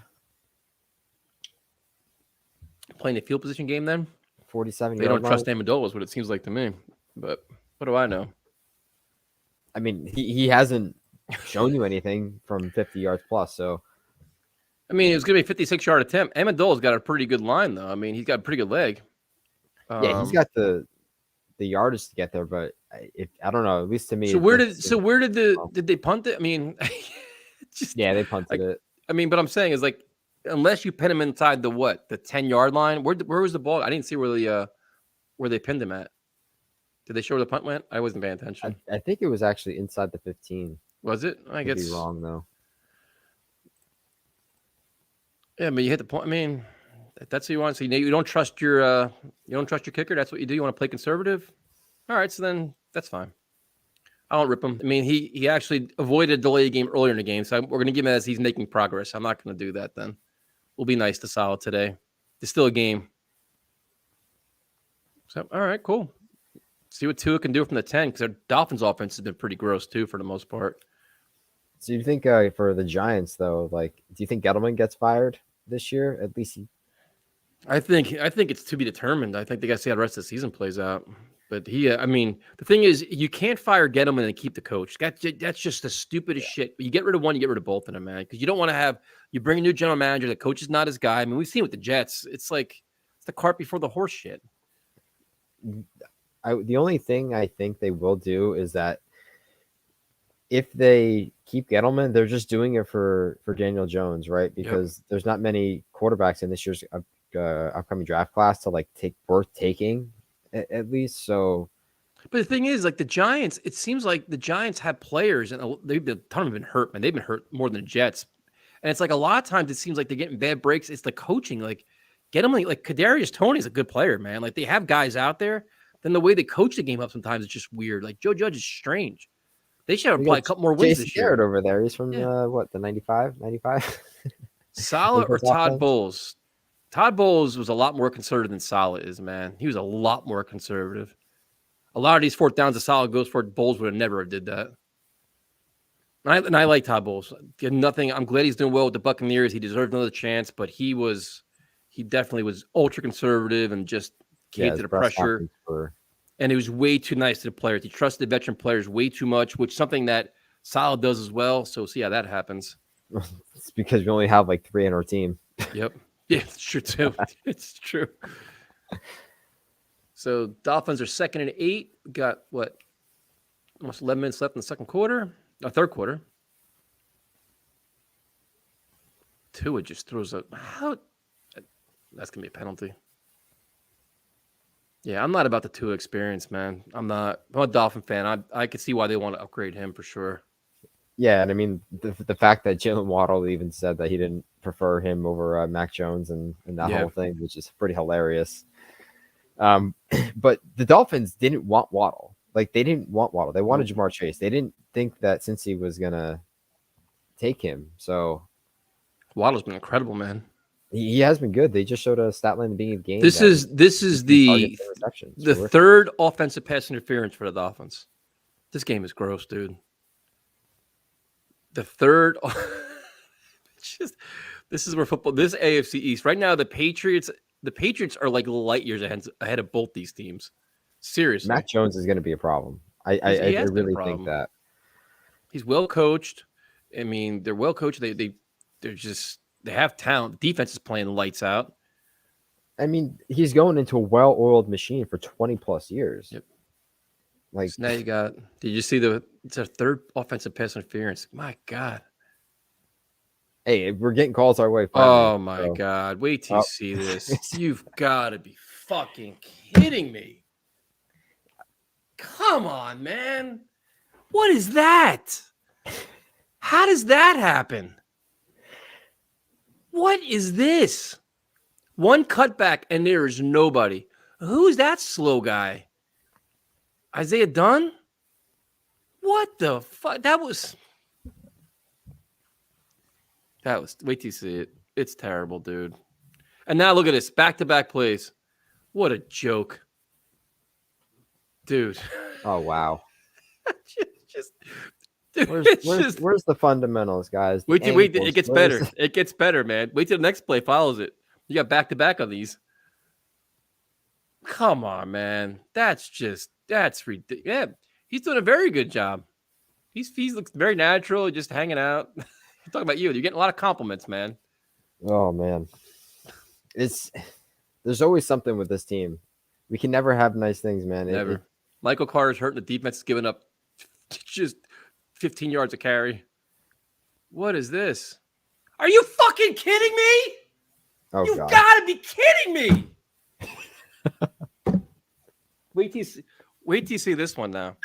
Playing a field position game then? 47. They don't trust Amendola is what it seems like to me. But what do I know? I mean, he hasn't shown you anything from 50 yards plus. So, I mean, it was going to be a 56-yard attempt. Amendola's got a pretty good line, though. I mean, he's got a pretty good leg. Yeah, he's got the yardage to get there, but I don't know. At least to me. So where did they punt it? I mean, they punted it. I mean, but I'm saying is like unless you pin him inside the 10-yard line. Where was the ball? I didn't see where they pinned him at. Did they show where the punt went? I wasn't paying attention. I think it was actually inside the 15. Was it? I guess. Could be wrong though. Yeah, but you hit the point. I mean, that's what you want. So you don't trust your kicker. That's what you do. You want to play conservative. All right, so then that's fine. I don't rip him. I mean, he actually avoided a delay game earlier in the game, so we're going to give him as he's making progress. I'm not going to do that then. We'll be nice to Salah today. There's still a game. So, all right, cool. See what Tua can do from the 10 because their Dolphins offense has been pretty gross too for the most part. So you think for the Giants though, like, do you think Gettleman gets fired this year? At least I think it's to be determined. I think they got to see how the rest of the season plays out. But I mean, the thing is, you can't fire Gettleman and keep the coach. That's just the stupidest shit. You get rid of one, you get rid of both of them, man. Because you don't want to you bring a new general manager, the coach is not his guy. I mean, we've seen with the Jets, it's like it's the cart before the horse shit. The only thing I think they will do is that if they keep Gettleman, they're just doing it for Daniel Jones, right? Because there's not many quarterbacks in this year's upcoming draft class to like worth taking at least. So, but the thing is, like the Giants, it seems like the Giants have players, and a ton of them have been hurt, man. They've been hurt more than the Jets, and it's like a lot of times it seems like they're getting bad breaks. It's the coaching, like get them like Kadarius Toney's a good player, man. Like they have guys out there. Then the way they coach the game up sometimes is just weird. Like Joe Judge is strange. They should have applied a couple more wins Jason this year. Garrett over there. He's from what, the 95? Saleh or Todd Bowles? Todd Bowles was a lot more conservative than Saleh is, man. He was a lot more conservative. A lot of these fourth downs, the Saleh goes for it. Bowles would have never did that. And I like Todd Bowles. Nothing. I'm glad he's doing well with the Buccaneers. He deserved another chance, but he definitely was ultra conservative and just caved to the pressure. And he was way too nice to the players. He trusted the veteran players way too much, which is something that Saleh does as well. So see how that happens. It's because we only have like 3 on our team. Yep. Yeah, it's true too. It's true. So Dolphins are 2nd and 8. We got what? Almost 11 minutes left in the second quarter. Third quarter. Tua just throws a that's gonna be a penalty. Yeah, I'm not about the Tua experience, man. I'm a Dolphin fan. I could see why they want to upgrade him for sure. Yeah, and I mean the fact that Jalen Waddle even said that he didn't prefer him over Mac Jones and that whole thing, which is pretty hilarious. But the Dolphins didn't want Waddle. Like they didn't want Waddle. They wanted Jamar Chase. They didn't think that Cincy was gonna take him. So Waddle's been incredible, man. He has been good. They just showed a stat line at the beginning of the game. This is the third offensive pass interference for the Dolphins. This game is gross, dude. The third. This is where football. This AFC East right now. The Patriots are like light years ahead of both these teams. Seriously, Mac Jones is going to be a problem. I really think that he's well coached. I mean, they're well coached. They have talent. The defense is playing lights out. I mean, he's going into a well-oiled machine for 20 plus years. Yep. Like so now you got. Did you see it's a third offensive pass interference? My God. Hey, we're getting calls our way. Finally, oh my God! Wait till you see this. You've got to be fucking kidding me. Come on, man. What is that? How does that happen? What is this? One cutback and there is nobody. Who is that slow guy? Isaiah Dunn? What the fuck? That was. Wait till you see it. It's terrible, dude. And now look at this. Back-to-back plays. What a joke. Dude. Oh, wow. Dude, where's the fundamentals, guys? Wait, it gets better. It gets better, man. Wait till the next play follows it. You got back-to-back on these. Come on, man. That's ridiculous. Yeah, he's doing a very good job. He looks very natural, just hanging out. I'm talking about you. You're getting a lot of compliments, man. Oh, man. There's always something with this team. We can never have nice things, man. Never. Michael Carter's hurting. The defense is giving up just 15 yards a carry. What is this? Are you fucking kidding me? Oh, you gotta be kidding me. Wait till you see this one now.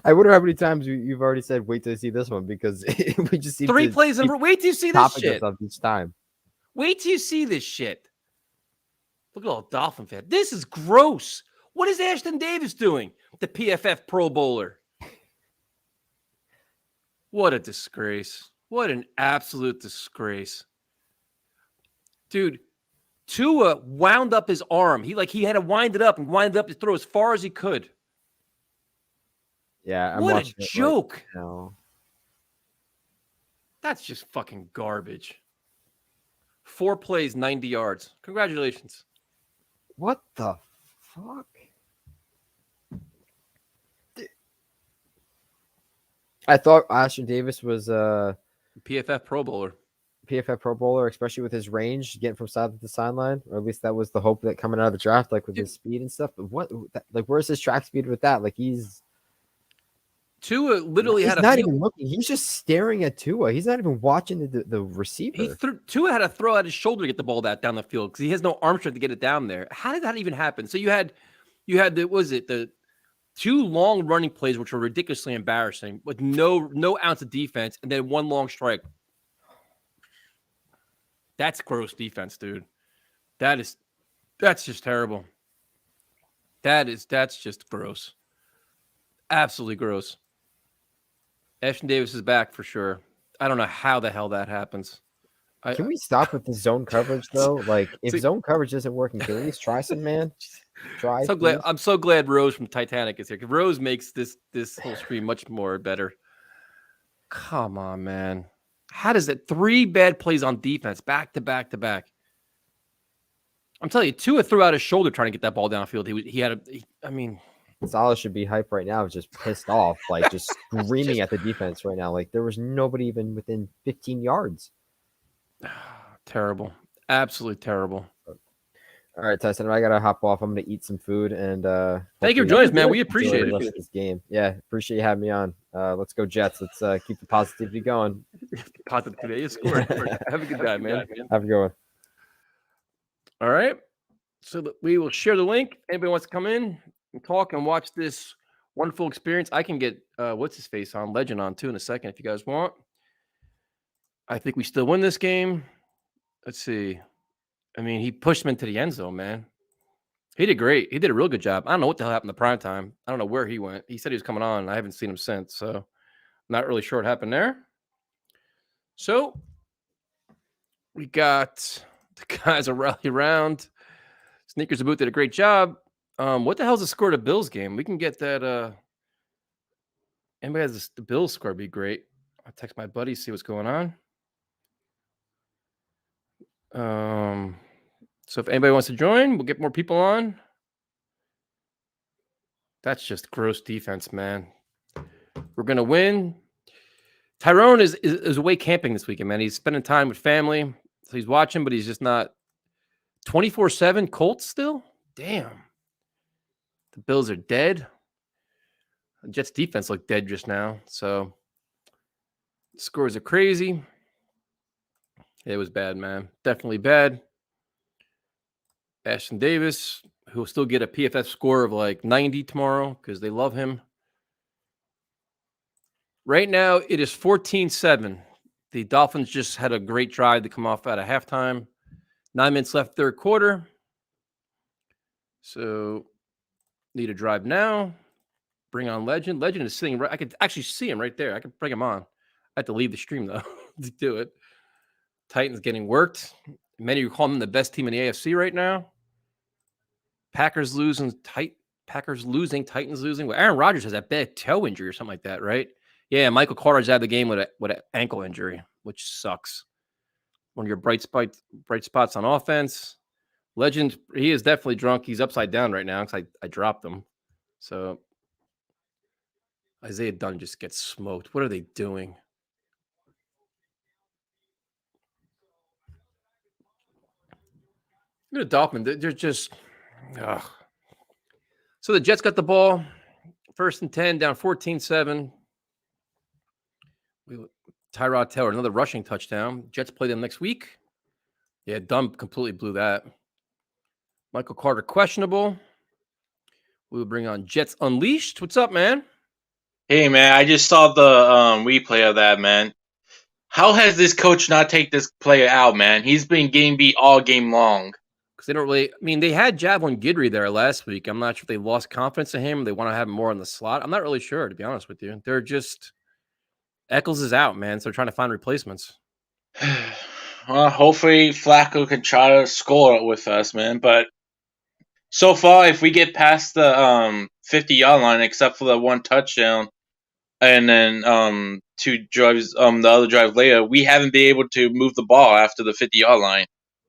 I wonder how many times you've already said, wait till you see this one, because we just see 3 plays and wait till you see this shit. Each time. Wait till you see this shit. Look at all Dolphin fan. This is gross. What is Ashton Davis doing? The PFF Pro Bowler. What a disgrace. What an absolute disgrace. Dude, Tua wound up his arm. He had to wind it up to throw as far as he could. Yeah, what a joke. Right now. That's just fucking garbage. 4 plays, 90 yards. Congratulations. What the fuck? I thought Ashton Davis was PFF Pro Bowler. PFF Pro Bowler, especially with his range, getting from side to sideline, or at least that was the hope that coming out of the draft, like with his speed and stuff. But like, where's his track speed with that? Like, Tua literally he's had a not field. even looking. He's just staring at Tua. He's not even watching the receiver. Tua had to throw out his shoulder to get the ball down the field because he has no arm strength to get it down there. How did that even happen? So you had the 2 long running plays, which were ridiculously embarrassing, with no ounce of defense, and then 1 long strike. That's gross defense, dude. That's just terrible. That's just gross. Absolutely gross. Ashton Davis is back for sure. I don't know how the hell that happens. Can we stop with the zone coverage though? Like, if zone coverage isn't working, can we at least try some, man? Try. I'm so glad Rose from Titanic is here, because Rose makes this whole stream much more better. Come on, man. How does it 3 bad plays on defense back to back to back? I'm telling you, Tua threw out his shoulder trying to get that ball downfield. I mean, Salah should be hyped right now, just pissed off, like just screaming at the defense right now. Like, there was nobody even within 15 yards. Terrible. Absolutely terrible. All right, Tyson, I gotta hop off. I'm gonna eat some food, and thank you for joining us, man. We appreciate the rest of this game. Yeah, appreciate you having me on. Let's go Jets. Let's keep the positivity going. Positivity. You scored. Have a good day, man. Have a good one. All right. So we will share the link. Anybody wants to come in and talk and watch this wonderful experience, I can get what's his face on Legend on too in a second if you guys want. I think we still win this game. Let's see. I mean, he pushed him into the end zone, man. He did great. He did a real good job. I don't know what the hell happened to prime time. I don't know where he went. He said he was coming on. I haven't seen him since, so I'm not really sure what happened there. So we got the guys a rally around. Sneakers and Boot did a great job. What the hell's the score of the Bills game? We can get that. Anybody has the Bills score? Would be great. I'll text my buddy, see what's going on. So if anybody wants to join, we'll get more people on. That's just gross defense, man. We're gonna win. Tyrone is away camping this weekend, man. He's spending time with family, so he's watching, but he's just not 24/7 Colts still. Damn. The Bills are dead. The Jets defense looked dead just now, so scores are crazy. It was bad, man. Definitely bad. Ashton Davis, who will still get a PFF score of like 90 tomorrow because they love him. Right now, it is 14-7. The Dolphins just had a great drive to come off at a halftime. 9 minutes left, third quarter. So, need a drive now. Bring on Legend. Legend is sitting right. I could actually see him right there. I could bring him on. I have to leave the stream, though, to do it. Titans getting worked. Many are calling them the best team in the AFC right now. Packers losing, Titans losing. Well, Aaron Rodgers has that bad toe injury or something like that, right? Yeah, Michael Carter's out of the game with an ankle injury, which sucks. One of your bright spots on offense. Legend, he is definitely drunk. He's upside down right now because I dropped him. So Isaiah Dunn just gets smoked. What are they doing? Look at the Dolphins. They're just... Ugh. So the Jets got the ball. 1st and 10, down 14-7. Tyrod Taylor, another rushing touchdown. Jets play them next week. Yeah, Dunn completely blew that. Michael Carter, questionable. We will bring on Jets Unleashed. What's up, man? Hey, man, I just saw the replay of that, man. How has this coach not take this player out, man? He's been getting beat all game long. Because they don't really, I mean, they had Javelin Guidry there last week. I'm not sure if they lost confidence in him. They want to have him more in the slot. I'm not really sure, to be honest with you. They're just, Eccles is out, man. So they're trying to find replacements. Well, hopefully Flacco can try to score with us, man. But so far, if we get past the 50-yard line, except for the one touchdown, and then 2 drives, the other drive later, we haven't been able to move the ball after the 50-yard line.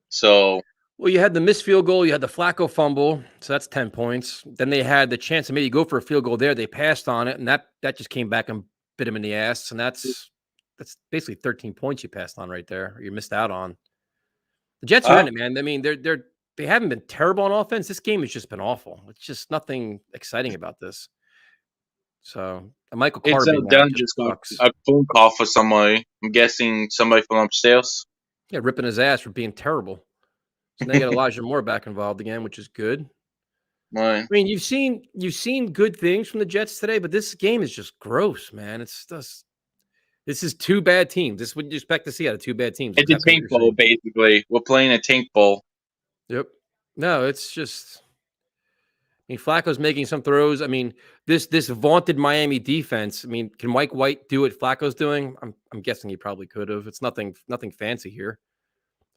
So, well, you had the missed field goal, you had the Flacco fumble, so that's 10 points. Then they had the chance to maybe go for a field goal there. They passed on it, and that just came back and bit him in the ass, and that's that's basically 13 points you passed on right there, or you missed out on. The Jets are in it, man. I mean, they haven't been terrible on offense. This game has just been awful. It's just nothing exciting about this. So Michael Carter being Dan out just just got sucks. a phone call for somebody. I'm guessing somebody from upstairs. Yeah, ripping his ass for being terrible. So now you got Elijah Moore back involved again, which is good. Right. I mean, you've seen good things from the Jets today, but this game is just gross, man. It's just this is two bad teams. This is what you expect to see out of two bad teams. It's a exactly what tank you're bowl, saying. basically. We're playing a tank bowl. Yep. No, it's just. I mean, Flacco's making some throws. I mean, this vaunted Miami defense. I mean, can Mike White do what Flacco's doing? I'm guessing he probably could have. It's nothing fancy here.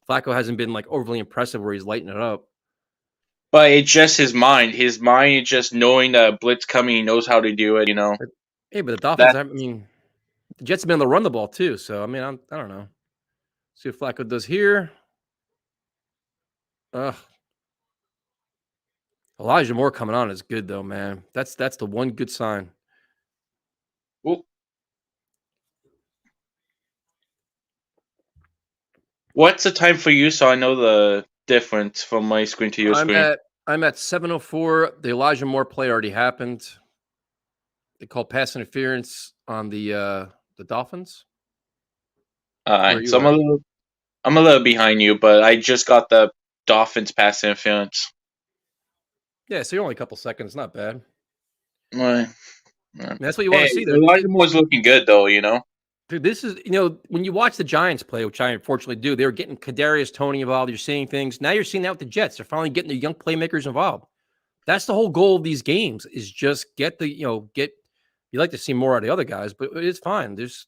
Flacco hasn't been like overly impressive where he's lighting it up. But it's just his mind. His mind is just knowing that blitz coming. He knows how to do it. Hey, but the Dolphins. I mean, the Jets have been able to run the ball too. So I mean, I don't know. See what Flacco does here. Elijah Moore coming on is good though, man. That's the one good sign. Well, what's the time for you so I know the difference from my screen to your screen? I'm at 7:04. The Elijah Moore play already happened. They called pass interference on the Dolphins. All right, so I'm a little behind you, but I just got the Dolphins pass interference. Yeah, so you're only a couple seconds. Not bad. Right. I mean, that's what you want to see. Though. Elijah Moore's looking good, though. Dude, this is when you watch the Giants play, which I unfortunately do. They were getting Kadarius Toney involved. You're seeing things. Now you're seeing that with the Jets. They're finally getting the young playmakers involved. That's the whole goal of these games is just get the get. You like to see more out of the other guys, but it's fine. There's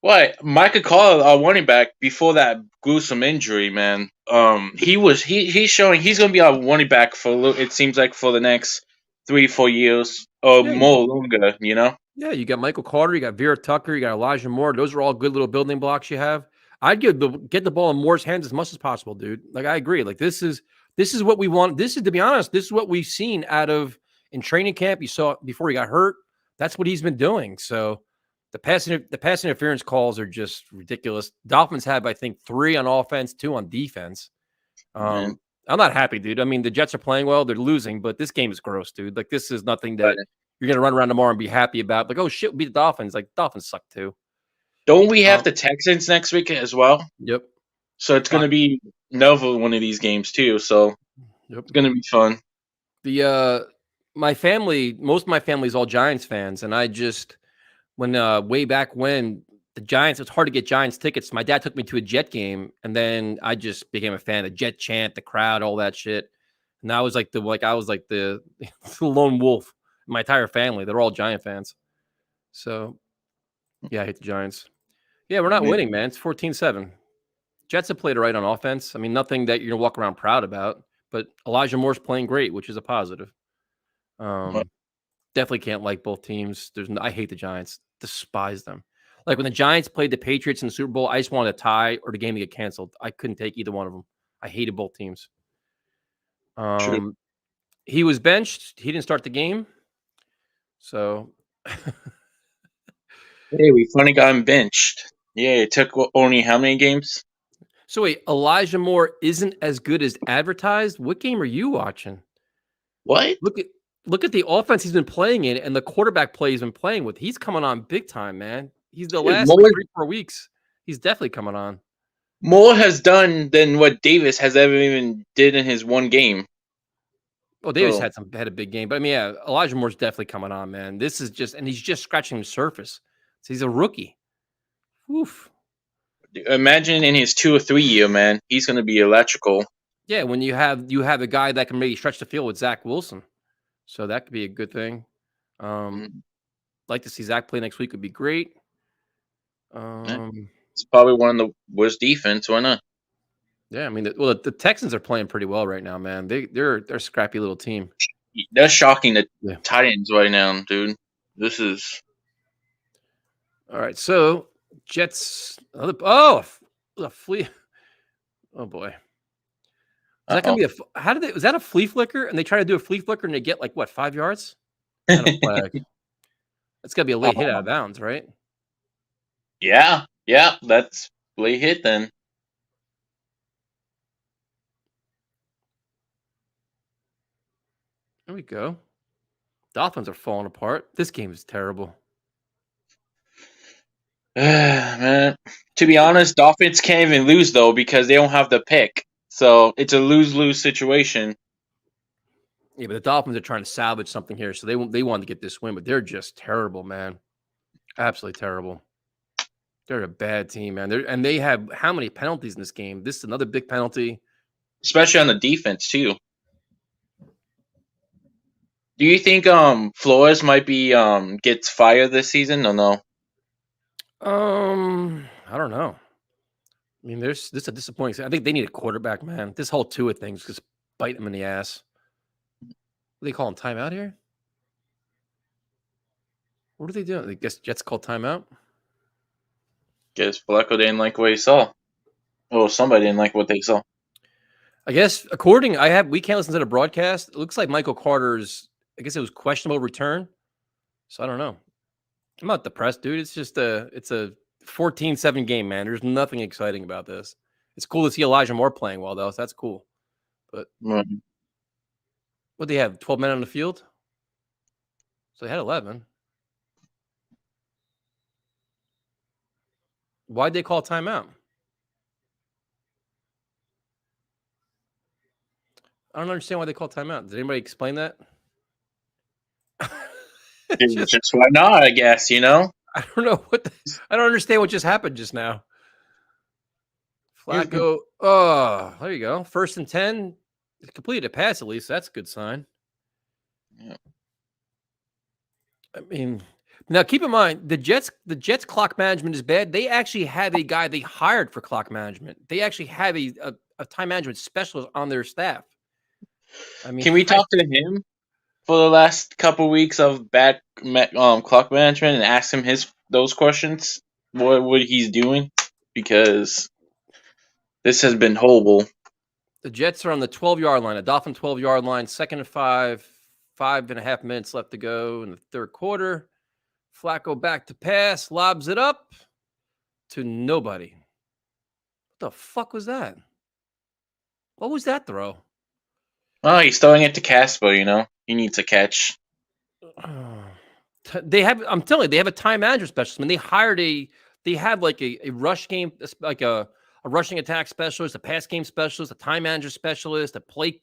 What Micah Carter, our running back, before that gruesome injury, man. He's showing he's going to be our running back for it seems like for the next 3-4 years or more longer. Yeah, you got Michael Carter, you got Vera Tucker, you got Elijah Moore. Those are all good little building blocks you have. I'd get the ball in Moore's hands as much as possible, dude. Like I agree. Like this is what we want. This is, to be honest, this is what we've seen out of in training camp. You saw it before he got hurt. That's what he's been doing. So the pass interference calls are just ridiculous. Dolphins have, I think, 3 on offense, 2 on defense. I'm not happy, dude. I mean, the Jets are playing well. They're losing, but this game is gross, dude. Like this is nothing that you're going to run around tomorrow and be happy about. Like, oh, shit, beat the Dolphins. Like, Dolphins suck, too. Don't we have the Texans next week as well? Yep. So it's going to be another one of these games, too. So it's going to be fun. My family, most of my family is all Giants fans. And I just, way back when the Giants, it's hard to get Giants tickets. My dad took me to a Jet game. And then I just became a fan of the Jet chant, the crowd, all that shit. And I was like the lone wolf. My entire family, they're all Giant fans. So, yeah, I hate the Giants. Yeah, we're not winning, man. It's 14-7. Jets have played it right on offense. I mean, nothing that you're going to walk around proud about, but Elijah Moore's playing great, which is a positive. Definitely can't like both teams. I hate the Giants. Despise them. Like when the Giants played the Patriots in the Super Bowl, I just wanted a tie or the game to get canceled. I couldn't take either one of them. I hated both teams. He was benched. He didn't start the game. So, hey, we finally got him benched. Yeah, it took only how many games? So wait, Elijah Moore isn't as good as advertised? What game are you watching? What? Look at the offense he's been playing in and the quarterback play he's been playing with. He's coming on big time, man. He's the last 3-4 weeks. He's definitely coming on. More has done than what Davis has ever even did in his one game. Well, Davis had a big game, but I mean, yeah, Elijah Moore's definitely coming on, man. This is just, and he's just scratching the surface. So he's a rookie. Oof. Imagine in his 2 or 3 year, man, he's going to be electrical. Yeah, when you have a guy that can maybe stretch the field with Zach Wilson, so that could be a good thing. Like to see Zach play next week would be great. It's probably one of the worst defense. Why not? Yeah, I mean, the Texans are playing pretty well right now, man. They're a scrappy little team. They're shocking the Titans right now, dude. This is all right. So Jets. A flea. Oh boy. Is that gonna be was that a flea flicker? And they try to do a flea flicker and they get like what 5 yards? Kind of flag. That's gotta be a late hit out of bounds, right? Yeah, that's late hit then. There we go. Dolphins are falling apart. This game is terrible. Man, to be honest, Dolphins can't even lose though because they don't have the pick. So it's a lose-lose situation. Yeah, but the Dolphins are trying to salvage something here, so they want to get this win, but they're just terrible, man. Absolutely terrible. They're a bad team, man. And they have how many penalties in this game? This is another big penalty. Especially on the defense too. Do you think Flores might be gets fired this season or no? I don't know. I mean, this is a disappointing. I think they need a quarterback, man. This whole Tua thing's just bite them in the ass. What do they call him? Timeout here? What are they doing? I guess Jets called timeout. Guess Flacco didn't like what he saw. Well, somebody didn't like what they saw. I guess we can't listen to the broadcast. It looks like Michael Carter's. I guess it was questionable return. So I don't know. I'm not depressed, dude. It's just it's a 14-7 game, man. There's nothing exciting about this. It's cool to see Elijah Moore playing well, though. So that's cool. But what do they have? 12 men on the field? So they had 11. Why'd they call timeout? I don't understand why they call timeout. Did anybody explain that? Just why not, I guess, you know? I don't know I don't understand what just happened just now. Flacco. Oh, there you go. 1st and 10. Completed a pass at least. That's a good sign. Yeah. I mean, now keep in mind the Jets clock management is bad. They actually have a guy they hired for clock management. They actually have a time management specialist on their staff. I mean, can we talk to him for the last couple weeks of bad clock management and ask him those questions? What he's doing? Because this has been horrible. The Jets are on the 12-yard line, a Dolphin 12-yard line, 2nd and 5.5 minutes left to go in the third quarter. Flacco back to pass, lobs it up to nobody. What the fuck was that? What was that throw? Oh, he's throwing it to Casper, you know? He needs a catch. I'm telling you, they have a time management specialist. I mean, they have like a rush game, like a rushing attack specialist, a pass game specialist, a time manager specialist, a play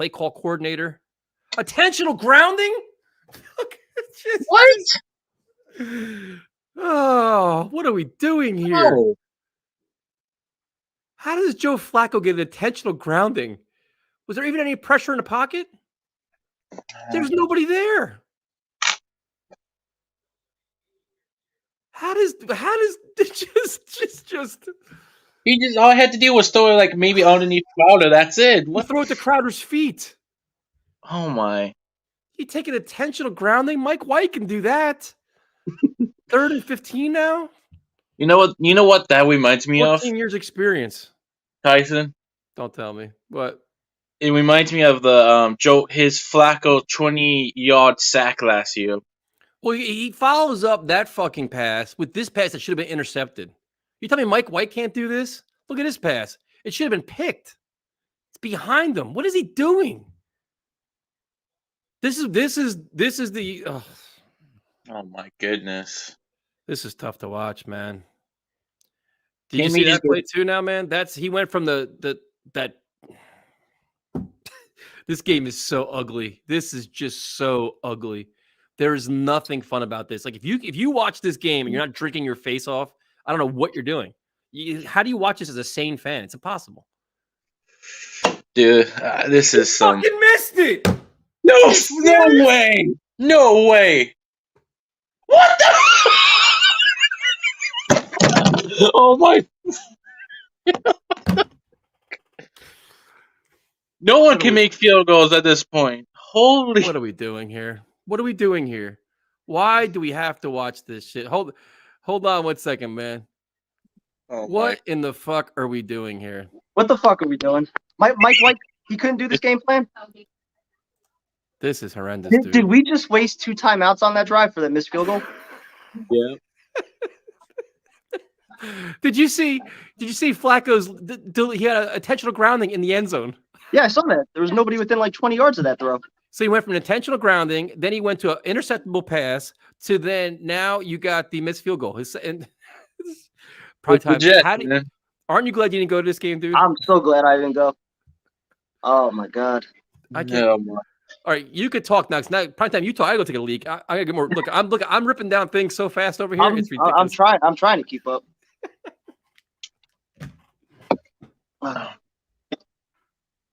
call coordinator. Attentional grounding? What? Oh, what are we doing here? No. How does Joe Flacco get an intentional grounding? Was there even any pressure in the pocket? There's nobody there. How does just He just all I had to do was throw it like maybe underneath Crowder. That's it. what? Throw it to Crowder's feet. Oh my! You take an intentional grounding. Mike White can do that. 3rd and 15 now. You know what? You know what that reminds me of? 14 years experience. Tyson. Don't tell me what. It reminds me of the his Flacco 20-yard sack last year. Well, he follows up that fucking pass with this pass that should have been intercepted. You tell me Mike White can't do this? Look at his pass. It should have been picked. It's behind him. What is he doing? This is the. Oh my goodness! This is tough to watch, man. Did you see that play too? Now, man, he went from that. This game is so ugly. This is just so ugly. There is nothing fun about this. Like if you watch this game and you're not drinking your face off, I don't know what you're doing. How do you watch this as a sane fan? It's impossible. Dude, this is some. Fucking missed it. No way! No way! What the? Oh my! No one can make field goals at this point. Holy! What are we doing here? What are we doing here? Why do we have to watch this shit? Hold on 1 second, man. Oh what in the fuck are we doing here? What the fuck are we doing? Mike White, he couldn't do this game plan? This is horrendous, dude. Did we just waste 2 timeouts on that drive for that missed field goal? Yeah. Did you see Flacco's? He had an intentional grounding in the end zone. Yeah, I saw that. There was nobody within like 20 yards of that throw. So he went from an intentional grounding, then he went to an interceptable pass, to then now you got the missed field goal. Prime time. Aren't you glad you didn't go to this game, dude? I'm so glad I didn't go. Oh my god. I can't. All right, you could talk next. Now, prime time, you talk. I go take a leak. I gotta get more. Look, I'm ripping down things so fast over here. It's ridiculous. I'm trying to keep up.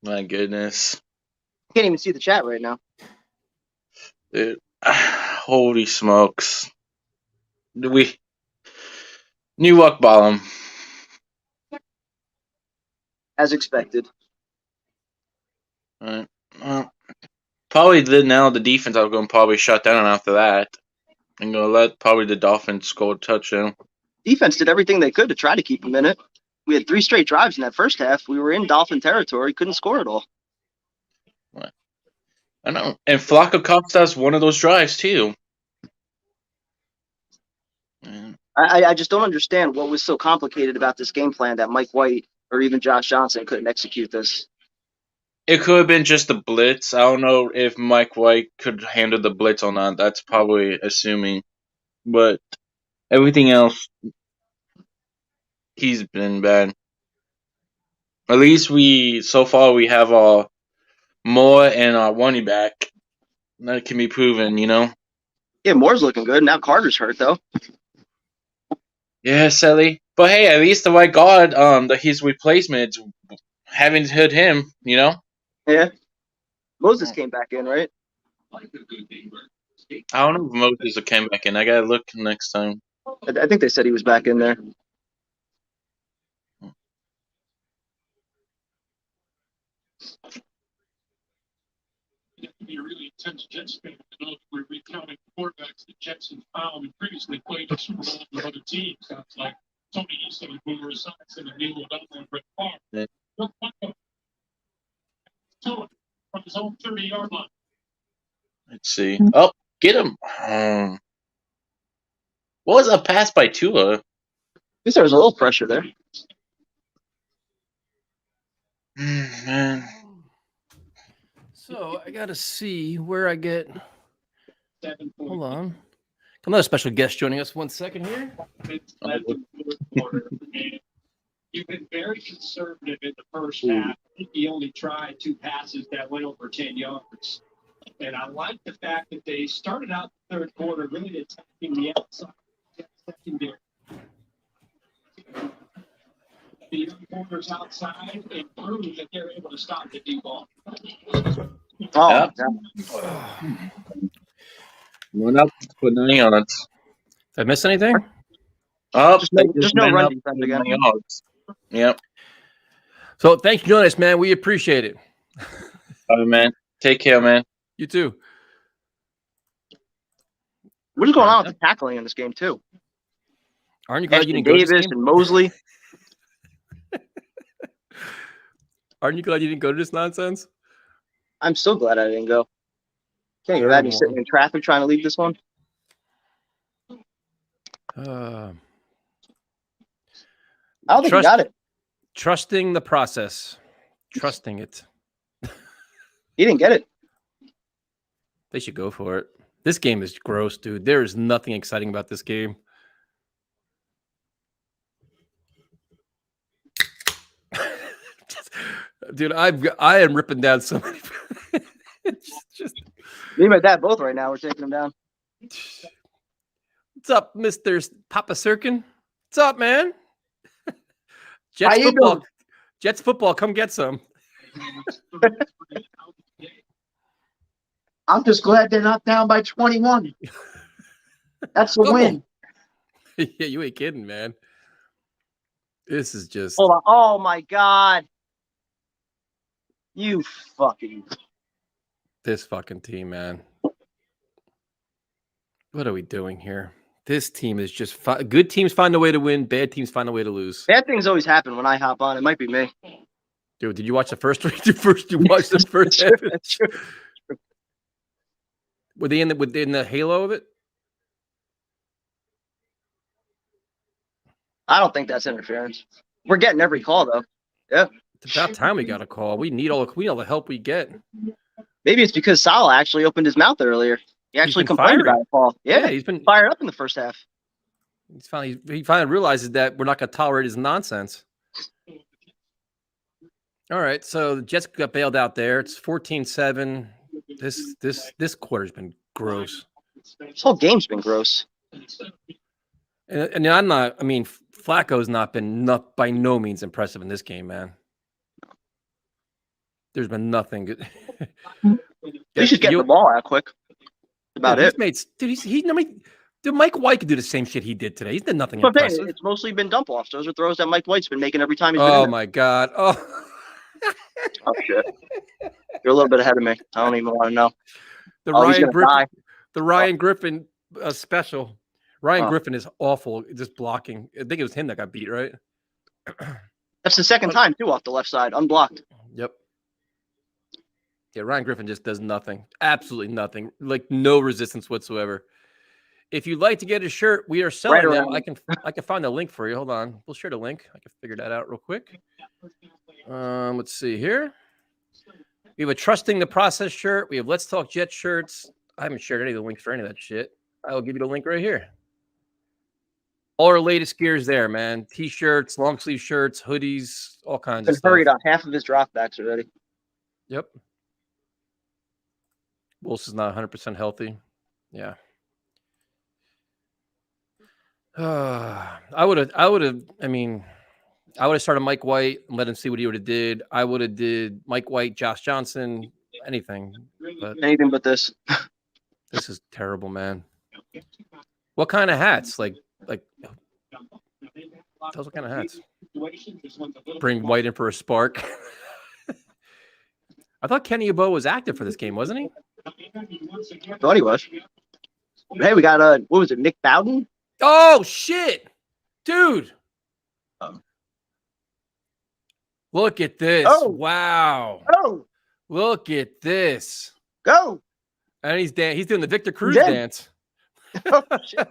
My goodness. Can't even see the chat right now. Dude, holy smokes. New luck bottom. As expected. All right. Well, probably now the defense are going to probably shut down after that. And going to let probably the Dolphins score a touchdown. Defense did everything they could to try to keep them in it. We had 3 straight drives in that first half. We were in Dolphin territory. Couldn't score at all. I know. And Flacco cost us one of those drives, too. I just don't understand what was so complicated about this game plan that Mike White or even Josh Johnson couldn't execute this. It could have been just the blitz. I don't know if Mike White could handle the blitz or not. That's probably assuming. But everything else, he's been bad. At least so far we have our Moore and our running back. That can be proven, you know? Yeah, Moore's looking good. Now Carter's hurt, though. Yeah, Sally. But hey, at least the right guard, his replacement, haven't hurt him, you know? Yeah. Moses came back in, right? I don't know if Moses came back in. I gotta look next time. I think they said he was back in there. It can be a really intense Jets fan to know that we're recounting quarterbacks that Jets have found and previously played in Super Bowl with other teams. Sounds like Tony Easton and Boomer Esiason and Neil O'Donnell and Brett Favre. Yeah. Look, to him from his own 30-yard line. Let's see. Oh, get him. What was a pass by Tua? I guess there was a little pressure there. Man. So I gotta see where I get. Hold on. Another special guest joining us. 1 second here. You've been very conservative in the first half. He only tried 2 passes that went over 10 yards. And I like the fact that they started out the third quarter really attacking the outside secondary. The young corners outside and prove that they're able to stop the deep ball. Oh, One up for 9 yards. Did I miss anything? Oh, just no run defense again. Yep. So thanks for joining us, man. We appreciate it. All right, man. Take care, man. You too. What is going on with the tackling in this game, too? Aren't you glad you didn't go Davis to this game? and Mosley. Aren't you glad you didn't go to this nonsense? I'm so glad I didn't go. Can't you imagine sitting in traffic trying to leave this one? I don't think you got it. Trusting the process. Trusting it. He didn't get it. They should go for it. This game is gross, dude. There is nothing exciting about this game. Dude, I am ripping down so many. Me and my dad both right now. We're taking them down. What's up, Mr. Papa Sirkin? What's up, man? Jets How you football. doing? Jets football. Come get some. I'm just glad they're not down by 21. That's a win. Yeah, you ain't kidding, man. This is just. Hold on. Oh my God. You fucking. This fucking team, man. What are we doing here? This team is just good teams find a way to win. Bad teams find a way to lose. Bad things always happen when I hop on. It might be me. Dude, did you watch the first? You watched the first half? That's true. Were they in the halo of it? I don't think that's interference. We're getting every call though. Yeah. It's about time we got a call. We need all the help we get. Maybe it's because Salah actually opened his mouth earlier. He actually been complained fiery. about a call. Yeah, he's been fired up in the first half. He finally realizes that we're not going to tolerate his nonsense. All right, so the Jets got bailed out there. It's 14-7. This quarter's been gross. This whole game's been gross. And I'm not. I mean, Flacco's not been by no means impressive in this game, man. There's been nothing good. He's just getting the ball out quick. About it. Dude, Mike White could do the same shit he did today. He's done nothing impressive. It's mostly been dump offs. Those are throws that Mike White's been making every time he's been Oh in my God. Oh. Oh shit. You're a little bit ahead of me. I don't even want to know. The Ryan Griffin special. Ryan Griffin is awful. Just blocking. I think it was him that got beat, right? That's the second time too off the left side, unblocked. Yep. Yeah, Ryan Griffin just does nothing. Absolutely nothing. Like no resistance whatsoever. If you'd like to get a shirt, we are selling them. I can find the link for you. Hold on. We'll share the link. I can figure that out real quick. Let's see here. We have a Trusting the Process shirt. We have Let's Talk Jet shirts. I haven't shared any of the links for any of that shit. I will give you the link right here. All our latest gear is there, man. T-shirts, long sleeve shirts, hoodies, all kinds of stuff. Hurried on half of his dropbacks already. Yep. Wilson's not 100% healthy. Yeah. I would have started Mike White and let him see what he would have did. I would have did Mike White, Josh Johnson, anything. Anything but this. This is terrible, man. What kind of hats? Like tell us what kind of hats. Bring White in for a spark. I thought Kenny Yeboah was active for this game, wasn't he? I thought he was. Hey, we got what was it, Nick Bowden? Oh shit, dude! Look at this! Oh. Wow! Oh, Look at this! go! And he's doing the Victor Cruz dance. Oh, shit.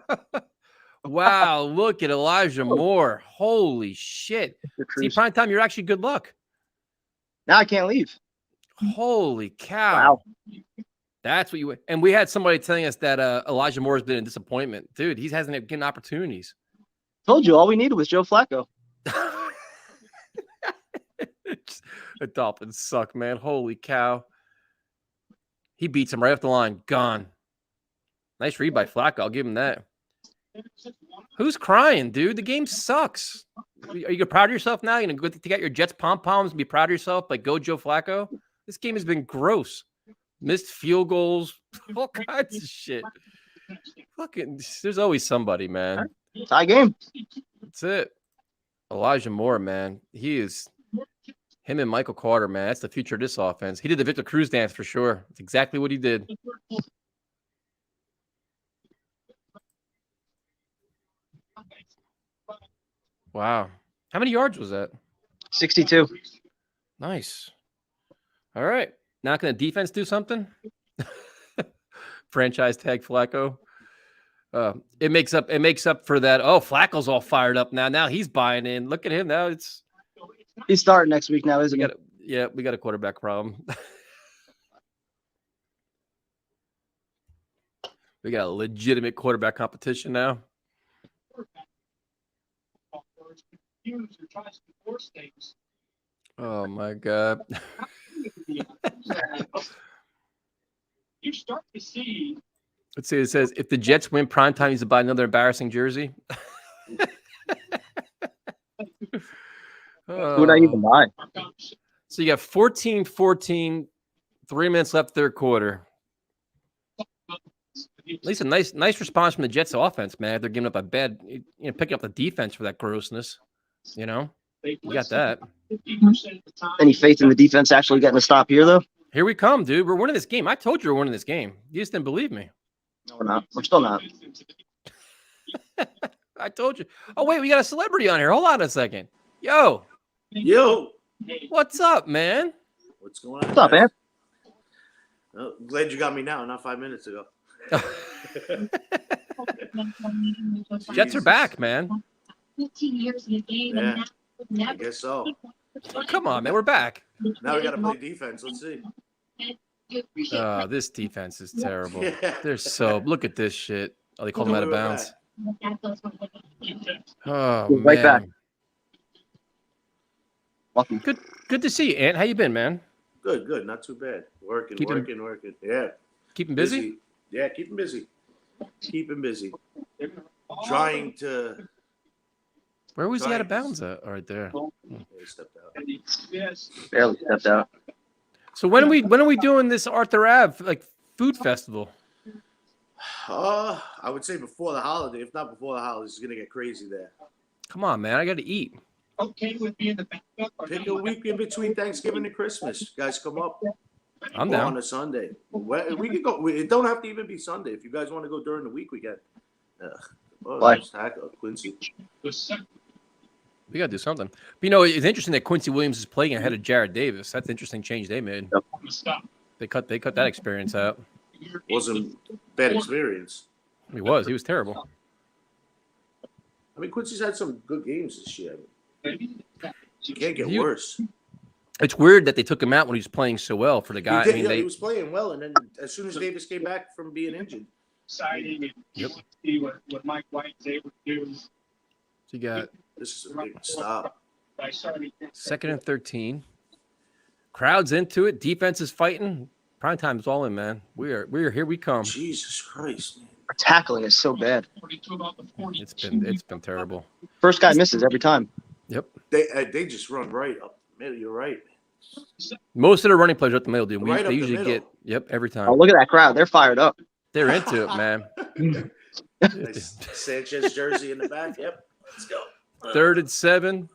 Wow! Look at Elijah Moore! Holy shit! See, prime time, you're actually good luck. Now I can't leave. Holy cow! Wow. That's what you. And we had somebody telling us that Elijah Moore has been a disappointment, dude. He hasn't been getting opportunities. Told you all we needed was Joe Flacco. The Dolphins suck, man. Holy cow! He beats him right off the line. Gone. Nice read by Flacco. I'll give him that. Who's crying, dude? The game sucks. Are you proud of yourself now? You're gonna go take out your Jets pom-poms and be proud of yourself? Like, go Joe Flacco. This game has been gross. Missed field goals, all kinds of shit. Fucking, there's always somebody, man. Tie game. That's it. Elijah Moore, man. Him and Michael Carter, man. That's the future of this offense. He did the Victor Cruz dance for sure. That's exactly what he did. Wow. How many yards was that? 62. Nice. All right. Now can the defense do something? Franchise tag Flacco. It makes up for that. Oh, Flacco's all fired up now. Now he's buying in. Look at him now. He's starting next week now, isn't he? We got a quarterback problem. We got a legitimate quarterback competition now. Oh my God. You start to see. Let's see. It says if the Jets win primetime, he's to buy another embarrassing jersey. Who would I even buy? So you got 14-14, 3 minutes left, third quarter. At least a nice response from the Jets offense, man. They're giving up a bad, picking up the defense for that grossness. You got that. Any faith in the defense actually getting a stop here, though? Here we come, dude. We're winning this game. I told you we're winning this game. You just didn't believe me. No, we're not. We're still not. I told you. Oh, wait, we got a celebrity on here. Hold on a second. Yo. What's up, man? What's going on? What's up, man? Oh, glad you got me now, not 5 minutes ago. Jets are back, man. Yeah, I guess so. Come on, man. We're back. Now we got to play defense. Let's see. This defense is terrible. Yeah. They're so. Look at this shit. Oh, they called him out of We're bounds. back. Oh Right back. man. Lucky. Good to see you, Ant. How you been, man? Good. Not too bad. Working. Yeah. Keeping busy? Yeah, keep him busy. Trying to. Where was he out of bounds at? Right there. Yeah, he stepped out. Barely stepped out. So when are we doing this Arthur Ave like food festival? I would say before the holiday. If not before the holidays, it's gonna get crazy there. Come on, man. I got to eat. Okay with being the backup. Pick a week in between Thanksgiving and Christmas. Guys, come up. I'm Or down. on a Sunday. We could go. It don't have to even be Sunday. If you guys want to go during the week, we can. Why? Quincy. We got to do something. But, you know, it's interesting that Quincy Williams is playing ahead of Jared Davis. That's an interesting change they made. They cut that experience out. Wasn't bad experience. He was terrible. I mean, Quincy's had some good games this year. You can't get You- worse. It's weird that they took him out when he was playing so well for the guy. He I mean, he was playing well, and then as soon as Davis came back from being injured, Exciting and Yep. see what Mike White's able to do. so you got this is a big stop. By starting 2nd and 13. Crowd's into it. Defense is fighting. Prime time is all in, man. We're here. We come. Jesus Christ, man. Our tackling is so bad. It's been terrible. First guy misses every time. Yep. They just run right up the middle. You're right. Most of the running plays are up the middle, dude. Right up They the usually middle. get every time. Oh, look at that crowd. They're fired up. They're into it, man. Nice Sanchez jersey in the back. Yep. Let's go. 3rd and 7.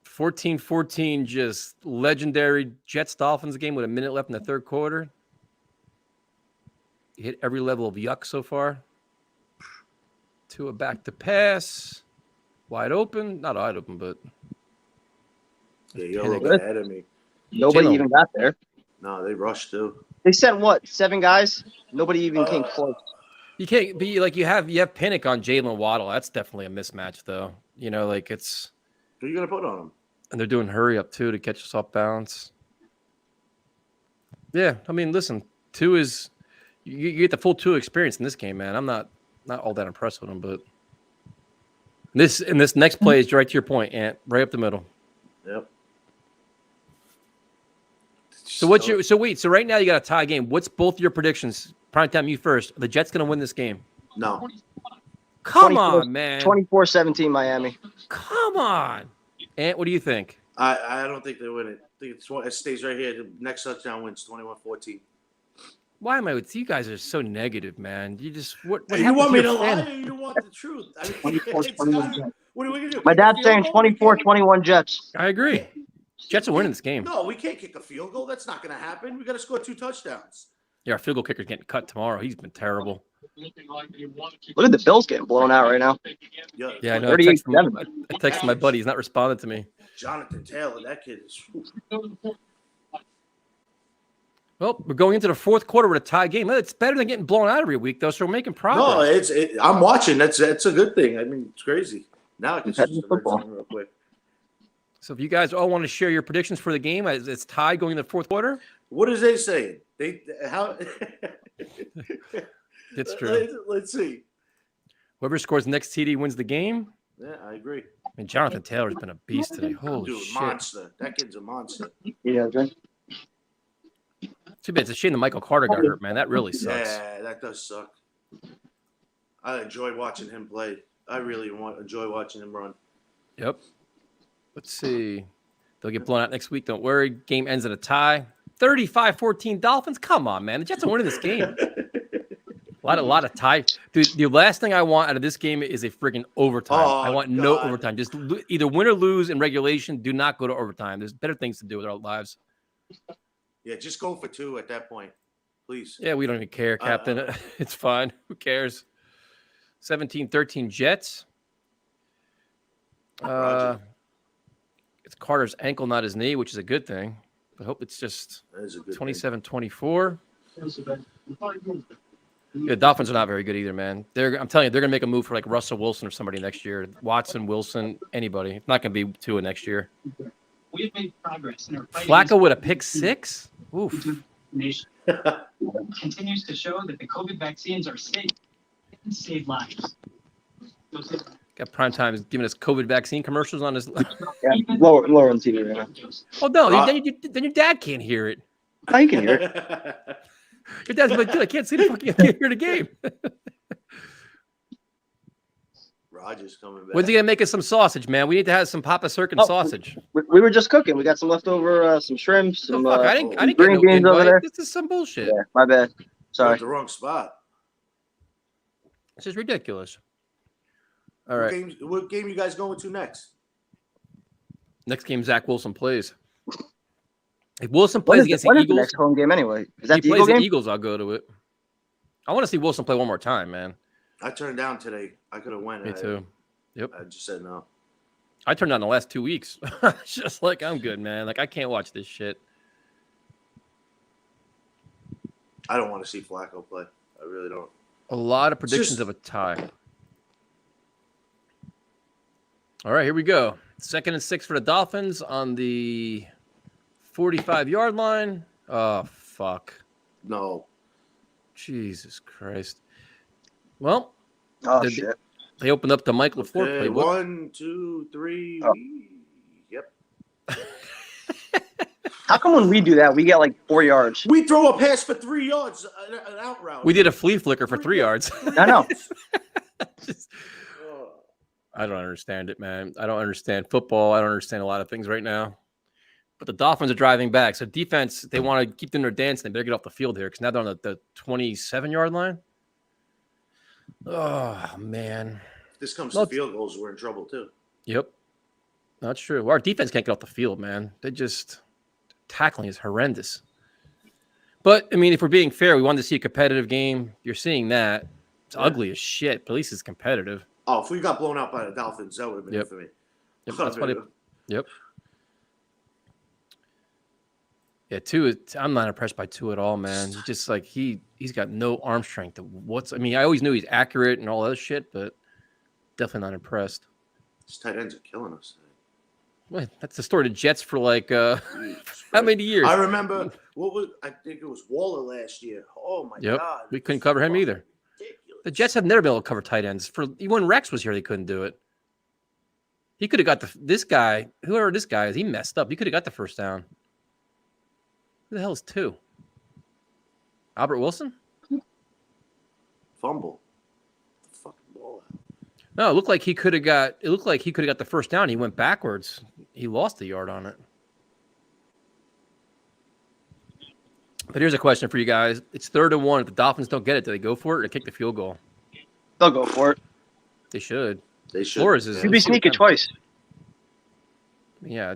14-14, just legendary Jets Dolphins game with a minute left in the third quarter. Hit every level of yuck so far. Tua back to pass. Wide open. Not wide open, but Yeah, you're a little bit ahead of me. Nobody Jalen. even got there. No, they rushed too. They sent what? 7 guys? Nobody even came close. you can't be like you have Pinnock on Jalen Waddle. That's definitely a mismatch, though. You know, like it's Who are you gonna put on them? and they're doing hurry up too to catch us off balance. Yeah, I mean, listen, Tua is you get the full Tua experience in this game, man. I'm not all that impressed with him, but this next play is right to your point, Ant, right up the middle. Yep. So so right now you got a tie game. What's both your predictions? Primetime, you first. Are the Jets gonna win this game? No. Come 24 on, man. 24-17 Miami. Come on. Ant, what do you think? I don't think they win it. I think it stays right here. The next touchdown wins 21-14. Why am I with you guys are so negative, man? You just what Hey, you happened want to me your to lie? fan? Or you want the truth? I mean, 24-21 what are we gonna do? My Kick a dad's field saying goal? We can't- 24-21 Jets. I agree. Jets are winning this game. No, we can't kick a field goal. That's not gonna happen. We got to score 2 touchdowns. Yeah, our field goal kicker's getting cut tomorrow. He's been terrible. Look at the Bills getting blown out right now. Yeah, I know. I 38-7. texted my buddy. He's not responding to me. Jonathan Taylor, that kid is. Well, we're going into the fourth quarter with a tie game. It's better than getting blown out every week, though. So we're making No, progress. I'm watching. That's a good thing. I mean, it's crazy. Now I can switch Competitive the red football. zone real quick. So if you guys all want to share your predictions for the game, it's tied going into the fourth quarter. What is they saying? How? It's true. Let's see. Whoever scores next TD wins the game. Yeah, I agree. I mean, Jonathan Taylor's been a beast today. Holy Dude, shit. monster. That kid's a monster. Yeah, Jay. Too bad. It's a shame that Michael Carter got hurt, man. That really sucks. Yeah, that does suck. I enjoy watching him play. I really enjoy watching him run. Yep. Let's see. They'll get blown out next week. Don't worry. Game ends in a tie. 35-14 Dolphins. Come on, man. The Jets are winning this game. A lot of tie. Dude, the last thing I want out of this game is a freaking overtime. Oh, I want no God. overtime. Just either win or lose in regulation. Do not go to overtime. There's better things to do with our lives. Yeah, just go for 2 at that point, please. Yeah, we don't even care, Captain. It's fine. Who cares? 17-13 Jets. Roger. It's Carter's ankle, not his knee, which is a good thing. I hope it's just That is a good 27-24. The Dolphins are not very good either, man. I'm telling you, they're gonna make a move for like Russell Wilson or somebody next year. Watson, Wilson, anybody. It's not gonna be Tua next year. We have made progress in our fight Flacco with a pick six. Oof. nation. Continues to show that the COVID vaccines are safe and save lives. Got Primetime giving us COVID vaccine commercials on his. Yeah, lower on TV right now. Oh no! Then your dad can't hear it. Oh, you can hear it. Your dad's like, dude, I can't see the fucking. I can't hear the game. Roger's coming back. When's he gonna make us some sausage, man? We need to have some Papa Sirkin sausage. We were just cooking. We got some leftover, some shrimp, some Fuck, I didn't get green no beans over invite. there. This is some bullshit. Yeah, my bad. You're Sorry. at the wrong spot. This is ridiculous. All What right. what game you guys going to next? Next game, Zach Wilson plays. If Wilson When plays is against when the is the Eagles, next home game anyway? Is that he the plays Eagle the game? Eagles, I'll go to it. I want to see Wilson play one more time, man. I turned down today. I could have went. Me too. Yep. I just said no. I turned down the last 2 weeks. Just like, I'm good, man. Like, I can't watch this shit. I don't want to see Flacco play. I really don't. A lot of predictions of a tie. All right, here we go. 2nd and 6 for the Dolphins on the 45-yard line. Oh, fuck. No. Jesus Christ. Well, Oh, shit. They opened up the Mike LaFleur Okay, playbook. 1, 2, 3. Oh. Yep. How come when we do that, we get like 4 yards? We throw a pass for 3 yards, an out route. We did a flea flicker for 3 yards. I know. I don't understand it, man. I don't understand football. I don't understand a lot of things right now. But the Dolphins are driving back. So defense, they want to keep doing their dance. They better get off the field here because now they're on the 27-yard line. Oh, man. If this comes to field goals, we're in trouble too. Yep. That's true. Well, our defense can't get off the field, man. Tackling is horrendous. But, I mean, if we're being fair, we wanted to see a competitive game. You're seeing that. It's ugly as shit, but at least it's competitive. Oh, if we got blown out by the Dolphins, that would have been it for me. Yep, that's what yep. Yeah, Tua. I'm not impressed by Tua at all, man. Just like he's got no arm strength. I always knew he's accurate and all that shit, but definitely not impressed. These tight ends are killing us. What? That's the story of the Jets for like how many years? I remember I think it was Waller last year. Oh my God. We couldn't cover him either. Ridiculous. The Jets have never been able to cover tight ends. When Rex was here, they couldn't do it. He could have got this guy, whoever this guy is, he messed up. He could have got the first down. Who the hell is 2? Albert Wilson? Fumble. The fucking ball out. No, it looked like he could have got the first down. He went backwards. He lost a yard on it. But here's a question for you guys. It's 3rd and 1. If the Dolphins don't get it, do they go for it or kick the field goal? They'll go for it. They should. They should. Flores is You'd be sneaky twice. Yeah,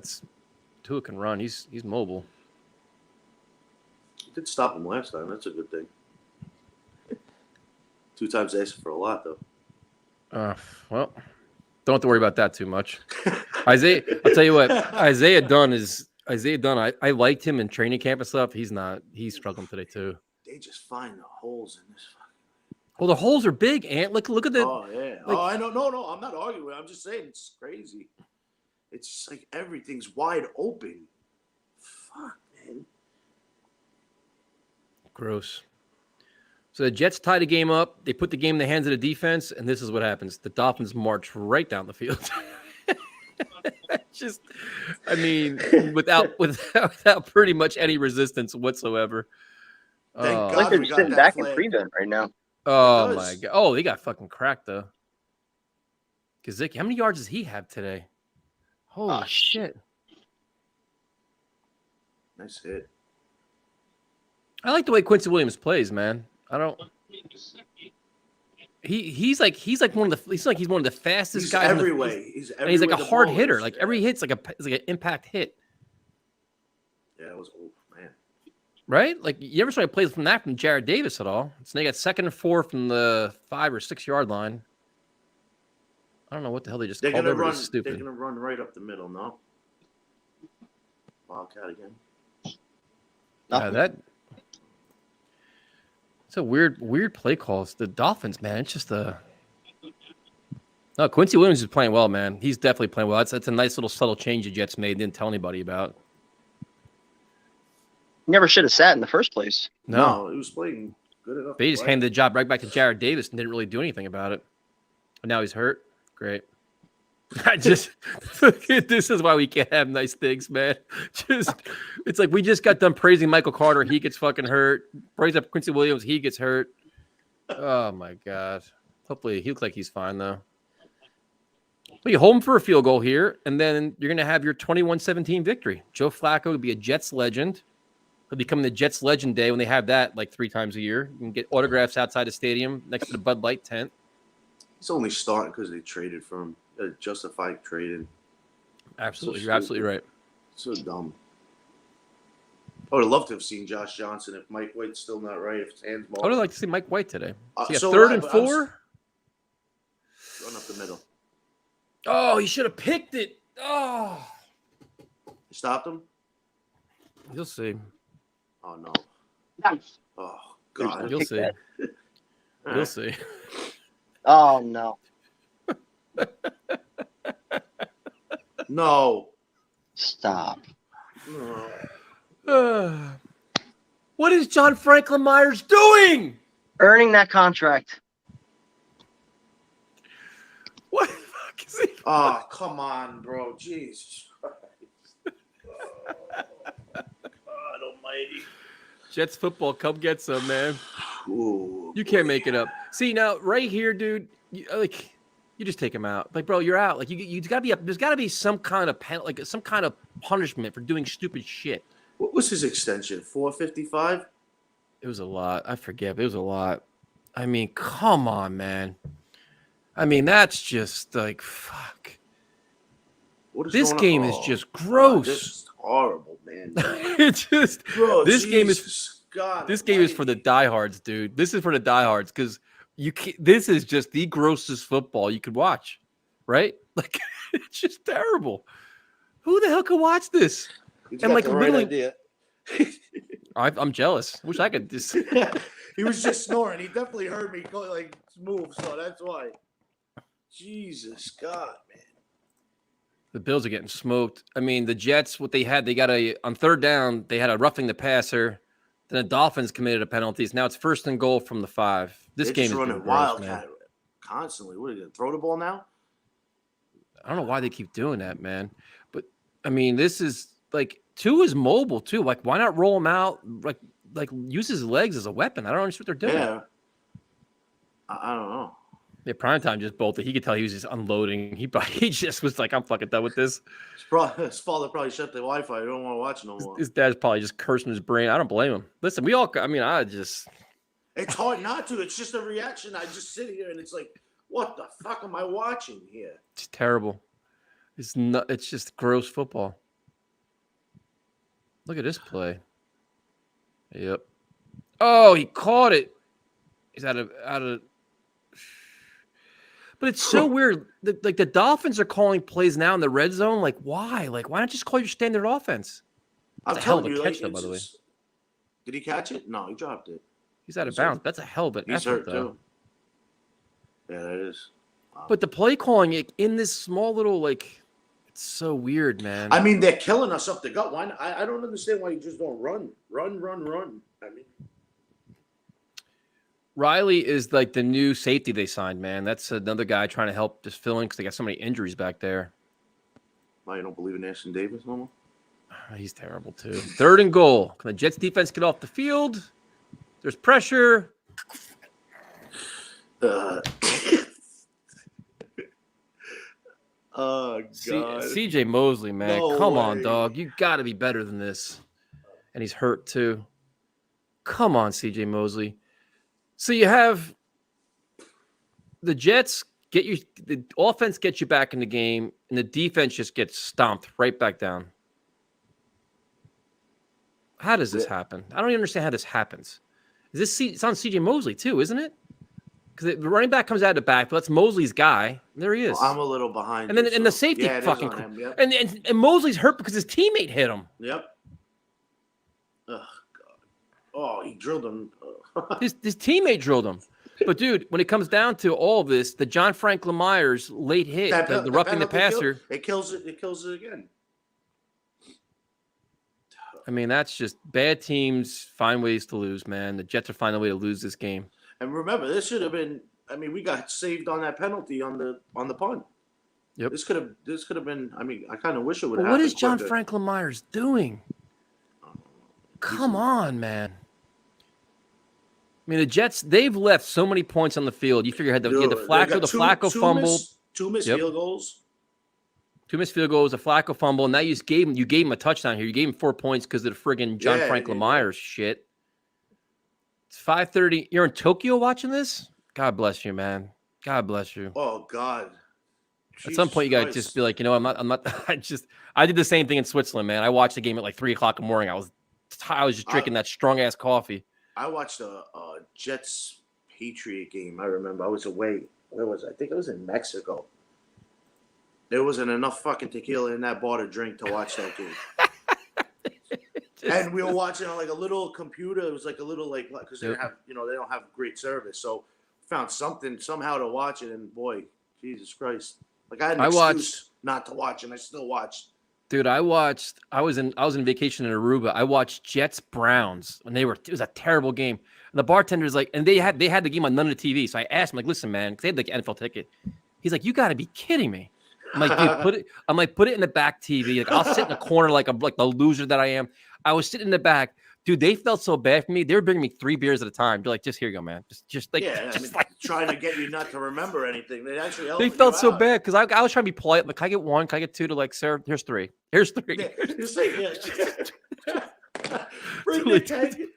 Tua can run. He's mobile. You did stop him last time. That's a good thing. 2 times asking for a lot, though. Well, don't have to worry about that too much. Isaiah, I'll tell you what. Isaiah Dunn. I liked him in training camp and stuff. He's struggling today too. They just find the holes in this. Well, the holes are big, Ant. Look at the. Oh yeah. I know. No. I'm not arguing. I'm just saying it's crazy. It's just like everything's wide open. Fuck, man. Gross. So the Jets tie the game up. They put the game in the hands of the defense, and this is what happens. The Dolphins march right down the field. Without pretty much any resistance whatsoever. Thank God Like they're we got sitting that back in flag. prevent right now. Oh my God! Oh, they got fucking cracked though. Kazicki, how many yards does he have today? Holy shit! Nice hit. I like the way Quincy Williams plays, man. I don't. He's one of the fastest He's guys. every way. And he's like a hard hitter. Like every hit's like an impact hit. Yeah, it was man. Right? Like you ever saw him play from Jared Davis at all? So they got 2nd and 4 from the 5 or 6 yard line. I don't know what the hell they just They're called gonna over. run. It's stupid. They're gonna run right up the middle. No. Wildcat again. Yeah, It's a weird play calls. The Dolphins, man, it's just a. No, Quincy Williams is playing well, man. He's definitely playing well. That's a nice little subtle change the Jets made. Didn't tell anybody about. Never should have sat in the first place. No, he was playing good enough. they just handed the job right back to Jared Davis and didn't really do anything about it. But now he's hurt. Great. This is why we can't have nice things, man. It's like we just got done praising Michael Carter. He gets fucking hurt. Praise up Quincy Williams. He gets hurt. Oh my God. Hopefully he looks like he's fine though. Well, you hold him for a field goal here, and then you're going to have your 21-17 victory. Joe Flacco will be a Jets legend. He'll become the Jets legend day when they have that like 3 times a year. You can get autographs outside the stadium next to the Bud Light tent. He's only starting because they traded for him. Justified trading. Absolutely. So You're absolutely right. So dumb. I would have loved to have seen Josh Johnson if Mike White's still not right. If his hands I would like to see Mike White today. See a so third right, and but I was- 4? Run up the middle. Oh, he should have picked it. Oh. You stopped him? You'll see. Oh, no. Nice. Oh, God. You'll Kick see. that. You'll see. Oh no. No. Stop. No. What is John Franklin Myers doing? Earning that contract. What the fuck is he? Oh, come on, bro. Jesus Christ. God almighty. Jets football, come get some, man. Ooh. You can't make it up. See, now, right here, dude, you just take him out. Like, bro, you're out. Like, you gotta be there's gotta be some kind of some kind of punishment for doing stupid shit. What was his extension? 455? It was a lot. I forget. It was a lot. I mean, come on, man. I mean, that's just like fuck. What is This going on? game is Oh, just God, gross. this is horrible, man. It's just Bro, this game is Jesus God this game is for the diehards, dude. This is for the diehards because you can't, this is just the grossest football you could watch, right? Like it's just terrible. Who the hell could watch this? He's And got like the right literally, idea. I'm jealous. Wish I could just. He was just snoring. He definitely heard me go like move, so that's why. Jesus God, man. The Bills are getting smoked. I mean, the Jets, what they had, they got on third down, they had a roughing the passer. Then the Dolphins committed a penalty. Now it's 1st and goal from the 5. This They're game just is running gross, wildcat man. constantly. What are you gonna throw the ball now? I don't know why they keep doing that, man. But I mean, this is like 2 is mobile too. Like, why not roll him out? Like use his legs as a weapon. I don't understand what they're doing. Yeah. I don't know. Yeah, Primetime just bolted. He could tell he was just unloading. He just was like, I'm fucking done with this. His father probably shut the Wi-Fi. He don't want to watch no more. His dad's probably just cursing his brain. I don't blame him. Listen, It's hard not to. It's just a reaction. I just sit here and it's like, what the fuck am I watching here? it's terrible. It's just gross football. Look at this play. Yep. Oh, he caught it. He's out of. But it's so weird. Like the Dolphins are calling plays now in the red zone. Like why? Like why not just call your standard offense? I'm That's a hell of telling a you, catch, like, though, by the way. did he catch it? No, he dropped it. He's out of He's hurt. bounds. That's a hell of an He's effort, hurt though. too. Yeah, that is. Wow. But the play calling in this small little it's so weird, man. I mean, they're killing us up the gut. Why? I don't understand why you just don't run. I mean, Riley is like the new safety they signed, man. That's another guy trying to help just fill in because they got so many injuries back there. why you don't believe in Ashton Davis no more? He's terrible too. 3rd and goal. Can the Jets defense get off the field? There's pressure. Oh God. CJ Mosley, man. No Come on, way. dog. You got to be better than this. And he's hurt too. Come on, CJ Mosley. So you have the Jets the offense gets you back in the game, and the defense just gets stomped right back down. How does this happen? I don't even understand how this happens. It's on CJ Mosley too, isn't it? Because the running back comes out of the back, but that's Mosley's guy. There he is. Well, I'm a little behind. And then you, and the so- safety yeah, it is fucking on him, yep. and Mosley's hurt because his teammate hit him. Yep. Oh God. Oh, he drilled him. His teammate drilled him. But dude, when it comes down to all this, the John Franklin Myers late hit, the roughing the passer, it kills it. It kills it again. I mean, that's just bad teams find ways to lose, man. The Jets are finding a way to lose this game. And remember, this should have been. I mean, we got saved on that penalty on the punt. Yep. This could have been. I mean, I kind of wish it would. But what is John Franklin Myers doing? Come on, man. I mean, the Jets, they've left so many points on the field. You figure you had the Flacco fumble. Two missed field goals. 2 missed field goals, a Flacco fumble, and now you gave him a touchdown here. You gave him 4 points because of the friggin' John Franklin Myers shit. It's 5:30. You're in Tokyo watching this? God bless you, man. God bless you. Oh God. At some point, you gotta just be like, you know, I'm not. I did the same thing in Switzerland, man. I watched the game at like 3:00 in the morning. I was just drinking that strong ass coffee. I watched a Jets Patriot game. I remember I was away. Where was I? I think it was in Mexico. There wasn't enough fucking tequila in that bar to drink to watch that game. And we were watching on like a little computer. It was like a little because they have they don't have great service. So found something somehow to watch it, and boy, Jesus Christ! Like I had an excuse not to watch, and I still watched. Dude, I was in vacation in Aruba. I watched Jets Browns and it was a terrible game. And the bartender's like, and they had the game on none of the TV. So I asked him, like, listen, man, because they had like NFL ticket. He's like, you got to be kidding me. I'm like, dude, put it in the back TV. Like I'll sit in the corner like the loser that I am. I was sitting in the back. Dude, they felt so bad for me. They were bringing me 3 beers at a time. They're like, just here you go, man. Just Trying to get you not to remember anything. They felt so bad because I was trying to be polite. Like, can I get 1? Can I get 2? To like, sir, here's 3. Here's 3.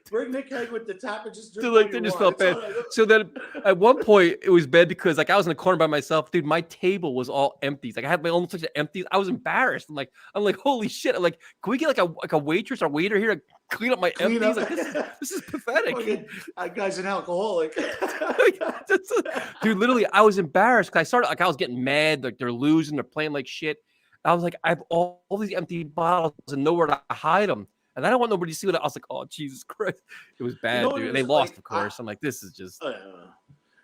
Bring Nick Hague with the tap and just drink. Dude, like they just felt bad. So then at one point it was bad because like I was in the corner by myself. Dude, my table was all empty. Like I had my own section empty. I was embarrassed. I'm like, holy shit. I'm like, can we get like a waitress or waiter here to clean up my empties? Like this is pathetic. Guy's an alcoholic. Dude, literally, I was embarrassed because I was getting mad. Like they're losing, they're playing like shit. I was like, I have all these empty bottles and nowhere to hide them. And I don't want nobody to see what I was like. Oh, Jesus Christ. It was bad, dude. And they lost, of course. I'm like, this is just.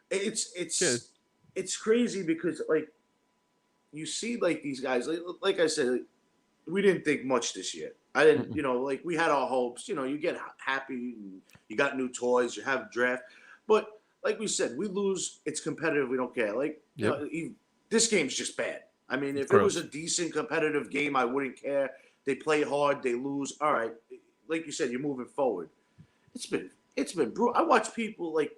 It's crazy because, like, you see, like, these guys, like I said, we didn't think much this year. I didn't, like, we had our hopes. You get happy. You got new toys. You have draft. But, like we said, we lose. It's competitive. We don't care. Like, this game's just bad. I mean, if it was a decent competitive game, I wouldn't care. They play hard, they lose. All right, like you said, you're moving forward. It's been brutal. I watch people like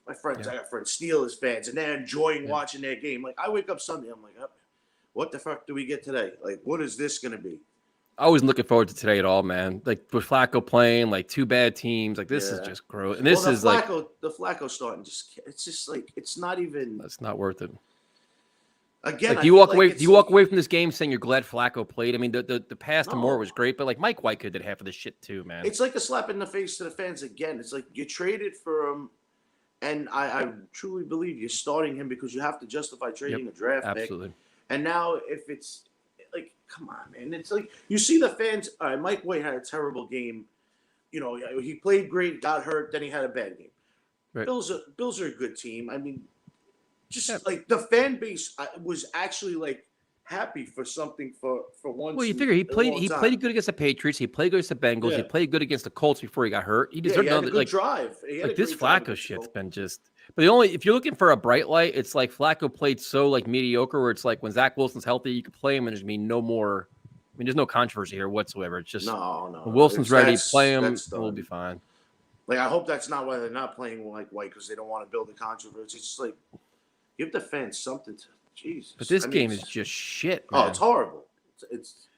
my friends. I got friends, Steelers fans, and they're enjoying watching their game. Like I wake up Sunday, I'm like, what the fuck do we get today? Like, what is this gonna be? I wasn't looking forward to today at all, man. Like with Flacco playing, like 2 bad teams. Like this is just gross. And this is the Flacco starting. It's just like it's not even. That's not worth it. Again, like, do you walk away from this game saying you're glad Flacco played? I mean, the pass to Moore was great, but like Mike White could have did half of this shit too, man. It's like a slap in the face to the fans again. It's like you traded for him, and I truly believe you're starting him because you have to justify trading a draft pick. And now if it's like, come on, man, it's like you see the fans. All right, Mike White had a terrible game. He played great, got hurt, then he had a bad game. Right. Bills are a good team. I mean. Like the fan base was actually like happy for something for once. Well, you figure he played good against the Patriots. He played good against the Bengals. He played good against the Colts before he got hurt. He deserved another good drive. Like this Flacco shit's been just. But if you're looking for a bright light, it's like Flacco played so like mediocre. Where it's like when Zach Wilson's healthy, you can play him, and there's no more. I mean, there's no controversy here whatsoever. It's just no. When Wilson's ready, play him. And we'll be fine. Like I hope that's not why they're not playing like White because they don't want to build a controversy. It's just like. Give the fans something to Jesus. But this game is just shit. Man. Oh, it's horrible. It's.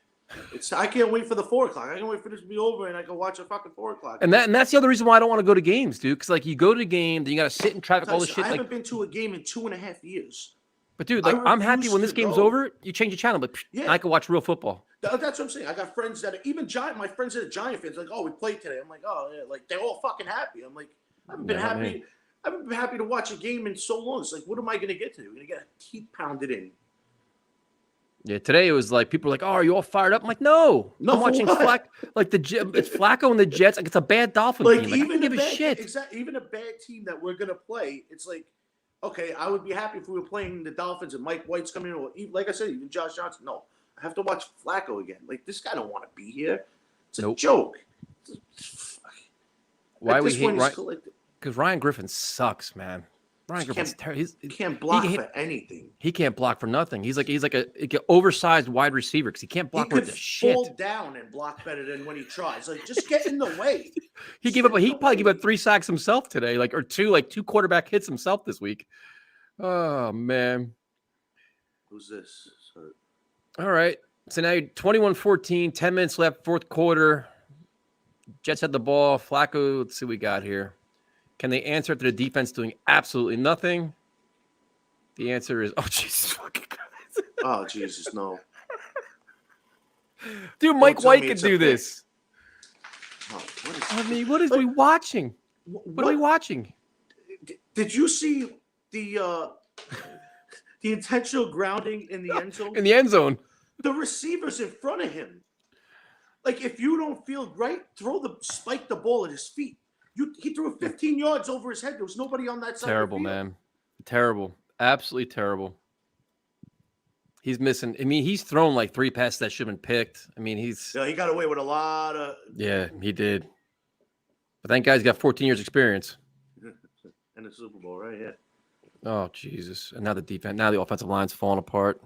I can't wait for the 4 o'clock. I can't wait for this to be over and I can watch a fucking 4 o'clock. And that's the other reason why I don't want to go to games, dude. Because like you go to a game, then you got to sit in traffic, all this shit. I haven't been to a game in 2.5 years. But dude, like I'm happy when this game's over. You change the channel, but I can watch real football. That's what I'm saying. I got friends that are even Giant. My friends that are Giant fans, like, oh, we played today. I'm like, oh yeah, like they're all fucking happy. I'm like, I haven't been happy. Man. I haven't been happy to watch a game in so long. It's like, what am I going to get to? We're going to get a teeth pounded in. Yeah, today it was like people were like, "Oh, are you all fired up?" I'm like, "No, No, I'm watching what? it's Flacco and the Jets. Like it's a bad Dolphin Like team. Like, I don't even a give a bad, shit." even a bad team that we're gonna play, it's like, okay, I would be happy if we were playing the Dolphins and Mike White's coming in, or like I said, even Josh Johnson. No, I have to watch Flacco again. Like this guy don't want to be here. It's a Nope. joke. Why At we this hate point, he's Ryan? collected. Because Ryan Griffin sucks, man. Ryan Griffin's terrible. He can't block he- for anything. He can't block for nothing. He's like an oversized wide receiver because he can't He block could worth a shit. fall down and block better than when he tries. Like just get in the way. He probably gave up 3 sacks himself today, like 2 quarterback hits himself this week. Oh man. Who's this? Sorry. All right. So now you're 21-14, 10 minutes left, fourth quarter. Jets had the ball. Flacco, let's see what we got here. Can they answer after the defense doing absolutely nothing? The answer is, oh, Jesus fucking Christ. Oh, Jesus, no. Dude, Mike tell White me can it's a do pick. this. Oh, what is I mean, what is we watching? What are we watching? Did you see the intentional grounding in the end zone? In the end zone. The receiver's in front of him. Like if you don't feel right, spike the ball at his feet. He threw it 15 yards over his head. There was nobody on that side. Terrible, of the field. man. Terrible. Absolutely terrible. He's missing. I mean, he's thrown like 3 passes that should have been picked. I mean, he got away with a lot of. Yeah, he did. But that guy's got 14 years experience. And the Super Bowl, right? Yeah. Oh, Jesus. And now the offensive line's falling apart.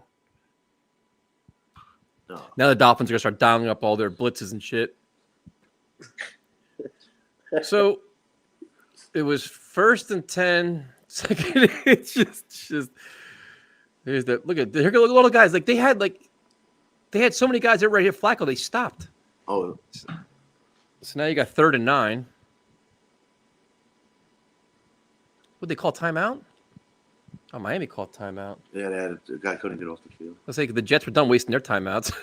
No. Now the Dolphins are going to start dialing up all their blitzes and shit. So it was 1st and 10. Second, it's just there's that. Look at all the guys. Like they had so many guys that were ready to hit Flacco. They stopped. Oh. So now you got 3rd and 9. What they call timeout? Oh, Miami called timeout. Yeah, the guy couldn't get off the field. Let's say the Jets were done wasting their timeouts.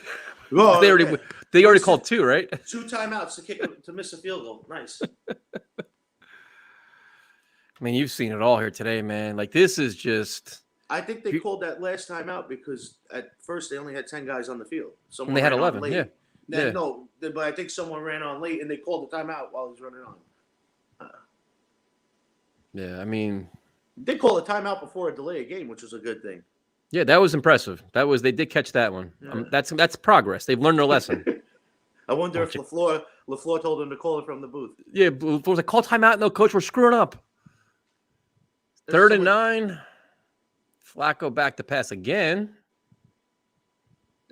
Oh, they already called 2, right? 2 timeouts to miss a field goal. Nice. I mean, you've seen it all here today, man. Like this is just. I think they called that last time out because at first they only had 10 guys on the field. And they had 11. Yeah. No, but I think someone ran on late and they called the timeout while he was running on. Yeah, I mean. They called a timeout before a delay of game, which was a good thing. Yeah, that was impressive. They did catch that one. Yeah. That's progress. They've learned their lesson. I wonder if LaFleur told him to call it from the booth. Yeah, LaFleur's like, call timeout. No, coach, we're screwing up. 3rd and 9. Flacco back to pass again.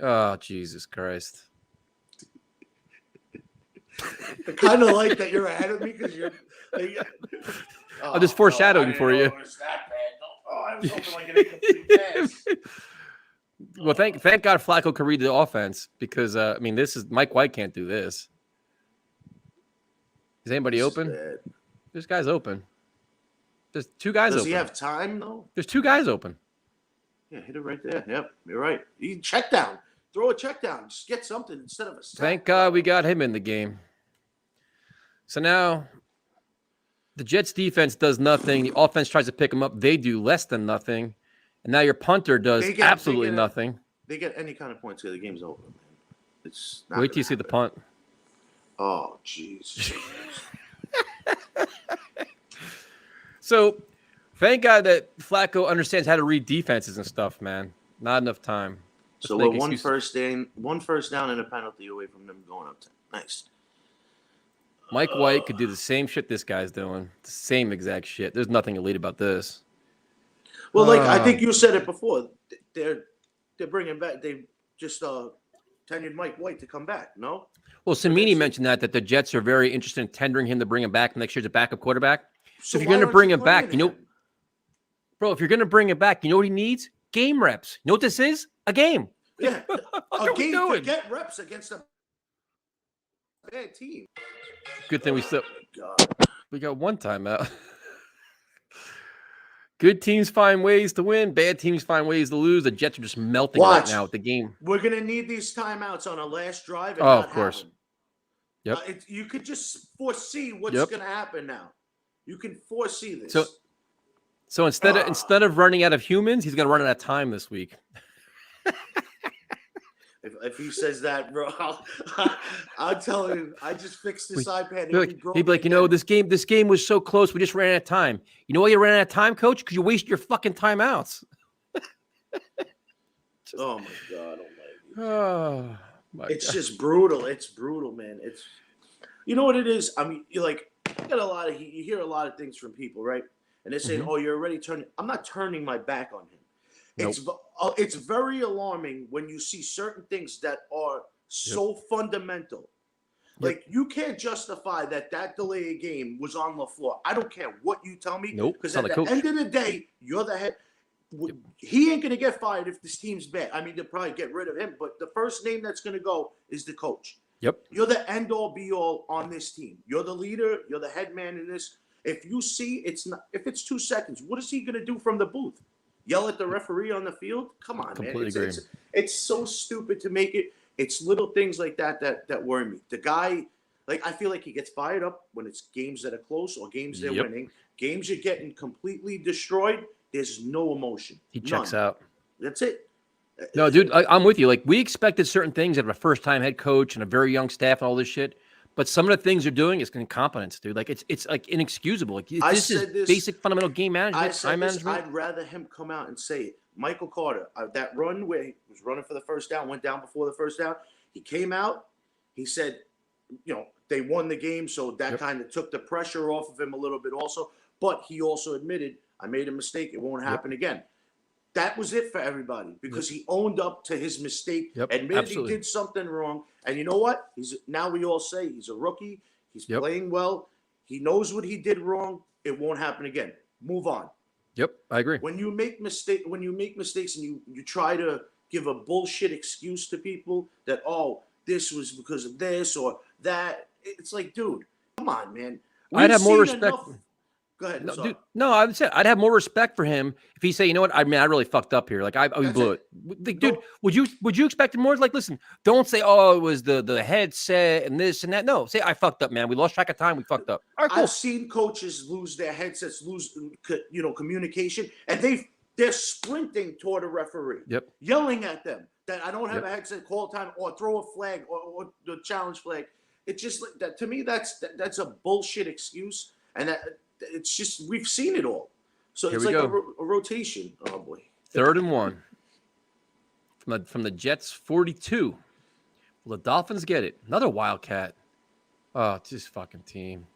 Oh, Jesus Christ. I kind of like that you're ahead of me because you're. Like, I'm just foreshadowing for you. It was that bad. Oh, I was hoping like an incomplete pass. Well, thank God Flacco could read the offense because I mean Mike White can't do this. Is anybody open? There's guys open. There's 2 guys open. Does he have time though? There's 2 guys open. Yeah, hit it right there. Yep, you're right. You check down. Throw a check down. Just get something instead of a sack. Thank God we got him in the game. So now the Jets defense does nothing. The offense tries to pick them up. They do less than nothing. And now your punter does absolutely nothing. They get any kind of points here. The game's over, man. It's not Wait till you see the punt. Oh, jeez. So thank God that Flacco understands how to read defenses and stuff, man. Not enough time. So we're one first down and a penalty away from them going up 10. Nice. Mike White could do the same shit this guy's doing. The same exact shit. There's nothing elite about this. Well, like I think you said it before. They're bringing back. They just tenured Mike White to come back. No. Well, Samini mentioned that the Jets are very interested in tendering him to bring him back next year as a backup quarterback. So if you're going to bring him back, if you're going to bring him back, you know what he needs? Game reps. You know what this is? A game. Yeah, a game to get reps against a bad team. Good thing we got one timeout. Good teams find ways to win. Bad teams find ways to lose. The Jets are just melting right now at the game. We're gonna need these timeouts on a last drive. And of course. Yep. You could just foresee what's gonna happen now. You can foresee this. So instead of running out of humans, he's gonna run out of time this week. If he says that, bro, I'll tell him I just fixed this iPad. He'd be like, this game was so close. We just ran out of time. You know why you ran out of time, coach? Because you wasted your fucking timeouts. Oh my god! Oh it's just brutal. It's brutal, man. It's you know what it is. I mean, you get a lot of you hear a lot of things from people, right? And they're saying, "Oh, you're already turning." I'm not turning my back on him. Nope. It's very alarming when you see certain things that are so fundamental. Like you can't justify that delay of game was on LaFleur. I don't care what you tell me. Nope. Because at the end of the day, you're the head. He ain't gonna get fired if this team's bad. I mean, they'll probably get rid of him, but the first name that's gonna go is the coach. Yep. You're the end all be all on this team. You're the leader. You're the head man in this. If you see if it's 2 seconds, what is he gonna do from the booth? Yell at the referee on the field? Come on, man. It's so stupid to make it. It's little things like that worry me. The guy, I feel like he gets fired up when it's games that are close or games they're winning. Games you're getting completely destroyed. There's no emotion. He checks out. That's it. No, dude, I'm with you. We expected certain things out of a first-time head coach and a very young staff and all this shit. But some of the things they're doing is incompetence, dude. It's inexcusable. This is basic fundamental game management, time management. I'd rather him come out and say it. Michael Carter, that run where he was running for the first down, went down before the first down. He came out. He said, they won the game, so that kind of took the pressure off of him a little bit also. But he also admitted, I made a mistake. It won't happen again. That was it for everybody because he owned up to his mistake, admitted he did something wrong. And you know what? Now we all say he's a rookie. He's playing well. He knows what he did wrong. It won't happen again. Move on. Yep, I agree. When you make mistakes and you try to give a bullshit excuse to people that, this was because of this or that, it's like, dude, come on, man. I'd have more respect. Go ahead. No, dude, I would say I'd have more respect for him if he say, you know what, I really fucked up here. I blew it. Dude, would you expect more? Listen, don't say, it was the headset and this and that. No, say I fucked up, man. We lost track of time. We fucked up. All right, cool. I've seen coaches lose their headsets, lose communication, and they're sprinting toward a referee, yelling at them that I don't have a headset, call time, or throw a flag or the challenge flag. It's just that to me that's a bullshit excuse, and that. It's just we've seen it all, so it's like a rotation. Oh boy! 3rd and 1 from the Jets 42. Will the Dolphins get it? Another Wildcat. Oh, it's this fucking team.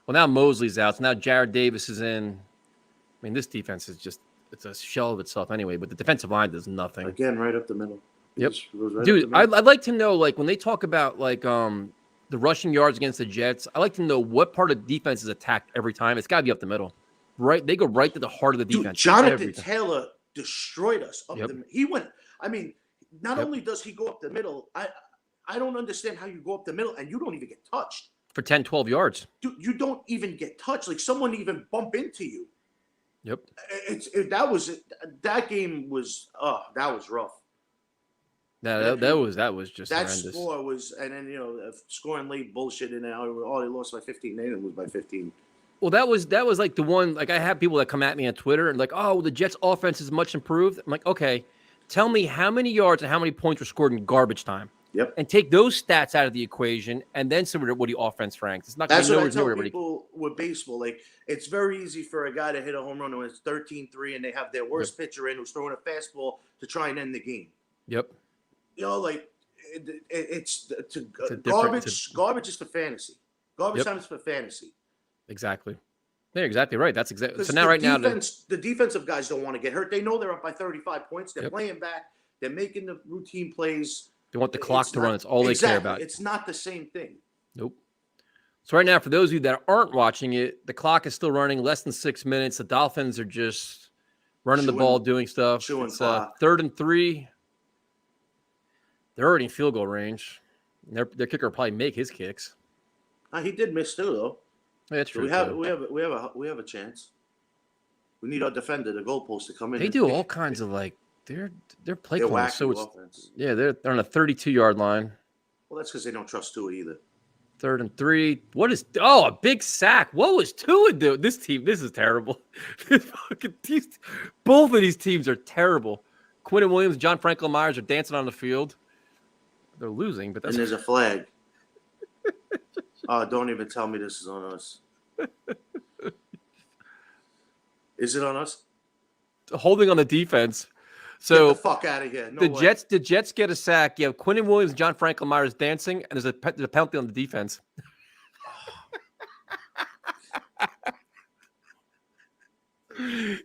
Well, now Mosley's out. So now Jared Davis is in. I mean, this defense is it's a shell of itself anyway. But the defensive line does nothing. Again, right up the middle. Yep, dude. I'd like to know when they talk about the rushing yards against the Jets, I like to know what part of defense is attacked every time. It's got to be up the middle, right? They go right to the heart of the defense. Dude, Jonathan Taylor destroyed us. He went. I mean, not only does he go up the middle, I don't understand how you go up the middle and you don't even get touched for 10, 12 yards. Dude, you don't even get touched. Someone even bump into you. Yep. That game was that was rough. No, that was just that horrendous. Score was, and then scoring late bullshit in there. They lost by 15. They didn't lose by 15. Well, that was the one. I have people that come at me on Twitter and the Jets' offense is much improved. I'm like, okay, tell me how many yards and how many points were scored in garbage time. Yep. And take those stats out of the equation, and then see what the offense ranks. It's not. That's what I tell people with baseball. It's very easy for a guy to hit a home run when it's 13-3, and they have their worst pitcher in who's throwing a fastball to try and end the game. Yep. It's garbage. Garbage is for fantasy. Garbage time is for fantasy. Exactly. Yeah, exactly right. That's exactly. So now, the defensive guys don't want to get hurt. They know they're up by 35 points. They're playing back. They're making the routine plays. They want the clock to run. It's all they care about. It's not the same thing. Nope. So right now, for those of you that aren't watching it, the clock is still running. Less than 6 minutes. The Dolphins are just running the ball, doing stuff. It's 3rd and 3. They're already in field goal range. Their kicker will probably make his kicks. He did miss too, though. Yeah, that's true. We have a chance. We need our defender, the goalpost, to come in. They do all kinds of their play calling. So it's they're on a 32-yard line. Well, that's because they don't trust Tua either. 3rd and 3. A big sack. What was Tua doing? This team, this is terrible. Both of these teams are terrible. Quinn Williams, John Franklin Myers are dancing on the field. They're losing, but that's And there's a flag. Oh, don't even tell me this is on us. Is it on us? holding on the defense. Get So the fuck out of here. No the way. Jets get a sack. You have Quinn Williams, and John Franklin Myers dancing, and there's a penalty on the defense.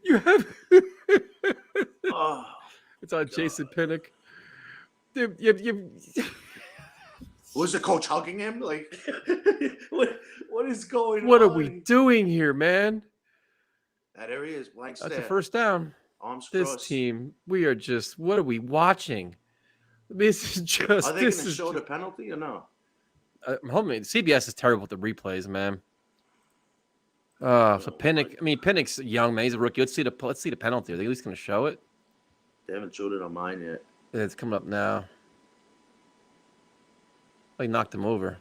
You have Oh, it's on Jason Pinnock. was the coach hugging him? Like, what is going on? What are we doing here, man? That area is blank That's a stare. first down. Arms This crossed. team, we are just. What are we watching? This is just. Are they going this to is show the penalty or no? homie, CBS is terrible with the replays, man. So Pinnock. I mean, Pinnock's young, man. He's a rookie. Let's see the penalty. Are they at least going to show it? They haven't showed it on mine yet. It's coming up now. He knocked him over.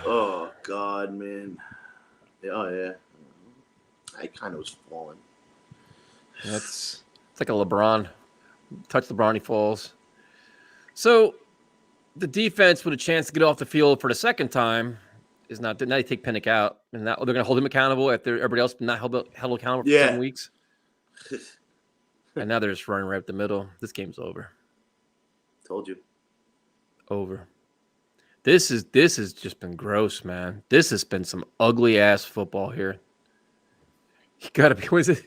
Oh God, man. Oh yeah. I kind of was falling. It's like a LeBron. Touch LeBron, he falls. So the defense with a chance to get off the field for the second time is not. Now they take Pinnock out, and now they're going to hold him accountable after everybody else not held accountable for 7 weeks. And now they're just running right up the middle. This game's over. Told you. Over. This has just been gross, man. This has been some ugly ass football here. You gotta be. What is it?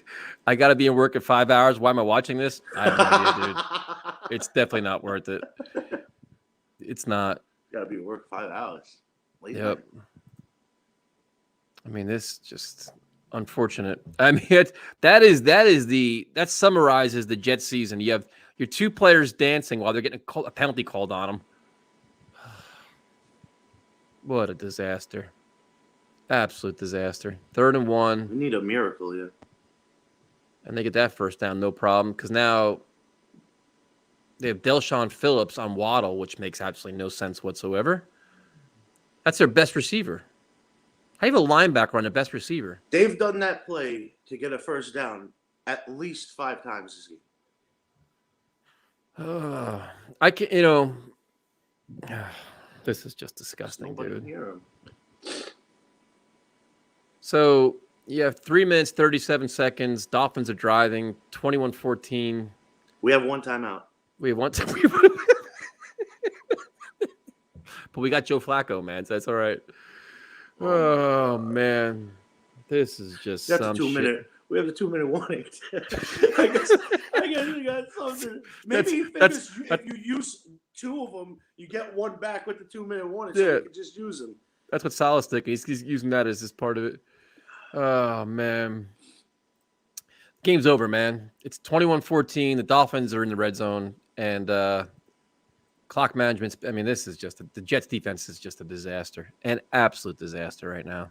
I gotta be in work at 5 hours. Why am I watching this? I have no idea, dude. It's definitely not worth it. It's not. Gotta be at work 5 hours. Late Yep. night. I mean, this just unfortunate. I mean, that summarizes the Jets season. You have your two players dancing while they're getting a penalty called on them. What a disaster. Absolute disaster. 3rd and 1. We need a miracle here. And they get that first down, no problem. Because now they have Delshon Phillips on Waddle, which makes absolutely no sense whatsoever. That's their best receiver. How do you have a linebacker on the best receiver? They've done that play to get a first down at least 5 times this game. I can, this is just disgusting, Nobody dude. can hear him. So you have 3 minutes, 37 seconds. Dolphins are driving 21-14. We have one timeout. We have one. But we got Joe Flacco, man. So that's all right. Oh man, this is just That's some a 2 shit. minute. We have the 2 minute warning. I guess we got something. Maybe he figures if you use 2 of them, you get one back with the 2 minute warning, so you can just use them. That's what Salah's thinking. He's using that as his part of it. Oh man, game's over, man. It's 21-14. The Dolphins are in the red zone, and clock management's. I mean, this is just the Jets defense is just a disaster, an absolute disaster right now.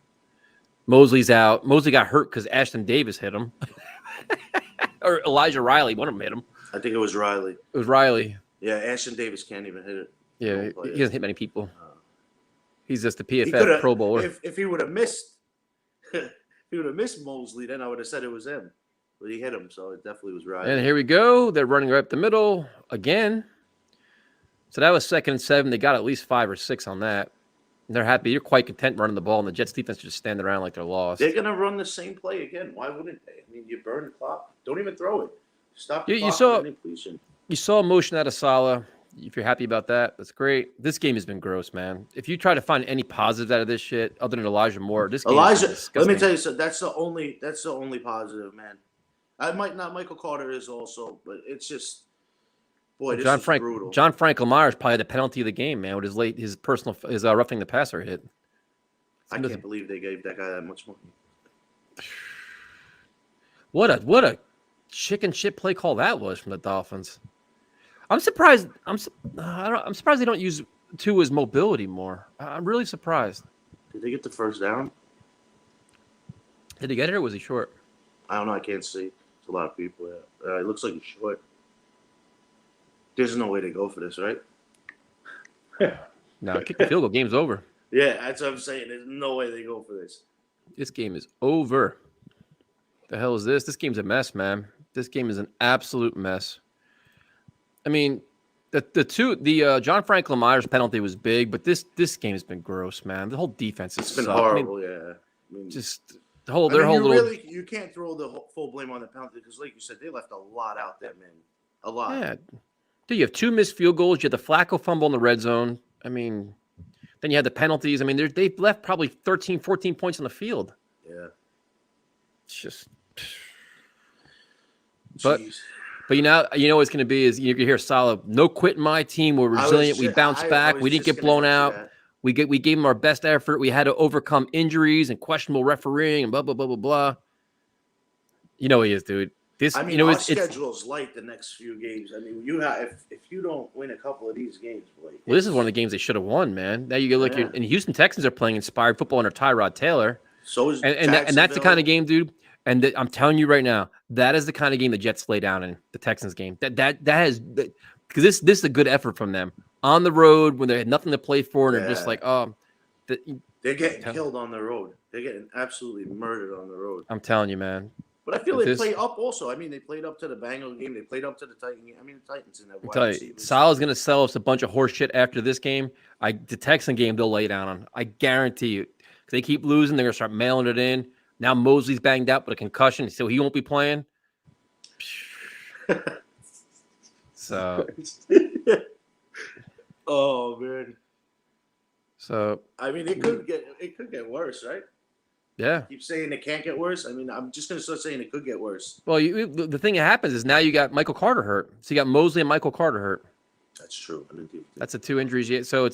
Mosley's out. Mosley got hurt because Ashton Davis hit him, or Elijah Riley. One of them hit him. I think it was Riley. It was Riley. Yeah, Ashton Davis can't even hit it. Yeah, he doesn't hit many people. He's just a PFF Pro Bowler. If he would have missed, if he would have missed Mosley, then I would have said it was him. But he hit him, so it definitely was Riley. And here we go. They're running right up the middle again. So that was 2nd and 7. They got at least 5 or 6 on that. And they're happy. You're quite content running the ball, and the Jets defense just standing around like they're lost. They're gonna run the same play again. Why wouldn't they? I mean, you burn the clock. Don't even throw it. Stop the clock. You saw a motion out of Salah. If you're happy about that, that's great. This game has been gross, man. If you try to find any positives out of this shit, other than Elijah Moore, this game Elijah, is let me disgusting. tell you something. That's the only positive, man. I might not. Michael Carter is also, but it's just, boy, this is brutal. John Franklin Myers probably had the penalty of the game, man, with his roughing the passer hit. I can't believe they gave that guy that much money. What a chicken shit play call that was from the Dolphins. I'm surprised. I'm surprised they don't use Tua as mobility more. I'm really surprised. Did they get the first down? Did he get it or was he short? I don't know. I can't see. It's a lot of people. Yeah. It looks like he's short. There's no way to go for this, right? No, kick the field goal. Game's over. Yeah, that's what I'm saying. There's no way they go for this. This game is over. The hell is this? This game's a mess, man. This game is an absolute mess. I mean, the John Franklin Myers penalty was big, but this game has been gross, man. The whole defense has It's been sucked. horrible, I mean, yeah. I mean, just the whole their whole you little you can't throw the full blame on the penalty because, like you said, they left a lot out there, man. A lot. yeah. Dude, you have 2 missed field goals. You had the Flacco fumble in the red zone. I mean, then you had the penalties. I mean, they've left probably 13, 14 points on the field. Yeah. It's just. But you know what it's going to be is you hear solid. No quitting my team. We're resilient. We bounced back. We didn't get blown out. We gave them our best effort. We had to overcome injuries and questionable refereeing and blah blah blah blah blah. You know he is, dude. This, I mean, you know, our it's schedule's light the next few games. I mean, you have if you don't win a couple of these games, Blake. Well, this is one of the games they should have won, man. Now you go look, Yeah. and Houston Texans are playing inspired football under Tyrod Taylor. So is and that's the kind of game, dude. And I'm telling you right now, that is the kind of game the Jets lay down in the Texans game. That has because this is a good effort from them on the road when they had nothing to play for and they're just like, they're getting killed on the road. They're getting absolutely murdered on the road. I'm telling you, man. But I feel they play up also. I mean, they played up to the Bengals game. They played up to the Titan game. I mean, the Titans in that wide receivers. Sal's going to sell us a bunch of horse shit after this game. The Texan game, they'll lay down on. I guarantee you. If they keep losing, they're going to start mailing it in. Now Mosley's banged up with a concussion, so he won't be playing. So. Oh, man. So. I mean, it could get worse, right? Yeah. Keep saying it can't get worse. I mean, I'm just going to start saying it could get worse. Well, the thing that happens is now you got Michael Carter hurt. So you got Mosley and Michael Carter hurt. That's true. That's the 2 injuries yet. So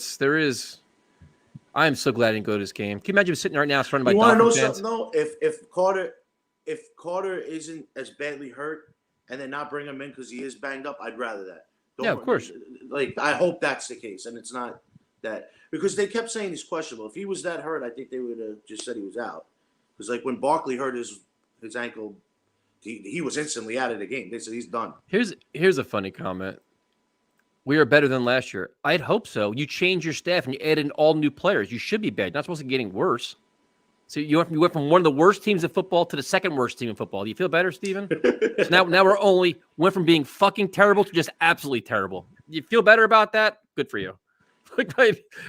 I am so glad I didn't go to this game. Can you imagine sitting right now surrounded by Dolphins fans? You want to know something, though? If Carter isn't as badly hurt and then not bring him in because he is banged up, I'd rather that. Yeah, of course. Like, I hope that's the case, and it's not that. Because they kept saying he's questionable. If he was that hurt, I think they would have just said he was out. Because, like, when Barkley hurt his ankle, he was instantly out of the game. They said he's done. Here's a funny comment. We are better than last year. I'd hope so. You change your staff and you add in all new players. You should be bad. You're not supposed to be getting worse. So you went from one of the worst teams in football to the second worst team in football. Do you feel better, Steven? So now we're went from being fucking terrible to just absolutely terrible. You feel better about that? Good for you.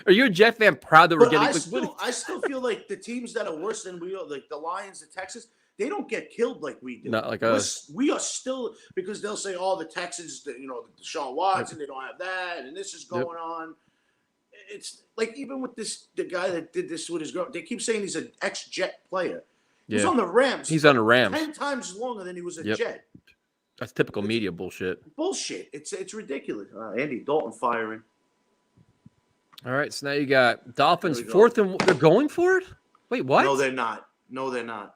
Are you a Jet fan proud that we're getting? I still feel like the teams that are worse than we are, like the Lions, the Texans, they don't get killed like we do. Not like us. We are still, because they'll say, "Oh, the Texans, Deshaun Watson, they don't have that, and this is going on." It's like even with the guy that did this with his girl, they keep saying he's an ex-Jet player. He's on the Rams. He's on the Rams 10 times longer than he was a Jet. That's typical media bullshit. Bullshit. It's ridiculous. Andy Dalton firing. All right, so now you got Dolphins fourth and they're going for it? Wait, what? No, they're not.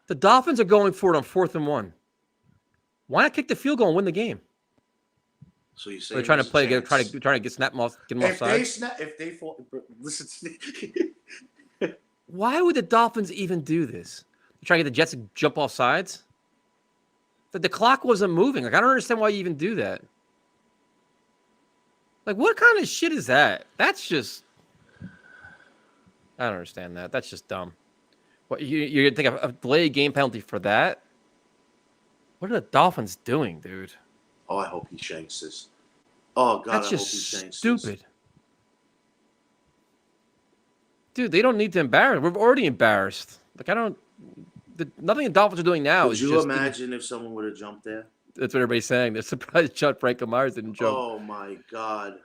The Dolphins are going for it on 4th and 1. Why not kick the field goal and win the game? So you say they're trying to play, trying to get snap them off, get them offside. If they fall, listen to me. Why would the Dolphins even do this? Try to get the Jets to jump off sides? The clock wasn't moving. Like, I don't understand why you even do that. Like, what kind of shit is that? That's just, I don't understand that. That's just dumb. What you're gonna think of a delayed game penalty for that? What are the Dolphins doing, dude? Oh, I hope he shanks this. Oh God, that's I just hope he shanks stupid. This. Dude, they don't need to embarrass. We're already embarrassed. Like, nothing the Dolphins are doing now Would is you just. imagine if someone would have jumped there? That's what everybody's saying. They're surprised John Franklin Myers didn't jump. Oh my God.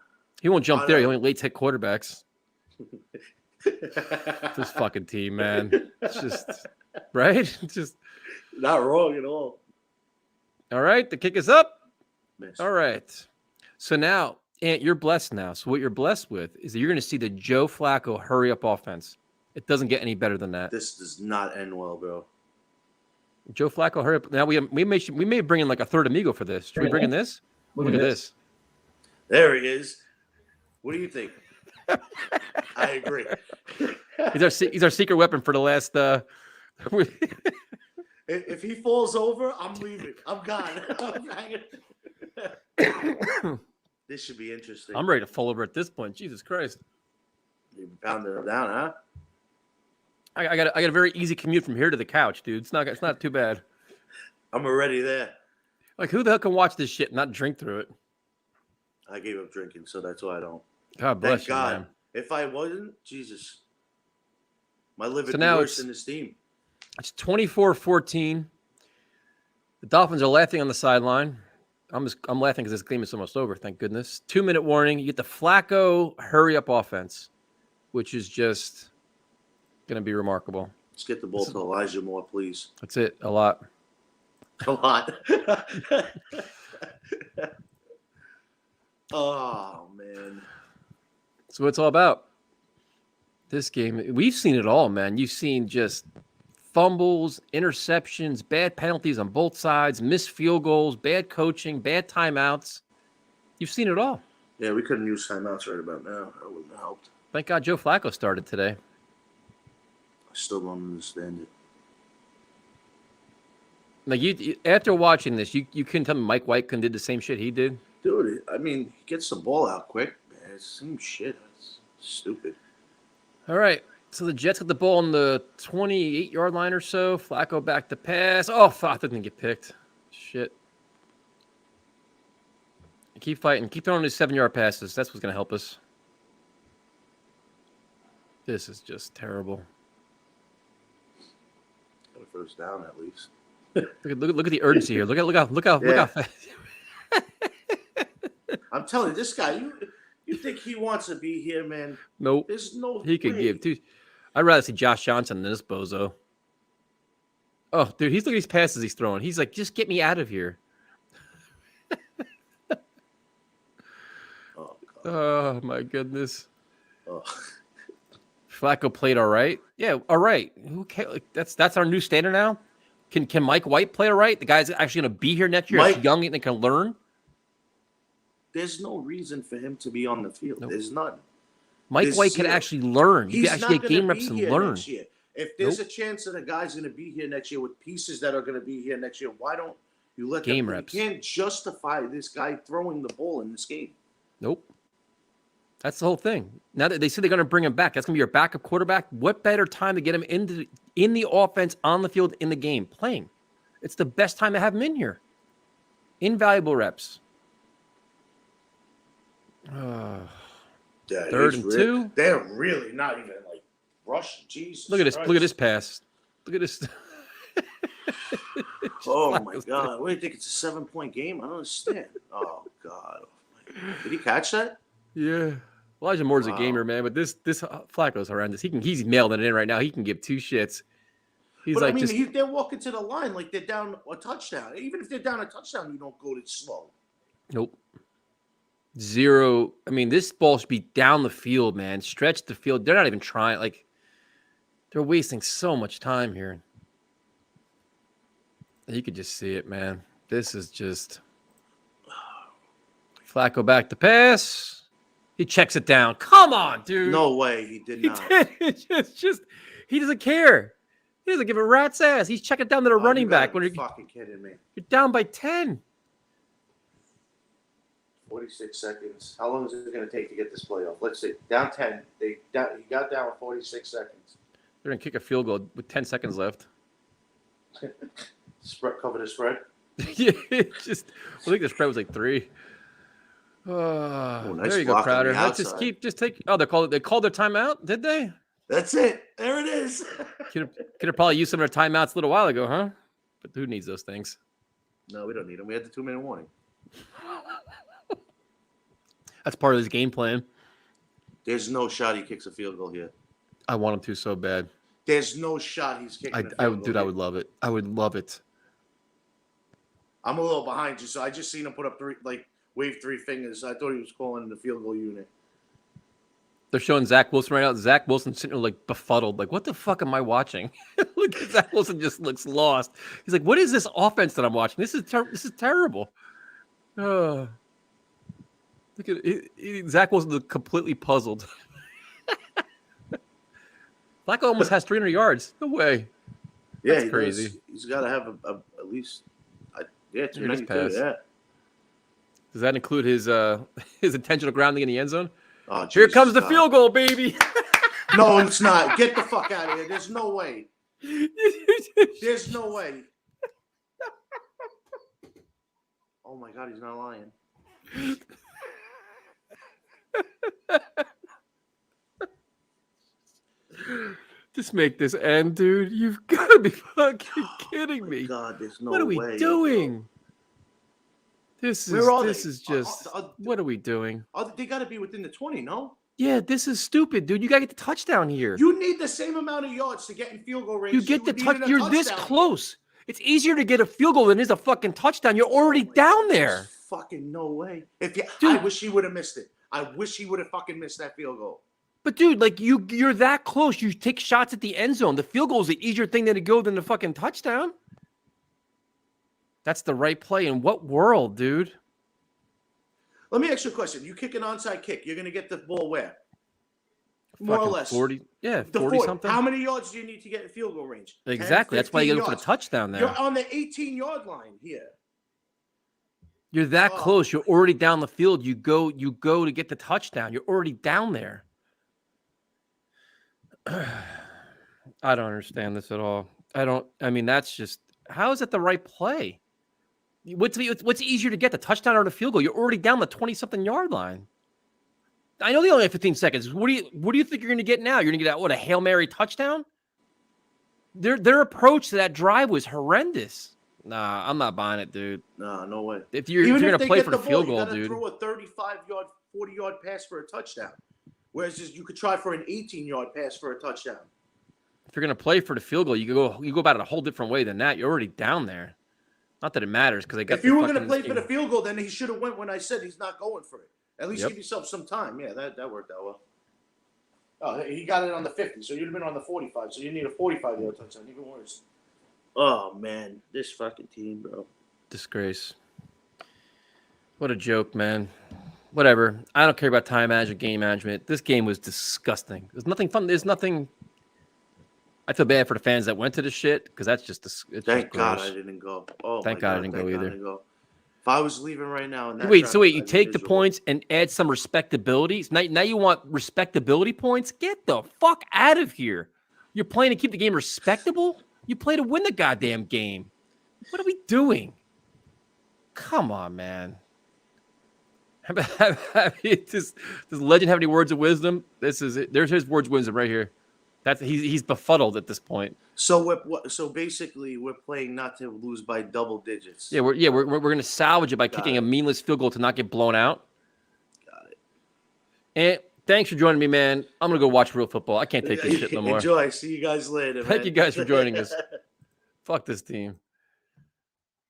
He won't jump there. He only late hit quarterbacks. This fucking team, man. It's just right. It's just not wrong at all. All right, the kick is up. Missed. All right. So now, Ant, you're blessed now. So what you're blessed with is that you're going to see the Joe Flacco hurry up offense. It doesn't get any better than that. This does not end well, bro. Joe Flacco hurry up. Now we may bring in like a third amigo for this. Should we bring in this? Look at this. There he is. What do you think? I agree. He's our secret weapon for the last. If he falls over, I'm leaving. I'm gone. This should be interesting. I'm ready to fall over at this point. Jesus Christ! You pounded him down, huh? I got a very easy commute from here to the couch, dude. It's not too bad. I'm already there. Like, who the hell can watch this shit and not drink through it? I gave up drinking, so that's why I don't. God bless Thank you, God. man. If I wasn't, Jesus, my life would So be now worse than this team. It's 24-14. The Dolphins are laughing on the sideline. I'm laughing because this game is almost over, thank goodness. 2-minute warning. You get the Flacco hurry-up offense, which is just going to be remarkable. Let's get the ball to Elijah Moore, please. That's it. A lot. A lot. Oh, man. That's what it's all about. This game, we've seen it all, man. You've seen just fumbles, interceptions, bad penalties on both sides, missed field goals, bad coaching, bad timeouts. You've seen it all. Yeah, we couldn't use timeouts right about now. That wouldn't have helped. Thank God Joe Flacco started today. I still don't understand it. Like you after watching this, you couldn't tell me Mike White couldn't did the same shit he did? Dude, I mean, he gets the ball out quick. Man, it's the same shit. It's stupid. All right. So the Jets got the ball on the 28-yard line or so. Flacco back to pass. Oh, fuck, didn't get picked. Shit. Keep fighting. Keep throwing these 7-yard passes. That's what's going to help us. This is just terrible. Got a first down at least. Look at the urgency here. Look how fast. I'm telling you, this guy, you think he wants to be here, man? Nope. There's no He could way. give two. I'd rather see Josh Johnson than this bozo. Oh, dude, look at these passes he's throwing. He's like, just get me out of here. Oh my goodness. Oh. Flacco played all right. Yeah, all right. Who cares? Like, that's our new standard now. Can Mike White play all right? The guy's actually going to be here next year. He's young and can learn. There's no reason for him to be on the field. Nope. There's none. Mike White can actually learn. You He's can actually not get gonna game be reps and here learn. next year. If there's a chance that a guy's going to be here next year with pieces that are going to be here next year, why don't you let Game them? reps. You can't justify this guy throwing the ball in this game. Nope. That's the whole thing. Now that they say they're going to bring him back, that's going to be your backup quarterback. What better time to get him in the offense, on the field, in the game, playing? It's the best time to have him in here. Invaluable reps. Yeah, 3rd and 2. They're really not even like rushing. Jesus. Look at this. Christ. Look at this pass. Look at this. Oh my God! What do you think? It's a 7-point game? I don't understand. Oh God! Did he catch that? Yeah. Elijah Moore's a gamer, man, but this Flacco's horrendous. He's mailing it in right now. He can give two shits. He's but like, I mean, they're walking to the line like they're down a touchdown. Even if they're down a touchdown, you don't go to slow. Nope. 0. I mean, this ball should be down the field, man. Stretch the field. They're not even trying. Like, they're wasting so much time here. You could just see it, man. This is just Flacco back to pass. He checks it down. Come on, dude. No way, he did not. Just he doesn't care. He doesn't give a rat's ass. He's checking down to the running back when you're fucking kidding me. You're down by 10. 46 seconds. How long is it going to take to get this play off? Let's see. Down 10. He got down with 46 seconds. They're gonna kick a field goal with 10 seconds left. Cover the spread. Yeah, I think the spread was like 3. Nice there you go, block on Crowder. the Let's outside. just take. Oh, they called their timeout, did they? That's it. There it is. Could have probably used some of their timeouts a little while ago, huh? But who needs those things? No, we don't need them. We had the 2-minute warning. That's part of his game plan. There's no shot he kicks a field goal here. I want him to so bad. There's no shot he's kicking a field goal. Dude, I would love it. I would love it. I'm a little behind you, so I just seen him put up wave 3 fingers. I thought he was calling in the field goal unit. They're showing Zach Wilson right now. Zach Wilson sitting there like befuddled. Like, what the fuck am I watching? Look, Zach Wilson just looks lost. He's like, what is this offense that I'm watching? This is terrible. Look at it. Zach Wilson completely puzzled. Flacco almost has 300 yards. No way. Yeah, That's crazy. He's got to have at least 292. pass. Yeah. Does that include his intentional grounding in the end zone? Oh, Here Jesus, comes the God. field goal, baby. No, it's not. Get the fuck out of here. There's no way. There's no way. Oh my God, he's not lying. Just make this end, dude. You've got to be fucking kidding me. God, there's no What are we way, doing? bro. This Where are is they? just what are we doing? They got to be within the 20, no? Yeah, this is stupid, dude. You got to get the touchdown here. You need the same amount of yards to get in field goal range. You as get the would need touch. in a You're this touchdown. close. It's easier to get a field goal than it is a fucking touchdown. You're already down there. There's fucking no way. If you, Dude. I wish he would have missed it. I wish he would have fucking missed that field goal. But dude, like you're that close. You take shots at the end zone. The field goal is the easier thing to go than the fucking touchdown. That's the right play. In what world, dude? Let me ask you a question. You kick an onside kick, you're going to get the ball where? More or Fucking less. 40. Yeah, The 40 something. How many yards do you need to get in field goal range? Exactly. 10, That's why you got to 15 go for the yards. touchdown there. You're on the 18-yard line here. You're that Oh. close. You're already down the field. You go to get the touchdown. You're already down there. I don't understand this at all. I mean, that's just, how is that the right play? What's easier to get, the touchdown or the field goal? You're already down the 20-something yard line. I know they only have 15 seconds. What do you think you're going to get now? You're going to get a Hail Mary touchdown? Their approach to that drive was horrendous. Nah, I'm not buying it, dude. No, no way. If you're going to play for the field goal, dude. You got to throw a 35-yard, 40-yard pass for a touchdown. Whereas you could try for an 18-yard pass for a touchdown. If you're going to play for the field goal, you go about it a whole different way than that. You're already down there. Not that it matters because they got. If you were going to play for the field goal, then he should have went when I said he's not going for it. At least give yourself some time. Yeah, that worked out well. Oh, he got it on the 50, so you'd have been on the 45. So you need a 45-yard touchdown. Even worse. Oh man, this fucking team, bro. Disgrace. What a joke, man. Whatever. I don't care about time management, game management. This game was disgusting. There's nothing fun. There's nothing. I feel bad for the fans that went to this shit because that's just. Thank God I didn't go. Oh, thank God I didn't go either. If I was leaving right now, and wait, you take the points and add some respectability. Now you want respectability points? Get the fuck out of here! You're playing to keep the game respectable. You play to win the goddamn game. What are we doing? Come on, man. Does Legend have any words of wisdom? This is it. There's his words of wisdom right here. That's he's befuddled at this point. So basically we're playing not to lose by double digits. Yeah, we're going to salvage it by kicking a meaningless field goal to not get blown out. Got it. And thanks for joining me, man. I'm going to go watch real football. I can't take this shit no more. Enjoy. See you guys later. Thank you guys for joining us. Fuck this team.